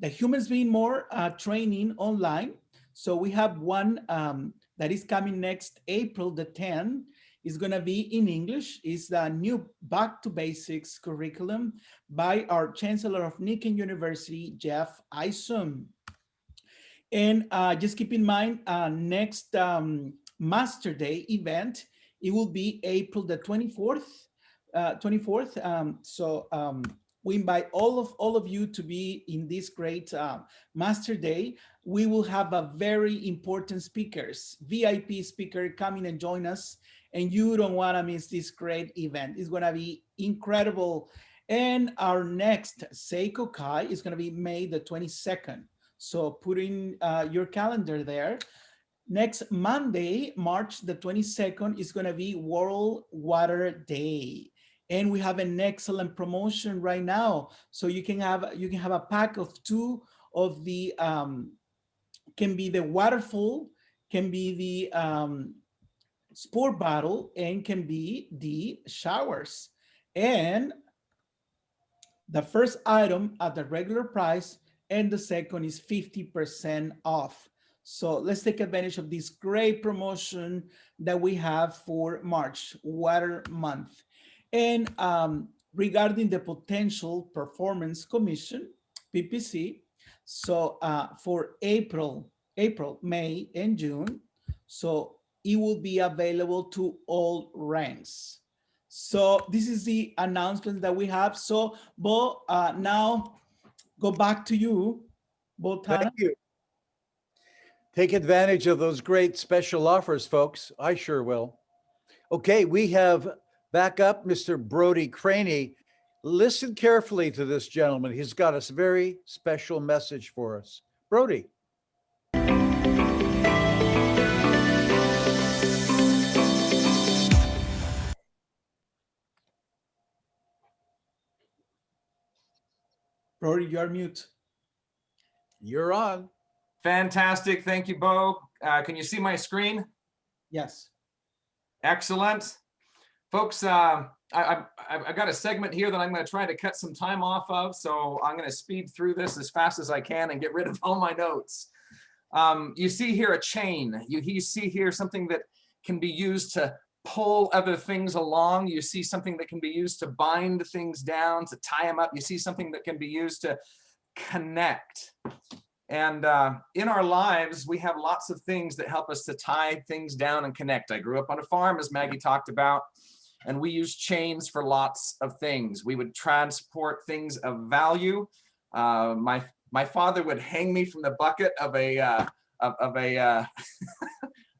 The Humans Being More training online. So we have one that is coming next April the 10th. It's going to be in English. It's the new Back to Basics curriculum by our Chancellor of Nikken University, Geoff. And just keep in mind, next Master Day event, it will be April the 24th. We invite all of you to be in this great Master Day. We will have a very important speakers, VIP speaker coming and join us. And you don't want to miss this great event. It's going to be incredible. And our next SEIKO KAI is going to be May the 22nd. So put in your calendar there. Next Monday, March the 22nd, is going to be World Water Day. And we have an excellent promotion right now. So you can have a pack of 2 of the, can be the waterfall, can be the sport bottle, and can be the showers. And the first item at the regular price, and the second is 50% off. So let's take advantage of this great promotion that we have for March, Water Month. And regarding the Potential Performance Commission, PPC, so for April, May, and June, so it will be available to all ranks. So this is the announcement that we have. So Bo, now go back to you, Bo. Thank you. Take advantage of those great special offers, folks. I sure will. Okay, we have back up Mr. Brody Craney. Listen carefully to this gentleman. He's got a very special message for us. Brody. Brody, you're mute. You're on. Fantastic. Thank you, Bo. Can you see my screen? Yes. Excellent. Folks, I've got a segment here that I'm going to try to cut some time off of, so I'm going to speed through this as fast as I can and get rid of all my notes. You see here a chain. You see here something that can be used to pull other things along. You see something that can be used to bind things down, to tie them up. You see something that can be used to connect. And in our lives, we have lots of things that help us to tie things down and connect. I grew up on a farm, as Maggie talked about, and we used chains for lots of things. We would transport things of value. My father would hang me from the bucket of a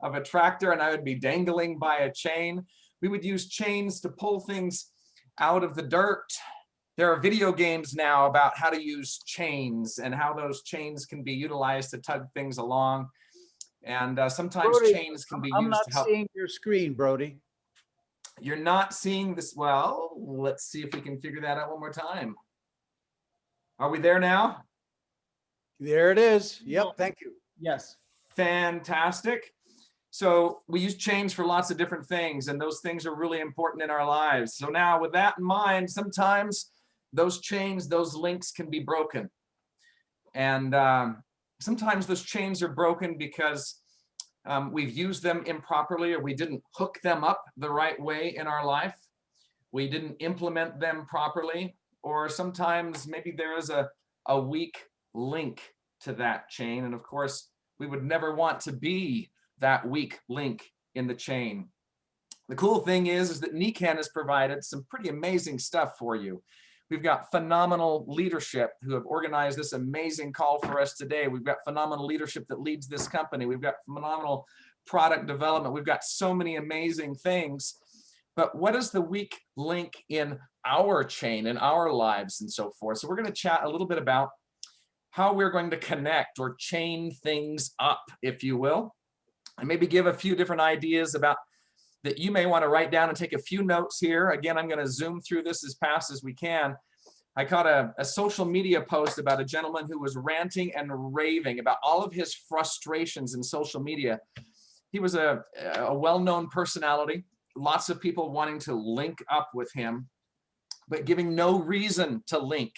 of a tractor, and I would be dangling by a chain. We would use chains to pull things out of the dirt. There are video games now about how to use chains and how those chains can be utilized to tug things along. And sometimes Brody, chains can be I'm used not to help. seeing your screen, Brody. You're not seeing this well. Let's see if we can figure that out one more time. Are we there now? There it is. Yep, thank you. Yes. Fantastic. So we use chains for lots of different things, and those things are really important in our lives. So now with that in mind, sometimes those chains, those links can be broken. And sometimes those chains are broken because we've used them improperly, or we didn't hook them up the right way in our life. We didn't implement them properly, or sometimes maybe there is a weak link to that chain. And of course, we would never want to be that weak link in the chain. The cool thing is that Nikken has provided some pretty amazing stuff for you. We've got phenomenal leadership who have organized this amazing call for us today. We've got phenomenal leadership that leads this company. We've got phenomenal product development. We've got so many amazing things. But what is the weak link in our chain, in our lives, and so forth? So we're going to chat a little bit about how we're going to connect or chain things up, if you will, and maybe give a few different ideas about that you may want to write down and take a few notes here. Again, I'm going to zoom through this as fast as we can. I caught a social media post about a gentleman who was ranting and raving about all of his frustrations in social media. He was a well-known personality, lots of people wanting to link up with him, but giving no reason to link,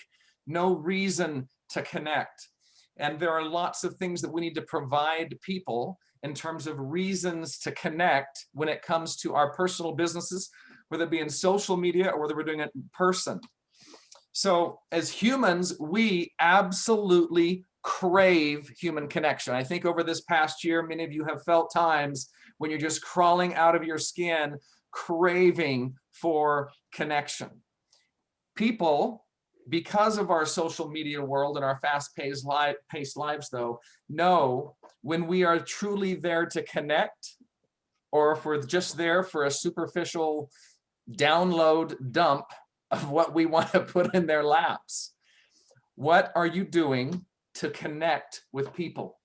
no reason to connect. And there are lots of things that we need to provide people in terms of reasons to connect when it comes to our personal businesses, whether it be in social media or whether we're doing it in person. So as humans, we absolutely crave human connection. I think over this past year, many of you have felt times when you're just crawling out of your skin, craving for connection. People, because of our social media world and our fast-paced lives, though, know when we are truly there to connect, or if we're just there for a superficial download dump of what we want to put in their laps. What are you doing to connect with people?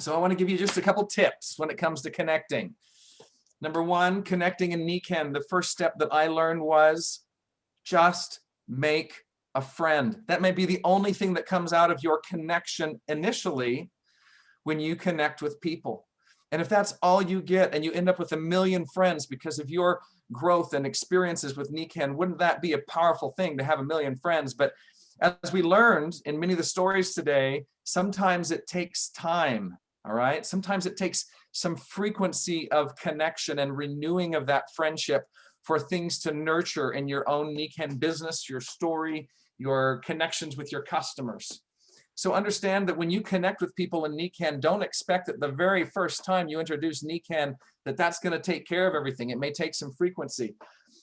So I want to give you just a couple tips when it comes to connecting. Number one, connecting in Nikken, the first step that I learned was just make a friend. That may be the only thing that comes out of your connection initially when you connect with people. And if that's all you get and you end up with 1 million friends because of your growth and experiences with Nikken, wouldn't that be a powerful thing to have 1 million friends? But as we learned in many of the stories today, sometimes it takes time, all right? Sometimes it takes some frequency of connection and renewing of that friendship for things to nurture in your own Nikken business, your story, your connections with your customers. So understand that when you connect with people in Nikken, don't expect that the very first time you introduce Nikken that that's going to take care of everything. It may take some frequency.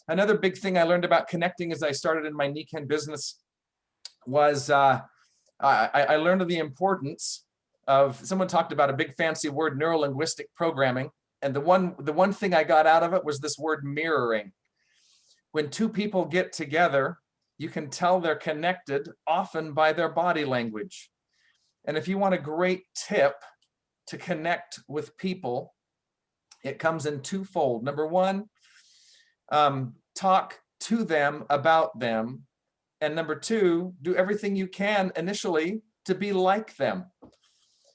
Another big thing I learned about connecting as I started in my Nikken business was I learned of the importance of, someone talked about a big fancy word, neuro-linguistic programming. And the one thing I got out of it was this word mirroring. When two people get together, you can tell they're connected often by their body language. And if you want a great tip to connect with people, it comes in twofold. Number one, talk to them about them And number two, do everything you can initially to be like them.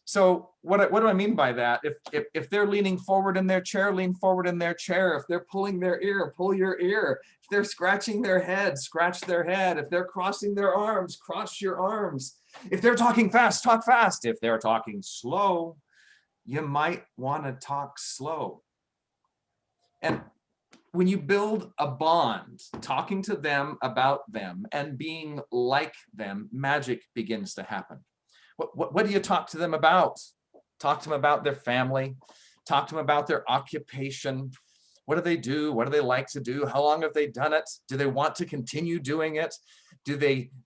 So what do I mean by that? If they're leaning forward in their chair, lean forward in their chair. If they're pulling their ear, pull your ear. If they're scratching their head, scratch their head. If they're crossing their arms, cross your arms. If they're talking fast, talk fast. If they're talking slow, you might want to talk slow. And when you build a bond, talking to them about them and being like them, magic begins to happen. What do you talk to them about? Talk to them about their family. Talk to them about their occupation. What do they do? What do they like to do? How long have they done it? Do they want to continue doing it?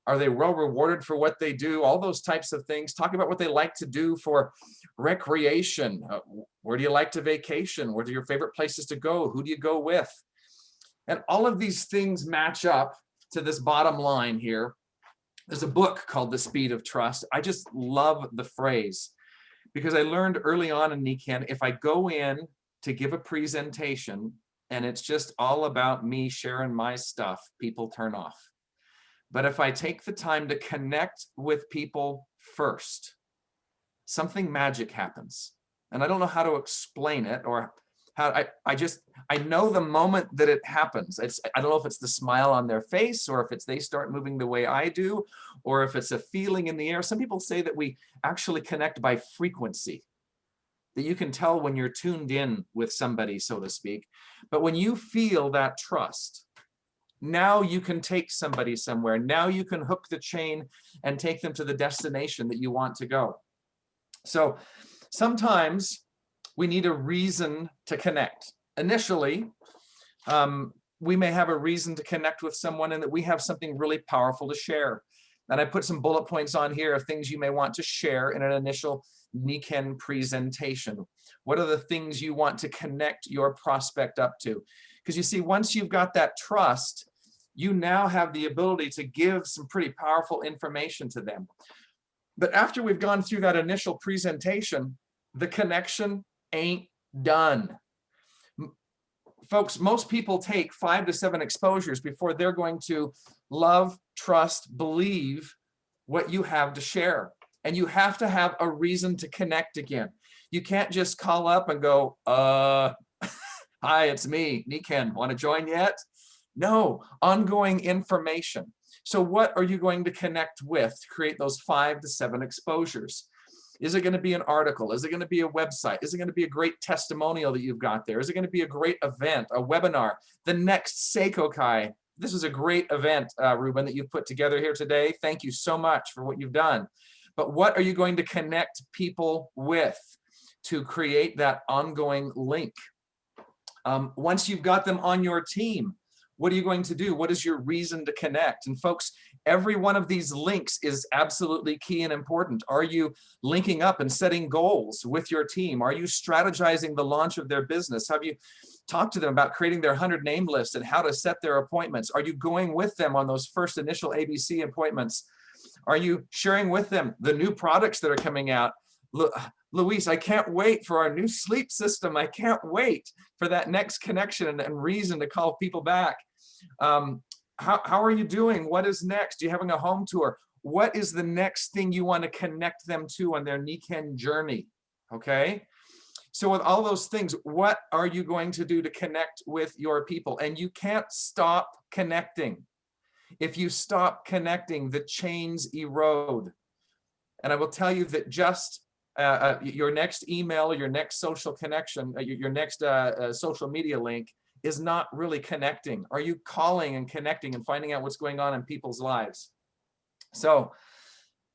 Are they well rewarded for what they do? All those types of things. Talk about what they like to do for recreation. Where do you like to vacation? What are your favorite places to go? Who do you go with? And all of these things match up to this bottom line here. There's a book called The Speed of Trust. I just love the phrase because I learned early on in Nikken, if I go in to give a presentation and it's just all about me sharing my stuff, people turn off. But if I take the time to connect with people first, something magic happens. And I don't know how to explain it or how I know the moment that it happens. I don't know if it's the smile on their face or if it's they start moving the way I do, or if it's a feeling in the air. Some people say that we actually connect by frequency, that you can tell when you're tuned in with somebody, so to speak. But when you feel that trust, now you can take somebody somewhere. Now you can hook the chain and take them to the destination that you want to go. So sometimes we need a reason to connect. Initially, we may have a reason to connect with someone and that we have something really powerful to share. And I put some bullet points on here of things you may want to share in an initial Nikken presentation. What are the things you want to connect your prospect up to? Because you see, once you've got that trust, you now have the ability to give some pretty powerful information to them. But after we've gone through that initial presentation, the connection ain't done. Folks, most people take 5 to 7 exposures before they're going to love, trust, believe what you have to share. And you have to have a reason to connect again. You can't just call up and go, hi, it's me, Nikken, want to join yet? No, ongoing information. So what are you going to connect with to create those 5 to 7 exposures? Is it going to be an article? Is it going to be a website? Is it going to be a great testimonial that you've got there? Is it going to be a great event, a webinar? The next SEIKO KAI. This is a great event, Ruben, that you've put together here today. Thank you so much for what you've done. But what are you going to connect people with to create that ongoing link? Once you've got them on your team, what are you going to do? What is your reason to connect? And folks, every one of these links is absolutely key and important. Are you linking up and setting goals with your team? Are you strategizing the launch of their business? Have you talked to them about creating their 100 name list and how to set their appointments? Are you going with them on those first initial ABC appointments? Are you sharing with them the new products that are coming out? Luis, I can't wait for our new sleep system. I can't wait for that next connection and reason to call people back. How are you doing? What is next? Are you having a home tour? What is the next thing you want to connect them to on their Nikken journey? Okay. So with all those things, what are you going to do to connect with your people? And you can't stop connecting. If you stop connecting, the chains erode. And I will tell you that just your next email, your next social connection, your next social media link is not really connecting. Are you calling and connecting and finding out what's going on in people's lives? So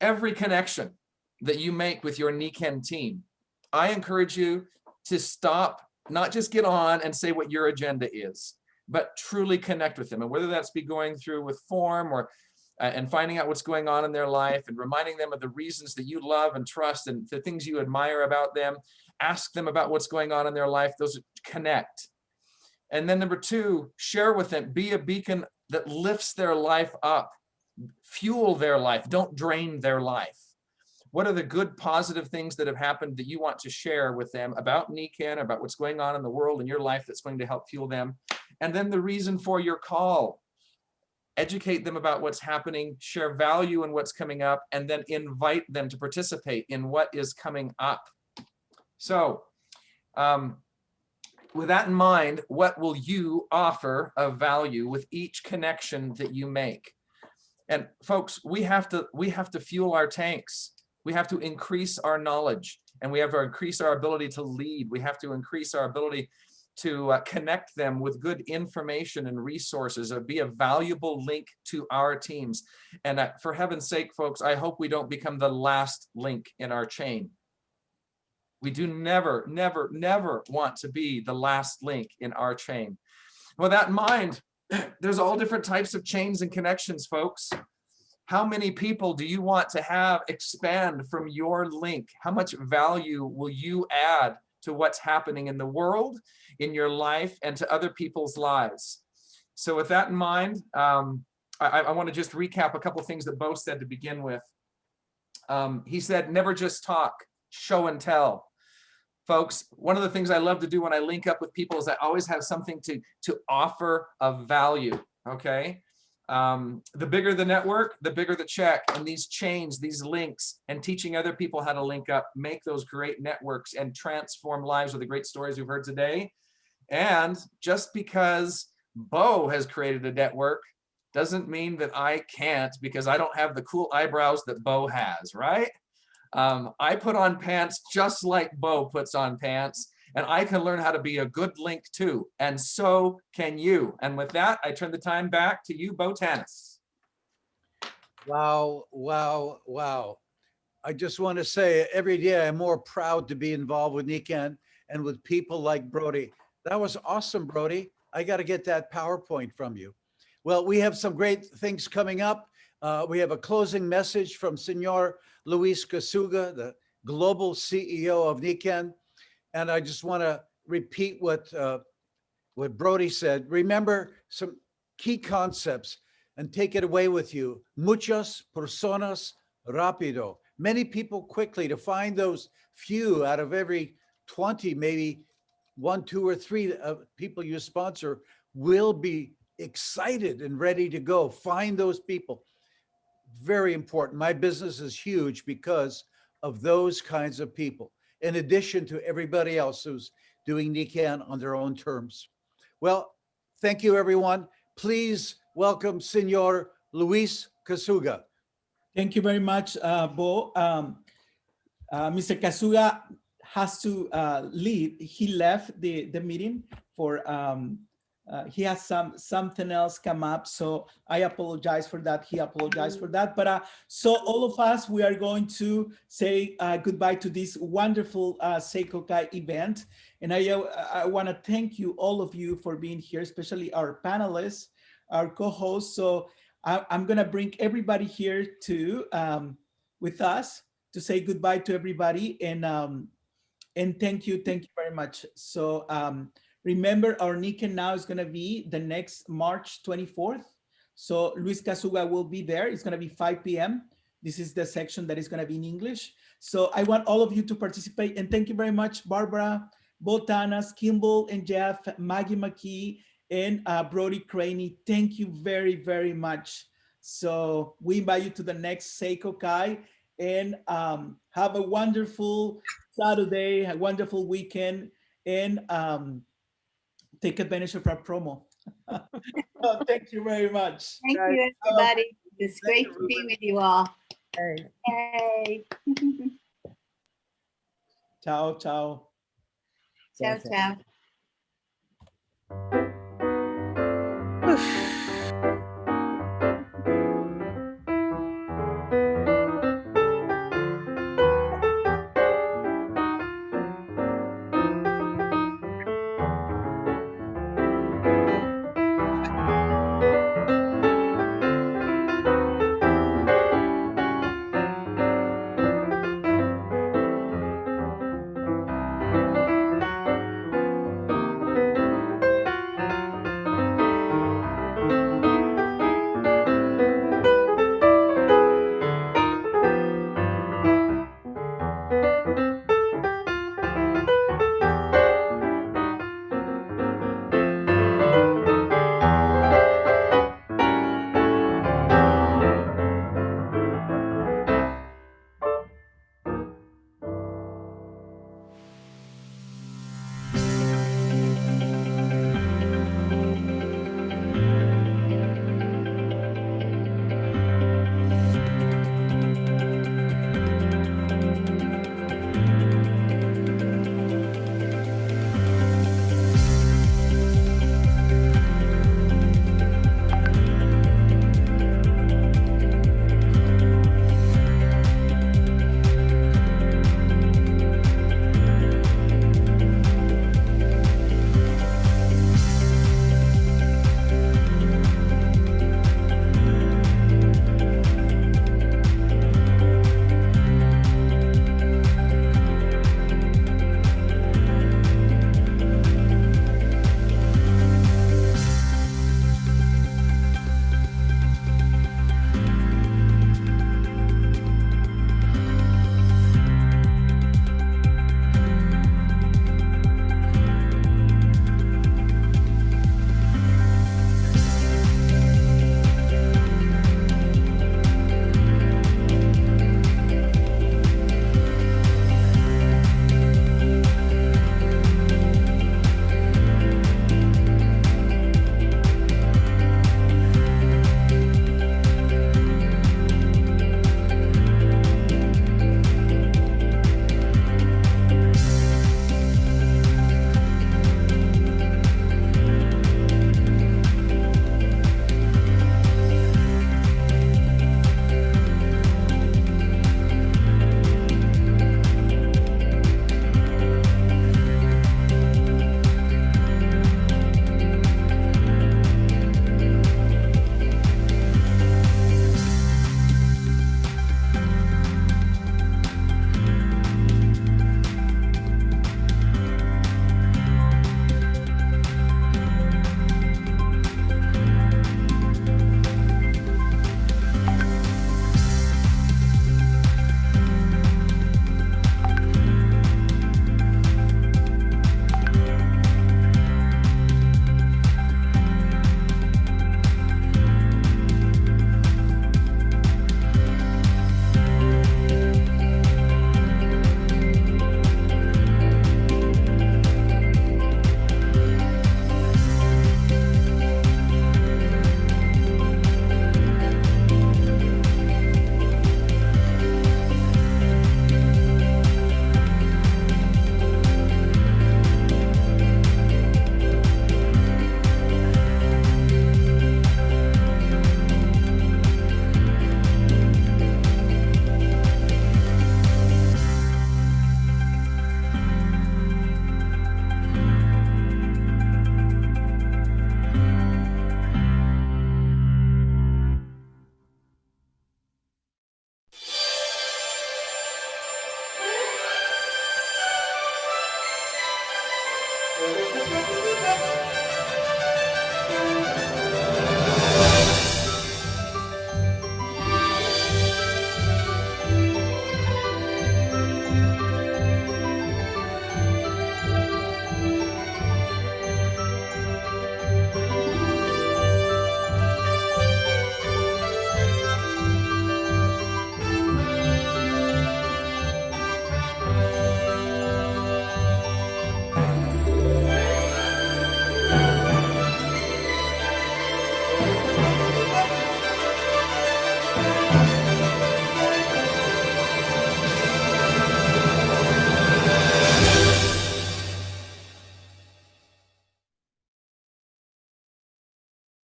every connection that you make with your Nikken team, I encourage you to stop, not just get on and say what your agenda is, but truly connect with them. And whether that's be going through with form or and finding out what's going on in their life and reminding them of the reasons that you love and trust and the things you admire about them, ask them about what's going on in their life, those connect. And then number 2, share with them, be a beacon that lifts their life up, fuel their life, don't drain their life. What are the good positive things that have happened that you want to share with them about Nikken, about what's going on in the world in your life that's going to help fuel them? And then the reason for your call. educate them about what's happening, share value in what's coming up, and then invite them to participate in what is coming up. So with that in mind, what will you offer of value with each connection that you make? And folks, we have to fuel our tanks. We have to increase our knowledge, and we have to increase our ability to lead. We have to increase our ability to connect them with good information and resources, or be a valuable link to our teams. And for heaven's sake, folks, I hope we don't become the last link in our chain. We do never, never, never want to be the last link in our chain. With that in mind, there's all different types of chains and connections, folks. How many people do you want to have expand from your link? How much value will you add to what's happening in the world, in your life, and to other people's lives? So with that in mind, I want to just recap a couple of things that Bo said to begin with. He said, never just talk, show and tell. Folks, one of the things I love to do when I link up with people is I always have something to offer of value, okay? The bigger the network, the bigger the check. And these chains, these links, and teaching other people how to link up, make those great networks and transform lives with the great stories we've heard today. And just because Bo has created a network doesn't mean that I can't, because I don't have the cool eyebrows that Bo has, right? I put on pants just like Bo puts on pants, and I can learn how to be a good link too, and so can you. And with that, I turn the time back to you, Bo Tanas. Wow, wow, wow. I just want to say every day I'm more proud to be involved with Nikken and with people like Brody. That was awesome, Brody. I got to get that PowerPoint from you. Well, we have some great things coming up. We have a closing message from Senor Luis Kasuga, the global CEO of Nikken. And I just want to repeat what Brody said. Remember some key concepts and take it away with you. Muchas personas rápido. Many people quickly, to find those few out of every 20, maybe 1, 2, or 3 people you sponsor will be excited and ready to go. Find those people. Very important. My business is huge because of those kinds of people, in addition to everybody else who's doing Nikken on their own terms. Well, thank you, everyone. Please welcome Senor Luis Kasuga. Thank you very much, Bo. Mr. Kasuga has to leave. He left the meeting for, he has something else come up. So I apologize for that. He apologized for that. But so all of us, we are going to say goodbye to this wonderful SEIKO KAI event. And I want to thank you, all of you, for being here, especially our panelists, our co-hosts. So I'm going to bring everybody here to with us to say goodbye to everybody. And thank you very much. So remember, our Nikken Now is going to be the next March 24th. So Luis Kasuga will be there. It's going to be 5 p.m. This is the section that is going to be in English. So I want all of you to participate. And thank you very much, Barbara, Bo Tanas, Kimball, and Geoff, Maggie McKee, and Brody Craney. Thank you very, very much. So we invite you to the next SEIKO KAI, and have a wonderful Saturday, a wonderful weekend, and take advantage of our promo. Oh, thank you very much. Thank you, everybody. It's great to be with you all. Hey. Ciao, ciao. Ciao, ciao.